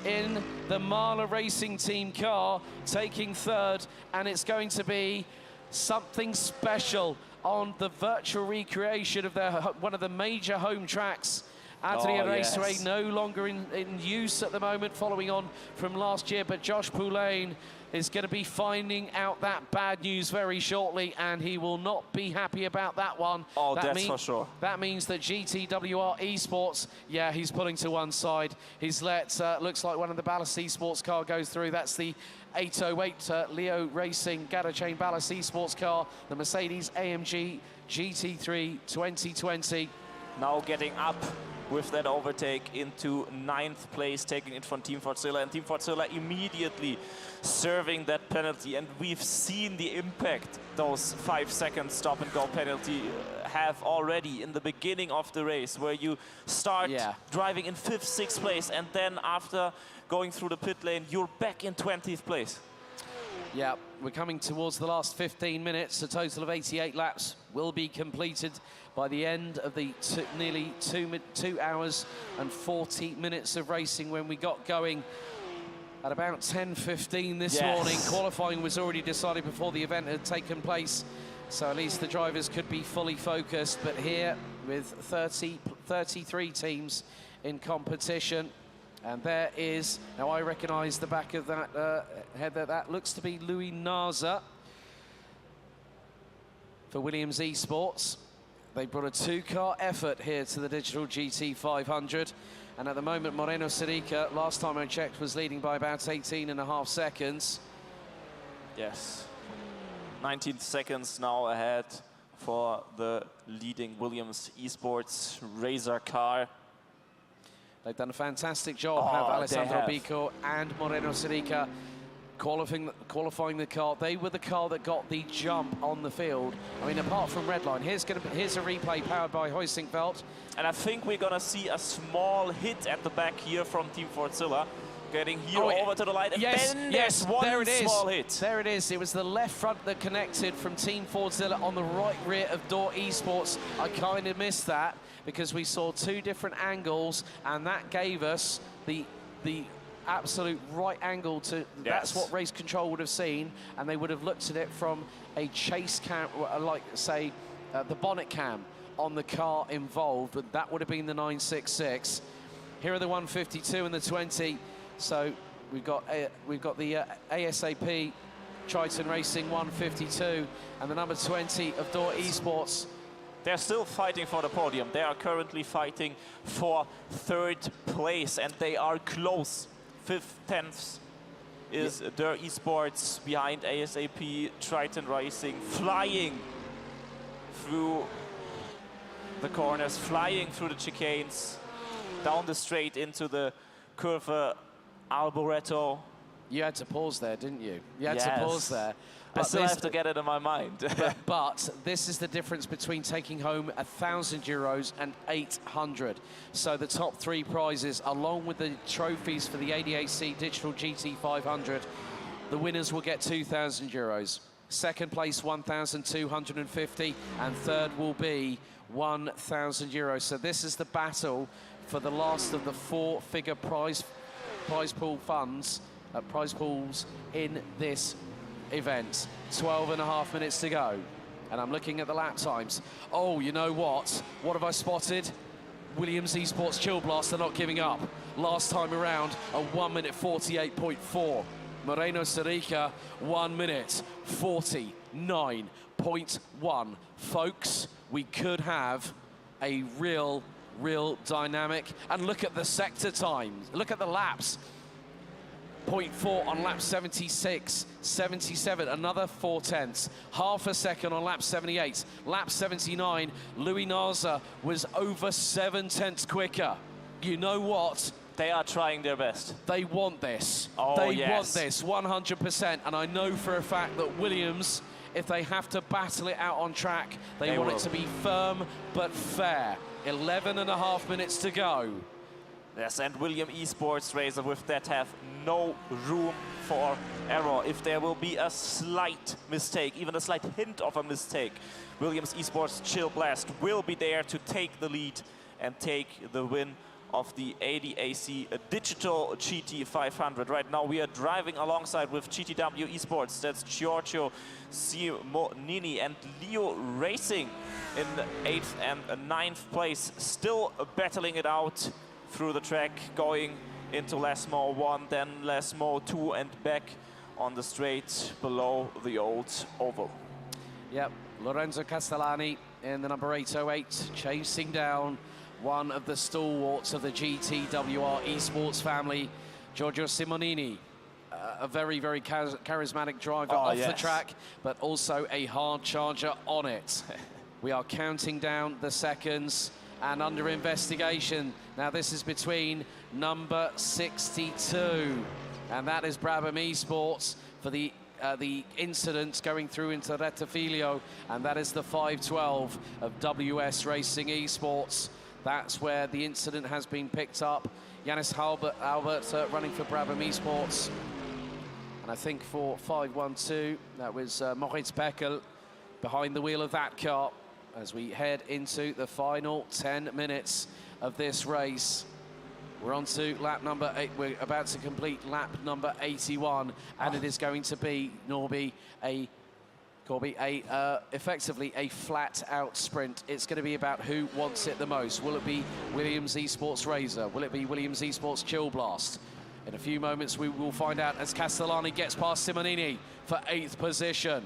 in the Mahler Racing Team car, taking third, and it's going to be something special on the virtual recreation of their one of the major home tracks. Adria Raceway no longer in use at the moment, following on from last year, but Josh Poulain is going to be finding out that bad news very shortly, and he will not be happy about that one. Oh, that's for sure. That means that GTWR Esports, yeah, he's pulling to one side. He's let, looks like one of the Ballast Esports car goes through. That's the 808 Leo Racing Gadachain Ballast Esports car, the Mercedes AMG GT3 2020. now getting up with that overtake into 9th place, taking it from Team Fortzilla, and Team Fortzilla immediately serving that penalty. And we've seen the impact those 5-second stop-and-go penalty have already in the beginning of the race, where you start driving in 5th, 6th place, and then after going through the pit lane, you're back in 20th place. Yeah, we're coming towards the last 15 minutes. A total of 88 laps will be completed by the end of the nearly 2 hours and 40 minutes of racing. When we got going at about 10:15 this morning, qualifying was already decided before the event had taken place, so at least the drivers could be fully focused. But here, with 33 teams in competition, and there is, now I recognise the back of that head there, that looks to be Louis Naza for Williams Esports. They brought a 2-car effort here to the digital GT500. And at the moment, Moreno Sirica, last time I checked, was leading by about 18.5 seconds. Yes, 19 seconds now ahead for the leading Williams Esports Razor car. They've done a fantastic job, have Alessandro Bico and Moreno Sirica qualifying the car. They were the car that got the jump on the field. I mean, apart from Redline, here's a replay powered by Heusinkveld. And I think we're gonna see a small hit at the back here from Team Fortzilla, getting here over to the light. And then there's one small hit. There it is. It was the left front that connected from Team Fortzilla on the right rear of Door Esports. I kind of missed that because we saw 2 different angles, and that gave us the absolute right angle to, that's what race control would have seen, and they would have looked at it from a chase cam, like say the bonnet cam on the car involved, but that would have been the 966. Here are the 152 and the 20. So we've got the ASAP Triton Racing 152 and the number 20 of Door Esports. They're still fighting for the podium. They are currently fighting for 3rd place, and they are close. 5th, 10th is Door Esports behind ASAP Triton Racing, flying through the corners, flying through the chicanes, down the straight into the Curve Alboreto. You had to pause there, didn't you? You had to pause there. But I still have to get it in my mind. but this is the difference between taking home €1,000 and 800. So the top 3 prizes, along with the trophies for the ADAC Digital GT500, the winners will get €2,000. Second place, 1,250, and third will be €1,000. So this is the battle for the last of the 4-figure prize pool funds, prize pools in this event. 12.5 minutes to go, and I'm looking at the lap times. Oh, you know what? What have I spotted? Williams Esports Chill Blast are not giving up. Last time around, a 1 minute 48.4. Moreno Sirica, 1 minute 49.1. Folks, we could have a real dynamic. And look at the sector times. Look at the laps. 0.4 on lap 76, 77, another 0.4. Half a second on lap 78. Lap 79, Louis Naza was over 0.7 quicker. You know what? They are trying their best. They want this. Oh, they want this 100%. And I know for a fact that Williams, if they have to battle it out on track, they want it to be firm but fair. 11.5 minutes to go. Yes, and Williams Esports Racer with that have no room for error. If there will be a slight mistake, even a slight hint of a mistake, Williams Esports Chill Blast will be there to take the lead and take the win of the ADAC Digital GT500. Right now we are driving alongside with GTW Esports. That's Giorgio Simonini and Leo Racing in 8th and 9th place, still battling it out through the track, going into Lesmo 1, then Lesmo 2, and back on the straight below the old oval. Yep, Lorenzo Castellani in the number 808, chasing down one of the stalwarts of the GTWR esports family, Giorgio Simonini. A very charismatic driver off the track, but also a hard charger on it. We are counting down the seconds. and under investigation. Now this is between number 62, and that is Brabham Esports for the incident going through into Rettifilo, and that is the 512 of WS Racing Esports. That's where the incident has been picked up. Janis Albert running for Brabham Esports. And I think for 512, that was Moritz Beckel behind the wheel of that car as we head into the final 10 minutes of this race. We're on to lap number 8. We're about to complete lap number 81, and it is going to be, effectively a flat-out sprint. It's going to be about who wants it the most. Will it be Williams Esports Razor? Will it be Williams Esports Chill Blast? In a few moments, we will find out as Castellani gets past Simonini for 8th position.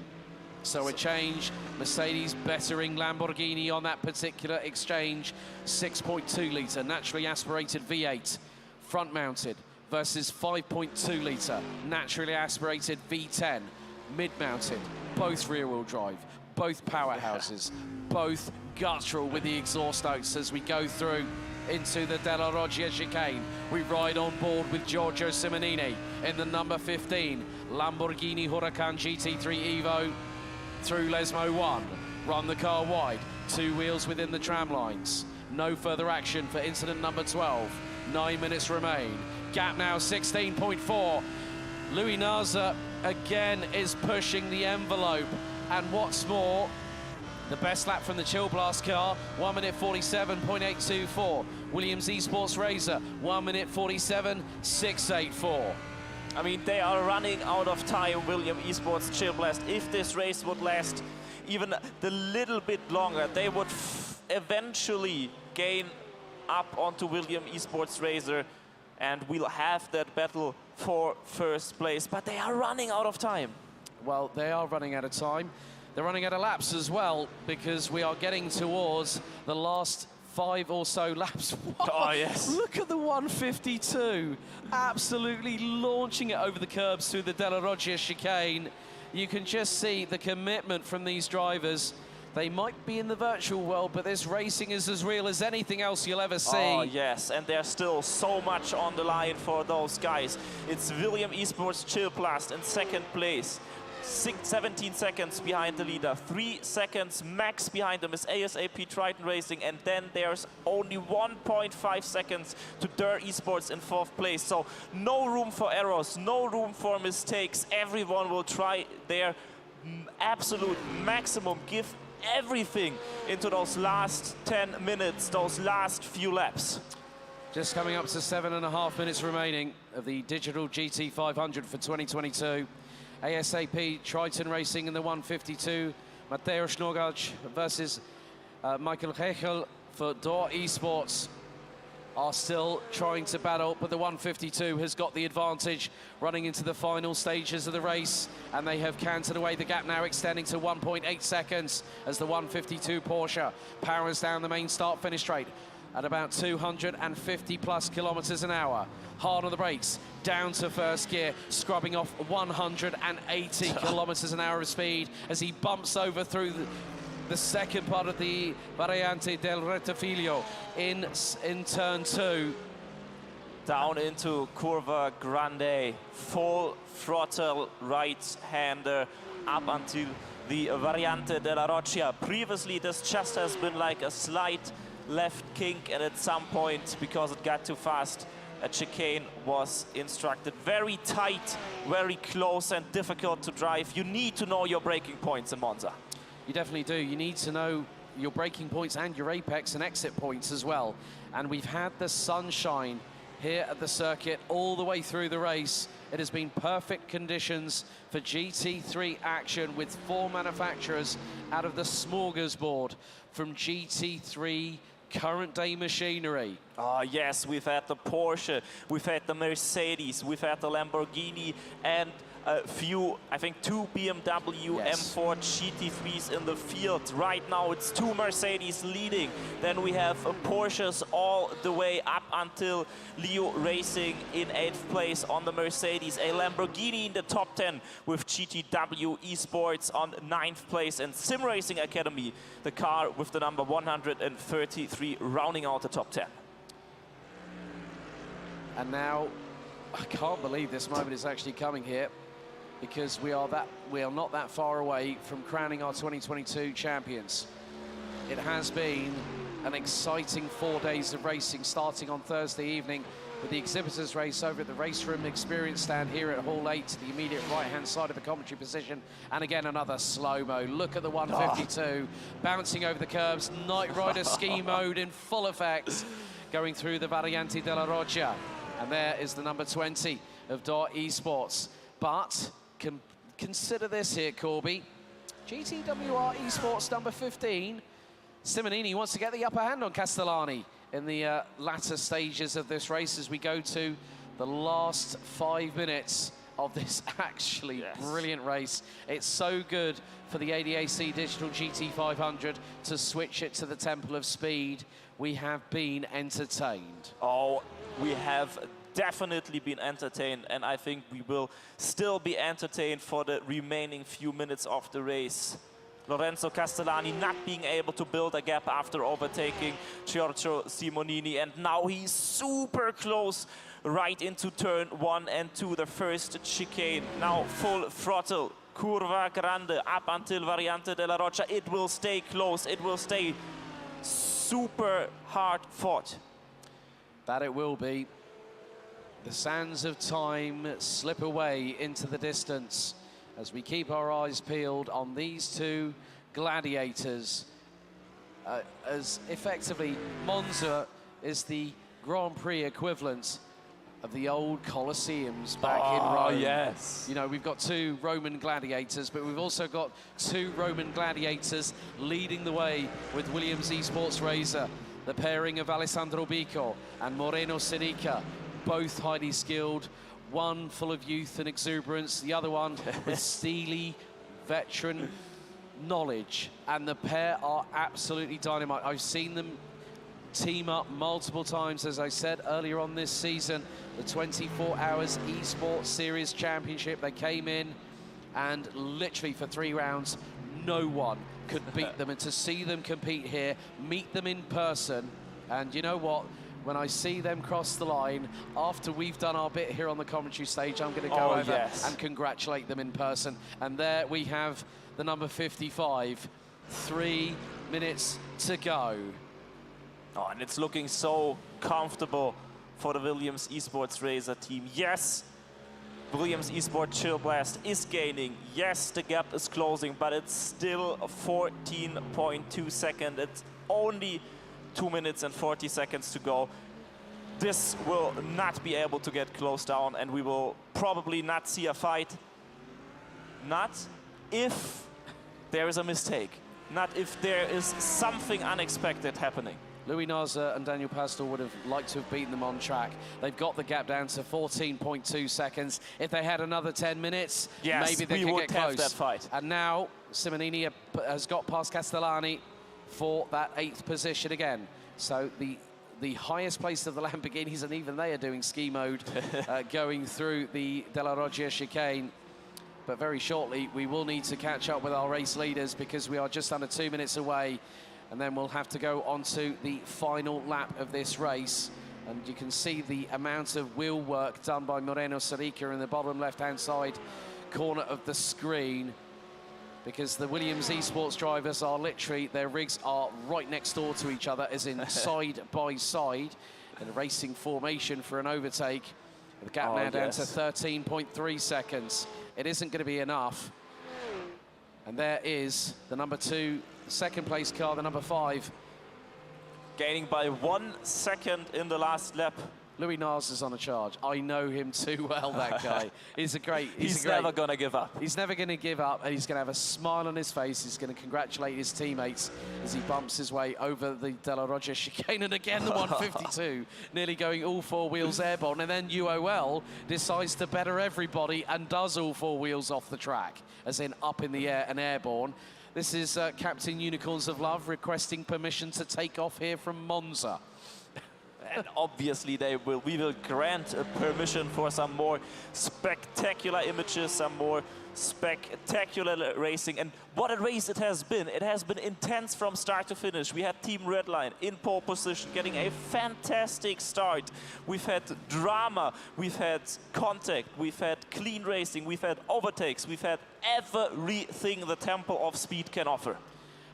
So a change, Mercedes bettering Lamborghini on that particular exchange. 6.2 litre naturally aspirated V8 front mounted versus 5.2 litre naturally aspirated V10 mid mounted, both rear wheel drive, both powerhouses, both guttural with the exhaust notes as we go through into the Della Roggia chicane. We ride on board with Giorgio Simonini in the number 15 Lamborghini Huracan GT3 Evo through Lesmo 1. Run the car wide, 2 wheels within the tram lines. No further action for incident number 12. 9 minutes remain. Gap now 16.4. Louis Naza again is pushing the envelope. And what's more, the best lap from the Chill Blast car, 1 minute 47.824. Williams Esports Razor, 1 minute 47.684. I mean, they are running out of time, Williams Esports Chill Blast. If this race would last even the little bit longer, they would eventually gain up onto Williams Esports Razor, and we'll have that battle for first place. But they are running out of time. Well, they are running out of time. They're running out of laps as well, because we are getting towards the last 5 or so laps. What? Oh, yes. Look at the 152. Absolutely launching it over the curbs through the Della Roggia chicane. You can just see the commitment from these drivers. They might be in the virtual world, but this racing is as real as anything else you'll ever see. Oh, yes, and there's still so much on the line for those guys. It's Williams Esports Chill Blast in 2nd place. 17 seconds behind the leader, 3 seconds max behind them is ASAP Triton Racing, and then there's only 1.5 seconds to Dürr Esports in 4th place. So no room for errors, no room for mistakes. Everyone will try their absolute maximum, give everything into those last 10 minutes, those last few laps. Just coming up to 7.5 minutes remaining of the digital GT500 for 2022. ASAP Triton Racing in the 152. Mateo Schnorgaj versus Michael Hechel for Dürr Esports are still trying to battle, but the 152 has got the advantage running into the final stages of the race, and they have cantered away. The gap now extending to 1.8 seconds as the 152 Porsche powers down the main start-finish straight at about 250 plus kilometers an hour. Hard on the brakes, down to first gear, scrubbing off 180 kilometers an hour of speed as he bumps over through the second part of the Variante del Rettifilo in turn 2. Down into Curva Grande, full throttle right-hander up until the Variante della Roccia. Previously, this just has been like a slight left kink, and at some point, because it got too fast, a chicane was instructed. Very tight, very close and difficult to drive. You need to know your braking points in Monza. You definitely do. You need to know your braking points and your apex and exit points as well. And we've had the sunshine here at the circuit all the way through the race. It has been perfect conditions for GT3 action with 4 manufacturers out of the smorgasbord from GT3 current day machinery. Oh yes, we've had the Porsche, we've had the Mercedes, we've had the Lamborghini, and a few, I think 2 BMW M4 GT3s in the field. Right now it's 2 Mercedes leading. Then we have Porsches all the way up until Leo Racing in 8th place on the Mercedes. A Lamborghini in the top 10 with GTW Esports on 9th place. And SimRacing Academy, the car with the number 133, rounding out the top 10. And now, I can't believe this moment is actually coming here, because we are not that far away from crowning our 2022 champions. It has been an exciting 4 days of racing, starting on Thursday evening with the exhibitors race over at the race room experience stand here at Hall 8 to the immediate right-hand side of the commentary position. And again, another slow-mo. Look at the 152 bouncing over the curbs. Knight Rider ski mode in full effect, going through the Variante della Roccia. And there is the number 20 of DAR Esports. But consider this here, Corby. GTWR Esports number 15. Simonini wants to get the upper hand on Castellani in the latter stages of this race as we go to the last 5 minutes of this actually brilliant race. It's so good for the ADAC Digital GT500 to switch it to the Temple of Speed. We have been entertained. Oh, we have definitely been entertained, and I think we will still be entertained for the remaining few minutes of the race. Lorenzo Castellani not being able to build a gap after overtaking Giorgio Simonini, and now he's super close right into turn 1 and 2, the first chicane. Now full throttle, curva grande up until Variante della Roccia. It will stay close, it will stay super hard fought. That it will be. The sands of time slip away into the distance as we keep our eyes peeled on these two gladiators. As effectively, Monza is the Grand Prix equivalent of the old Colosseums back in Rome. Yes. You know, we've got 2 Roman gladiators, but we've also got 2 Roman gladiators leading the way with Williams Esports Razor. The pairing of Alessandro Bico and Moreno Sinica, both highly skilled, one full of youth and exuberance, the other one with steely veteran knowledge. And the pair are absolutely dynamite. I've seen them team up multiple times, as I said earlier on this season. The 24 Hours Esports Series Championship, they came in and literally for 3 rounds, no one could beat them. And to see them compete here, meet them in person, and you know what? When I see them cross the line, after we've done our bit here on the commentary stage, I'm going to go over and congratulate them in person. And there we have the number 55. 3 minutes to go. Oh, and it's looking so comfortable for the Williams Esports Razor team. Yes, Williams Esports Chill Blast is gaining. Yes, the gap is closing, but it's still 14.2 seconds. It's only 2 minutes and 40 seconds to go. This will not be able to get closed down, and we will probably not see a fight. Not if there is a mistake. Not if there is something unexpected happening. Louis Naza and Daniel Pastor would have liked to have beaten them on track. They've got the gap down to 14.2 seconds. If they had another 10 minutes, maybe they could get close. That fight. And now Simonini has got past Castellani for that 8th position again. So the highest place of the Lamborghinis, and even they are doing ski mode, going through the Della Roccia chicane. But very shortly, we will need to catch up with our race leaders because we are just under 2 minutes away. And then we'll have to go on to the final lap of this race. And you can see the amount of wheel work done by Moreno Sarica in the bottom left-hand side corner of the screen, because the Williams Esports drivers are literally, their rigs are right next door to each other, as in side by side, in a racing formation for an overtake. The gap now down to 13.3 seconds. It isn't going to be enough. And there is the number 2, second place car, the number 5. Gaining by 1 second in the last lap Louis Nars is on a charge. I know him too well, that guy. He's a great... He's never going to give up. He's never going to give up, and he's going to have a smile on his face. He's going to congratulate his teammates as he bumps his way over the De La Rocha chicane. And again, the 152, nearly going all four wheels airborne. And then UOL decides to better everybody and does all four wheels off the track, as in up in the air and airborne. This is Captain Unicorns of Love requesting permission to take off here from Monza. And obviously we will grant permission for some more spectacular images, some more spectacular racing. And what a race it has been. It has been intense from start to finish. We had Team Redline in pole position, getting a fantastic start. We've had drama, we've had contact, we've had clean racing, we've had overtakes, we've had everything the Temple of Speed can offer.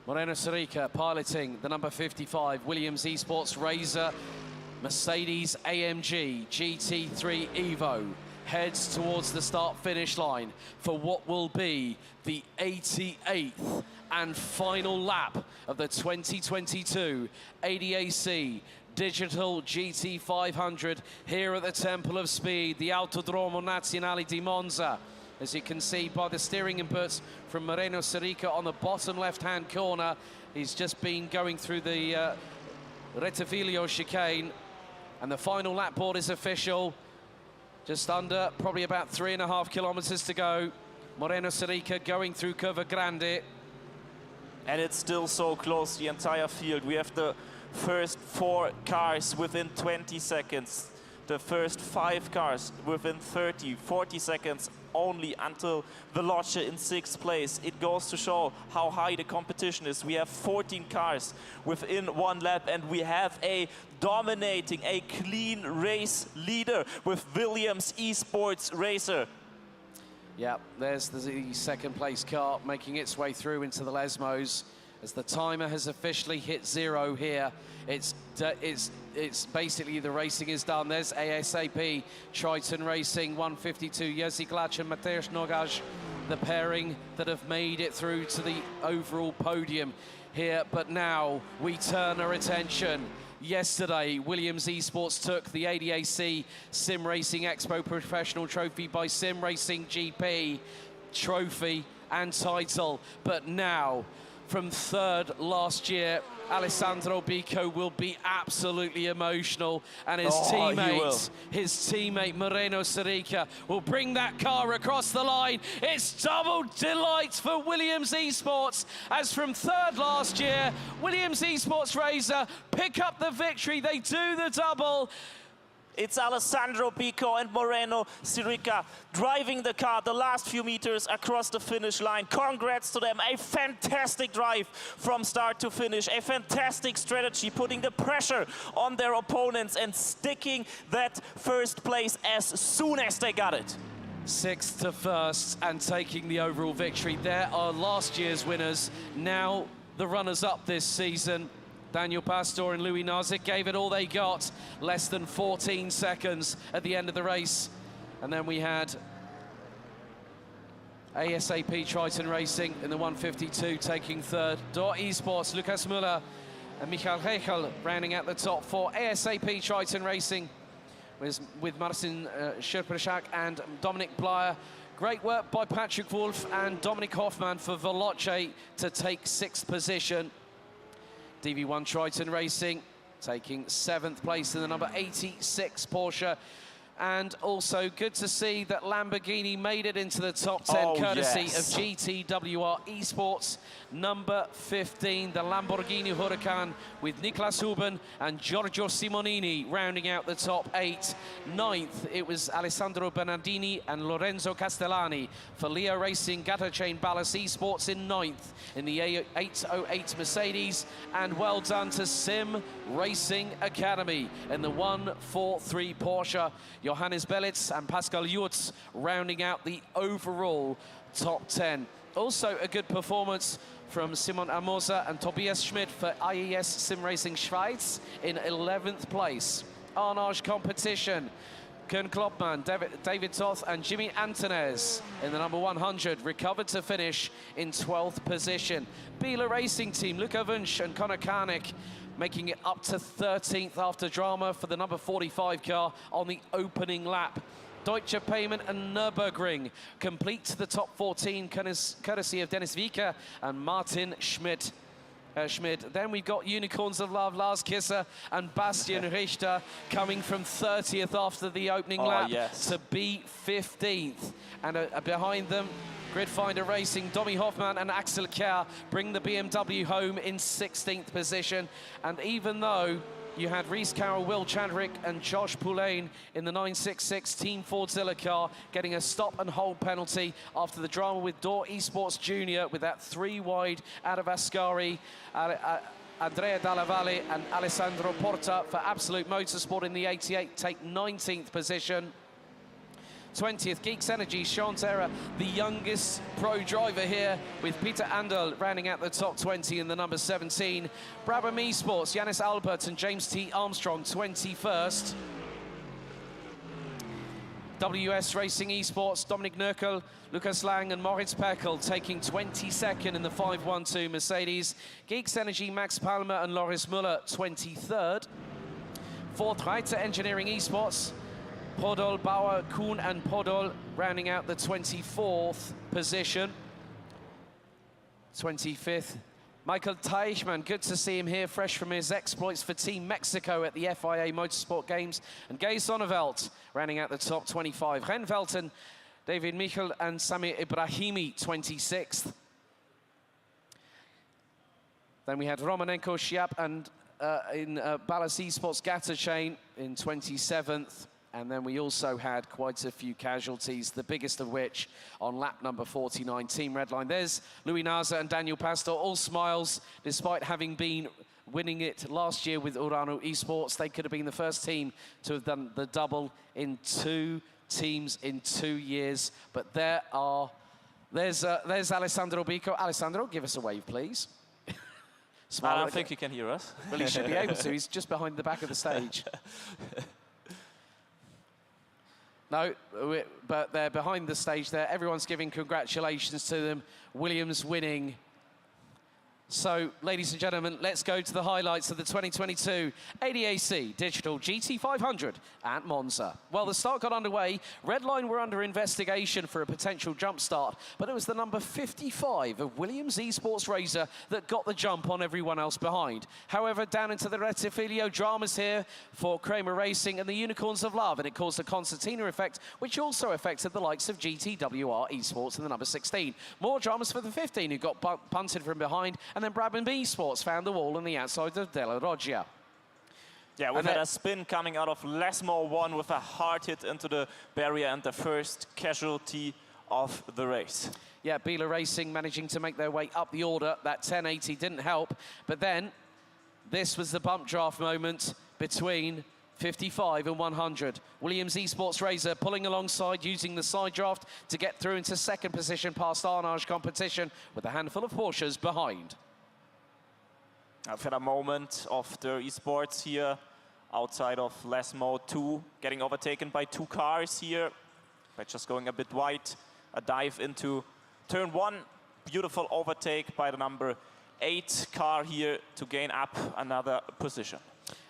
Moreno Sirica piloting the number 55 Williams Esports Razor Mercedes AMG GT3 Evo heads towards the start-finish line for what will be the 88th and final lap of the 2022 ADAC Digital GT500 here at the Temple of Speed, the Autodromo Nazionale di Monza. As you can see by the steering inputs from Moreno Sirica on the bottom left-hand corner, he's just been going through the Rettifiglio chicane, and the final lap board is official. Just under, probably about 3.5 kilometers to go. Moreno Sirica going through Curva Grande. And it's still so close, the entire field. We have the first 4 cars within 20 seconds. The first 5 cars within 30, 40 seconds only until Veloce in 6th place. It goes to show how high the competition is. We have 14 cars within 1 lap, and we have a dominating, a clean race leader with Williams Esports Racer. Yeah, there's the second place car making its way through into the Lesmos as the timer has officially hit 0 here. It's basically the racing is done. There's ASAP Triton Racing 152 Jerzy Glacz and Mateusz Nogaj, the pairing that have made it through to the overall podium here. But now we turn our attention. Yesterday, Williams Esports took the ADAC SimRacing Expo Professional Trophy by SimRacing GP trophy and title. But now, from 3rd last year, Alessandro Bico will be absolutely emotional, and his teammate Moreno Sirica will bring that car across the line. It's double delight for Williams Esports, as from 3rd last year, Williams Esports Razor pick up the victory. They do the double. It's Alessandro Bico and Moreno Sirica driving the car the last few meters across the finish line. Congrats to them. A fantastic drive from start to finish. A fantastic strategy, putting the pressure on their opponents and sticking that first place as soon as they got it. 6th to 1st and taking the overall victory. There are last year's winners, now the runners-up this season. Daniel Pastor and Louis Nazik gave it all they got, less than 14 seconds at the end of the race. And then we had ASAP Triton Racing in the 152 taking 3rd. Dor Esports, Lukas Müller and Michael Hechel rounding out the top 4. ASAP Triton Racing with Marcin Scherpraszak and Dominic Blyer. Great work by Patrick Wolf and Dominic Hoffman for Veloce to take 6th position. DV1 Triton Racing taking 7th place in the number 86 Porsche. And also good to see that Lamborghini made it into the top 10 courtesy of GTWR Esports. Number 15, the Lamborghini Huracan with Niklas Huben and Giorgio Simonini rounding out the top 8. 9th, it was Alessandro Bernardini and Lorenzo Castellani for Leo Racing Gatterchain Ballas Esports in 9th in the 808 Mercedes. And well done to Sim Racing Academy in the 143 Porsche. Johannes Belitz and Pascal Jutz rounding out the overall top 10. Also a good performance from Simon Amosa and Tobias Schmidt for IES SimRacing Schweiz in 11th place. Arnage competition. Koen Klopman, David Toth and Jimmy Antonez in the number 100, recovered to finish in 12th position. Biela Racing Team, Luca Wunsch and Conor Karnick making it up to 13th after drama for the number 45 car on the opening lap. Deutsche Payment and Nürburgring complete the top 14, courtesy of Dennis Wieker and Martin Schmidt. Then we've got Unicorns of Love, Lars Kisser and Bastian Richter coming from 30th after the opening lap to be 15th. And behind them, Gridfinder Racing, Domi Hoffmann and Axel Kjær bring the BMW home in 16th position. And even though you had Reese Carroll, Will Chadwick and Josh Poulain in the 966 Team Fordzilla car getting a stop and hold penalty after the drama with Door Esports Junior with that 3 wide Ada Vascari, Andrea Dalla Valle and Alessandro Porta for Absolute Motorsport in the 88 take 19th position. 20th, Geeks Energy, Sean Terra, the youngest pro driver here, with Peter Andel rounding out the top 20 in the number 17. Brabham Esports, Yannis Albert and James T. Armstrong, 21st. WS Racing Esports, Dominic Nurkel, Lucas Lang and Moritz Peckel taking 22nd in the 512 Mercedes. Geeks Energy, Max Palmer and Loris Müller, 23rd. 4th, Reiter Engineering Esports, Podol, Bauer, Kuhn and Podol rounding out the 24th position. 25th, Michael Teichmann, good to see him here, fresh from his exploits for Team Mexico at the FIA Motorsport Games. And Gay Sonneveld rounding out the top 25. Ren Velten, David Michel and Samir Ibrahimi, 26th. Then we had Romanenko, Schiap and in Ballas Esports Gata Chain in 27th. And then we also had quite a few casualties, the biggest of which on lap number 49, Team Redline. There's Louis Naza and Daniel Pastor, all smiles, despite having been winning it last year with Urano Esports. They could have been the first team to have done the double in 2 teams in 2 years. But there's Alessandro Bico. Alessandro, give us a wave, please. Smile. I don't think he can hear us. Well, he should be able to. He's just behind the back of the stage. No, but they're behind the stage there. Everyone's giving congratulations to them. Williams winning. So, ladies and gentlemen, let's go to the highlights of the 2022 ADAC Digital GT500 at Monza. Well, the start got underway. Redline were under investigation for a potential jump start, but it was the number 55 of Williams Esports Razor that got the jump on everyone else behind. However, down into the Rettifilio dramas here for Kramer Racing and the Unicorns of Love, and it caused a concertina effect, which also affected the likes of GTWR Esports in the number 16. More dramas for the 15, who got punted from behind, and then Brabham Esports found the wall on the outside of Della Roggia. Yeah, we've had a spin coming out of Lesmore 1 with a hard hit into the barrier and the first casualty of the race. Yeah, Biela Racing managing to make their way up the order. That 1080 didn't help. But then, this was the bump draft moment between 55 and 100. Williams Esports Razor pulling alongside, using the side draft to get through into second position past Arnage Competition with a handful of Porsches behind. I've had a moment of the esports here outside of Lesmo 2, getting overtaken by 2 cars here, by just going a bit wide. A dive into turn 1, beautiful overtake by the number 8 car here to gain up another position.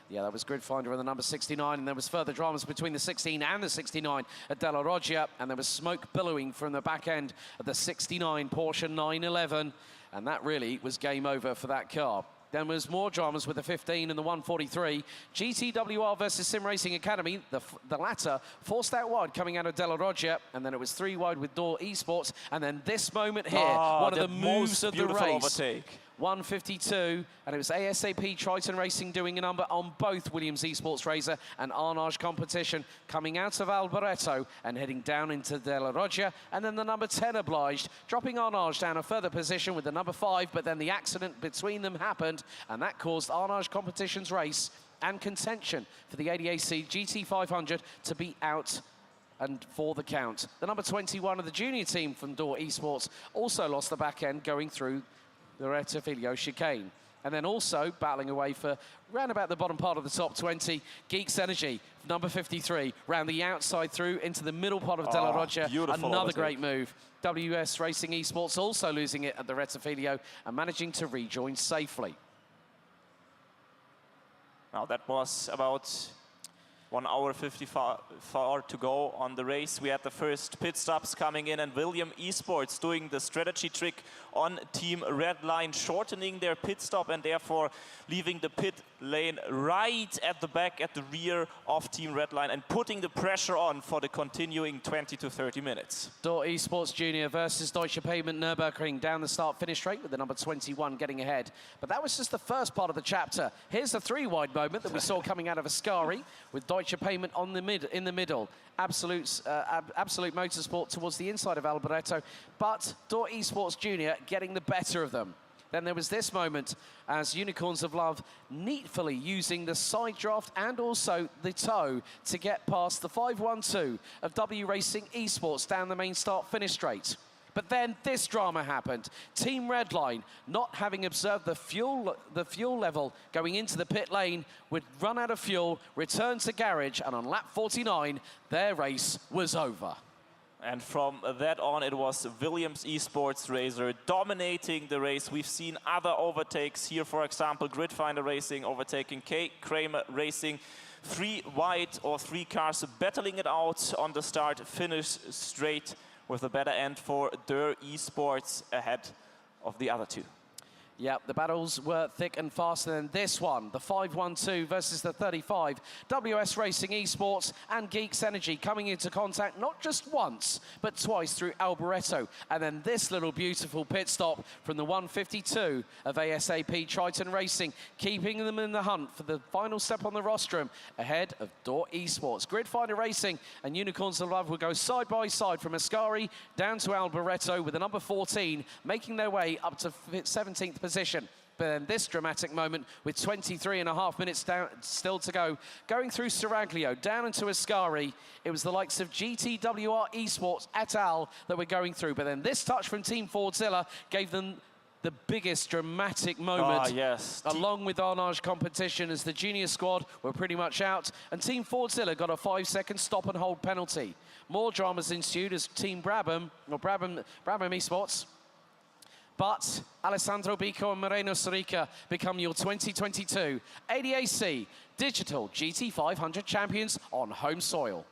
Yeah, that was Gridfinder and the number 69, and there was further dramas between the 16 and the 69 at Della Roggia, and there was smoke billowing from the back end of the 69 Porsche 911, and that really was game over for that car. Then there was more dramas with the 15 and the 143. GTWR versus SimRacing Academy, the latter forced out wide coming out of Della Roggia, and then it was 3 wide with Door Esports, and then this moment here, one of the moves of the race. Overtake. 152, and it was ASAP Triton Racing doing a number on both Williams Esports Razor and Arnage Competition, coming out of Alboreto and heading down into Della Roggia, and then the number 10 obliged, dropping Arnage down a further position with the number 5, but then the accident between them happened, and that caused Arnage Competition's race and contention for the ADAC GT500 to be out and for the count. The number 21 of the junior team from Door Esports also lost the back end going through the Rettifilio chicane. And then also battling away for round about the bottom part of the top 20, Geeks Energy, number 53, round the outside through into the middle part of De La Roggia. Another great move. WS Racing Esports also losing it at the Rettifilio and managing to rejoin safely. Now that was about 1 hour 54 to go on the race. We had the first pit stops coming in, and William Esports doing the strategy trick on Team Redline, shortening their pit stop and therefore leaving the pit lane right at the back, at the rear of Team Redline, and putting the pressure on for the continuing 20 to 30 minutes. Dort Esports Junior versus Deutsche Payment Nürburgring down the start-finish straight with the number 21 getting ahead. But that was just the first part of the chapter. Here's the 3-wide moment that we saw coming out of Ascari with Deutsche Payment on the in the middle. Absolute Motorsport towards the inside of Alboreto, but Dort Esports Junior getting the better of them. Then there was this moment as Unicorns of Love neatly using the side draft and also the toe to get past the 512 of W Racing Esports down the main start-finish straight. But then this drama happened. Team Redline, not having observed the fuel level going into the pit lane, would run out of fuel, return to garage, and on lap 49, their race was over. And from that on, it was Williams Esports Racer dominating the race. We've seen other overtakes here, for example, Gridfinder Racing overtaking K. Kramer Racing. 3 wide or 3 cars battling it out on the start-finish straight, with a better end for Der Esports ahead of the other 2. Yeah, the battles were thick and faster than this one. The 512 versus the 35. WS Racing Esports and Geeks Energy coming into contact not just once, but twice through Alboreto. And then this little beautiful pit stop from the 152 of ASAP Triton Racing, keeping them in the hunt for the final step on the rostrum ahead of Dort Esports. Gridfinder Racing and Unicorns of Love will go side by side from Ascari down to Alboreto with the number 14, making their way up to 17th position. But then this dramatic moment with 23.5 minutes still to go, going through Seraglio down into Ascari. It was the likes of GTWR Esports et al. That were going through. But then this touch from Team Fordzilla gave them the biggest dramatic moment, along with Arnage competition, as the junior squad were pretty much out, and Team Fordzilla got a 5-second stop and hold penalty. More dramas ensued as Team Brabham Esports. But Alessandro Bico and Moreno Sarica become your 2022 ADAC Digital GT500 champions on home soil.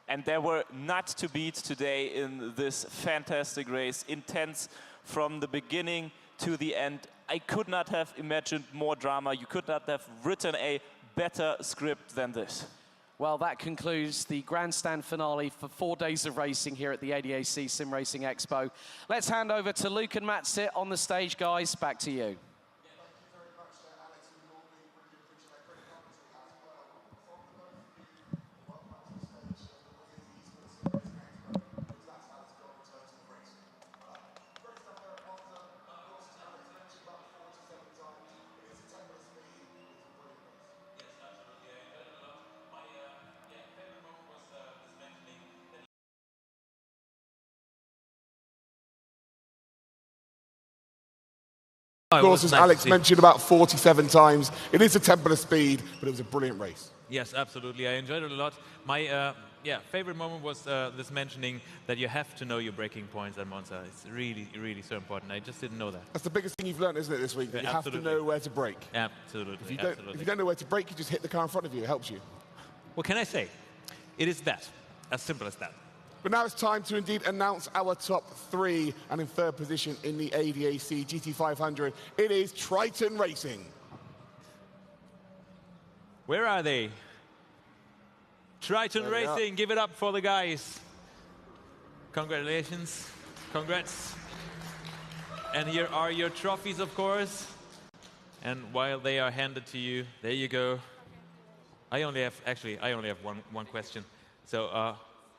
And they were not to beat today in this fantastic race. Intense from the beginning to the end. I could not have imagined more drama. You could not have written a better script than this. Well, that concludes the grandstand finale for 4 days of racing here at the ADAC SimRacing Expo. Let's hand over to Luke and Matt Sit on the stage, guys. Back to you. Of course, as Alex mentioned about 47 times, it is a temple of speed, but it was a brilliant race. Yes, absolutely. I enjoyed it a lot. My favorite moment was this mentioning that you have to know your braking points at Monza. It's really, really so important. I just didn't know that. That's the biggest thing you've learned, isn't it, this week? That you have to know where to brake. Absolutely. If you don't know where to brake, you just hit the car in front of you. It helps you. What can I say? It is that. As simple as that. But now it's time to indeed announce our top 3, and in 3rd position in the ADAC GT500, it is Triton Racing. Where are they? Triton Racing, give it up for the guys. Congratulations. Congrats. And here are your trophies, of course. And while they are handed to you, there you go. I only have one question. So,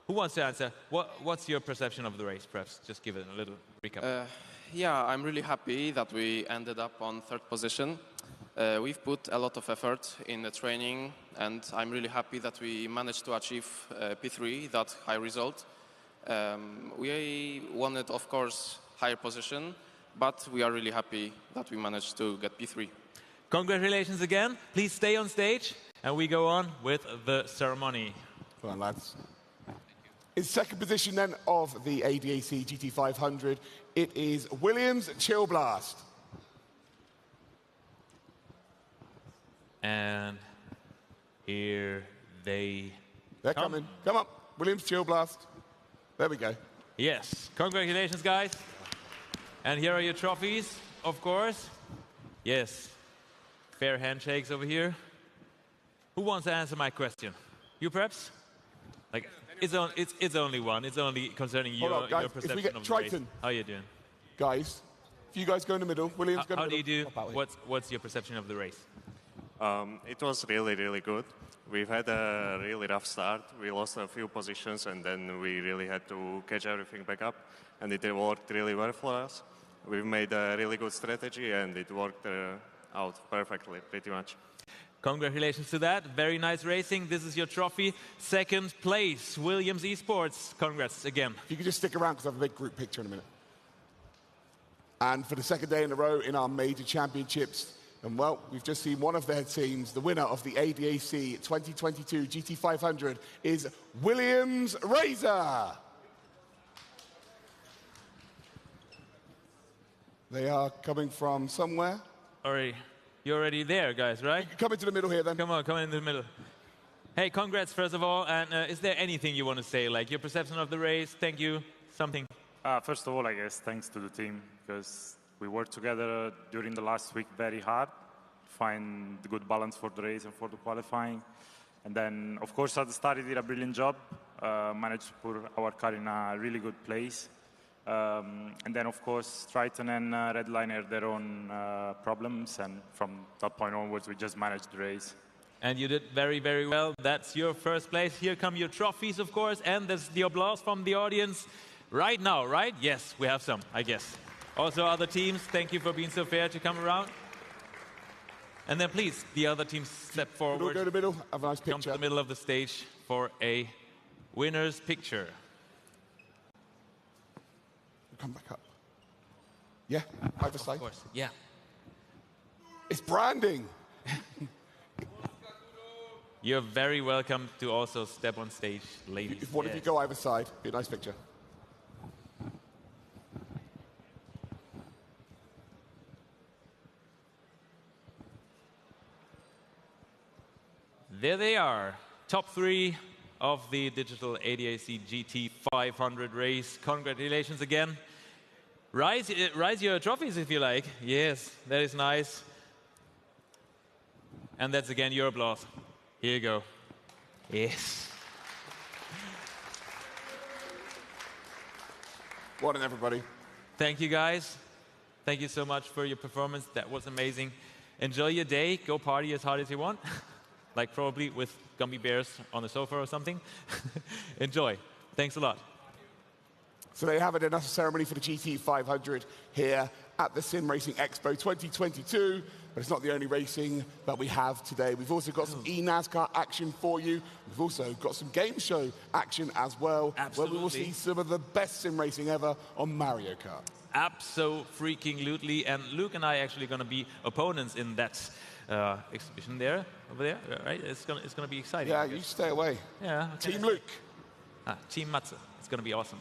who wants to answer? What's your perception of the race, perhaps? Just give it a little recap. Yeah, I'm really happy that we ended up on 3rd position. We've put a lot of effort in the training, and I'm really happy that we managed to achieve P3, that high result. We wanted, of course, higher position, but we are really happy that we managed to get P3. Congratulations again. Please stay on stage, and we go on with the ceremony. Come on, lads. In second position then of the ADAC GT500, it is Williams Chillblast. And here they're coming. Come on, Williams Chillblast. There we go. Yes, congratulations, guys. And here are your trophies, of course. Yes, fair handshakes over here. Who wants to answer my question? You, perhaps? Like, it's only one. It's only concerning your perception if we get of the Triton. race. How are you doing? Guys, if you guys go in the middle, Williams go in the How middle. do you do? What's your perception of the race? It was really, really good. We've had a really rough start. We lost a few positions, and then we really had to catch everything back up. And it worked really well for us. We've made a really good strategy, and it worked out perfectly, pretty much. Congratulations to that. Very nice racing. This is your trophy. Second place, Williams Esports. Congrats again. If you could just stick around, because I have a big group picture in a minute. And for the second day in a row in our major championships, and well, we've just seen one of their teams, the winner of the ADAC 2022 GT500 is Williams Razor. They are coming from somewhere. You're already there, guys, right? Come into the middle here, then. Come on, come in the middle. Hey, congrats, first of all. And is there anything you want to say, like your perception of the race? Thank you. Something? First of all, I guess thanks to the team, because we worked together during the last week very hard to find the good balance for the race and for the qualifying. And then, of course, at the start, he did a brilliant job, managed to put our car in a really good place. And then, of course, Triton and Redline had their own problems, and from that point onwards, we just managed the race. And you did very, very well. That's your first place. Here come your trophies, of course, and there's the applause from the audience right now, right? Yes, we have some, I guess. Also, other teams, thank you for being so fair to come around. And then, please, the other teams step forward. We'll go to the middle, have a nice picture. Come to the middle of the stage for a winner's picture. Come back up. Yeah, either side. Of course, yeah. It's branding. You're very welcome to also step on stage, ladies. If one of you go either side, be a nice picture. There they are, top three of the digital ADAC GT500 race. Congratulations again. Rise your trophies if you like. Yes, that is nice. And that's again your applause. Here you go. Yes. Well done, everybody. Thank you, guys. Thank you so much for your performance. That was amazing. Enjoy your day. Go party as hard as you want. Like probably with gummy bears on the sofa or something. Enjoy. Thanks a lot. So there you have it, another ceremony for the GT500 here at the SimRacing Expo 2022. But it's not the only racing that we have today. We've also got some eNASCAR action for you. We've also got some game show action as well. Absolutely. Where we will see some of the best sim racing ever on Mario Kart. Abso-freaking-lutely. And Luke and I are actually going to be opponents in that exhibition there, over there, right? It's gonna be exciting. Yeah, you stay away. Yeah. Okay. Team Luke. Team Matze. It's gonna be awesome.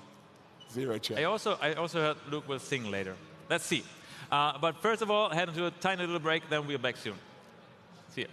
Zero chance. I also heard Luke will sing later. Let's see. But first of all, head into a tiny little break, then we'll be back soon. See ya.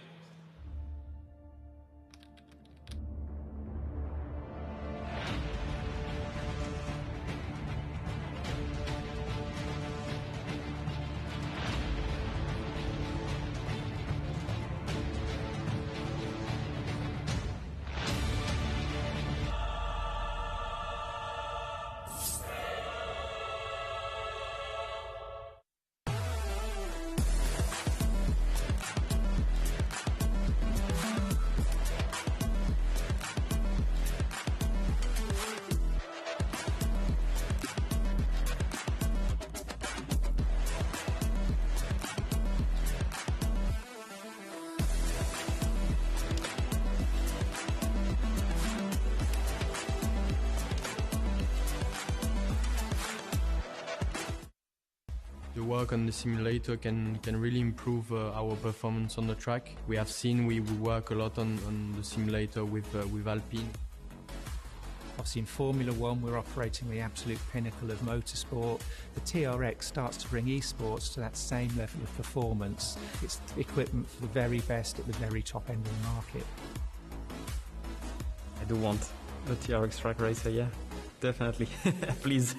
the work on the simulator can really improve our performance on the track. We have seen we work a lot on the simulator with Alpine. Obviously in Formula One we're operating the absolute pinnacle of motorsport. The TRX starts to bring esports to that same level of performance. It's equipment for the very best at the very top end of the market. I do want the TRX track racer, yeah, definitely. Please.